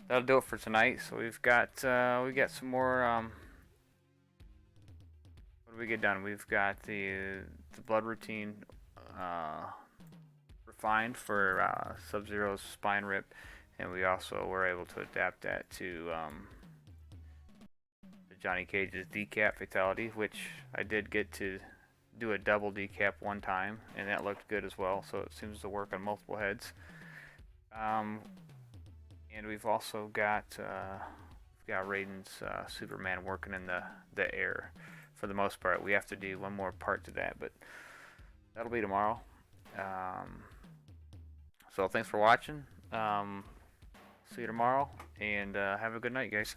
that'll do it for tonight. So we got some more. What do we get done? We've got the blood routine refined for Sub-Zero's spine rip, and we also were able to adapt that to Johnny Cage's decap fatality, which I did get to do a double decap one time, and that looked good as well. So it seems to work on multiple heads. And we've also got Raiden's Superman working in the air for the most part. We have to do one more part to that, but that'll be tomorrow. So thanks for watching. See you tomorrow, and have a good night, guys.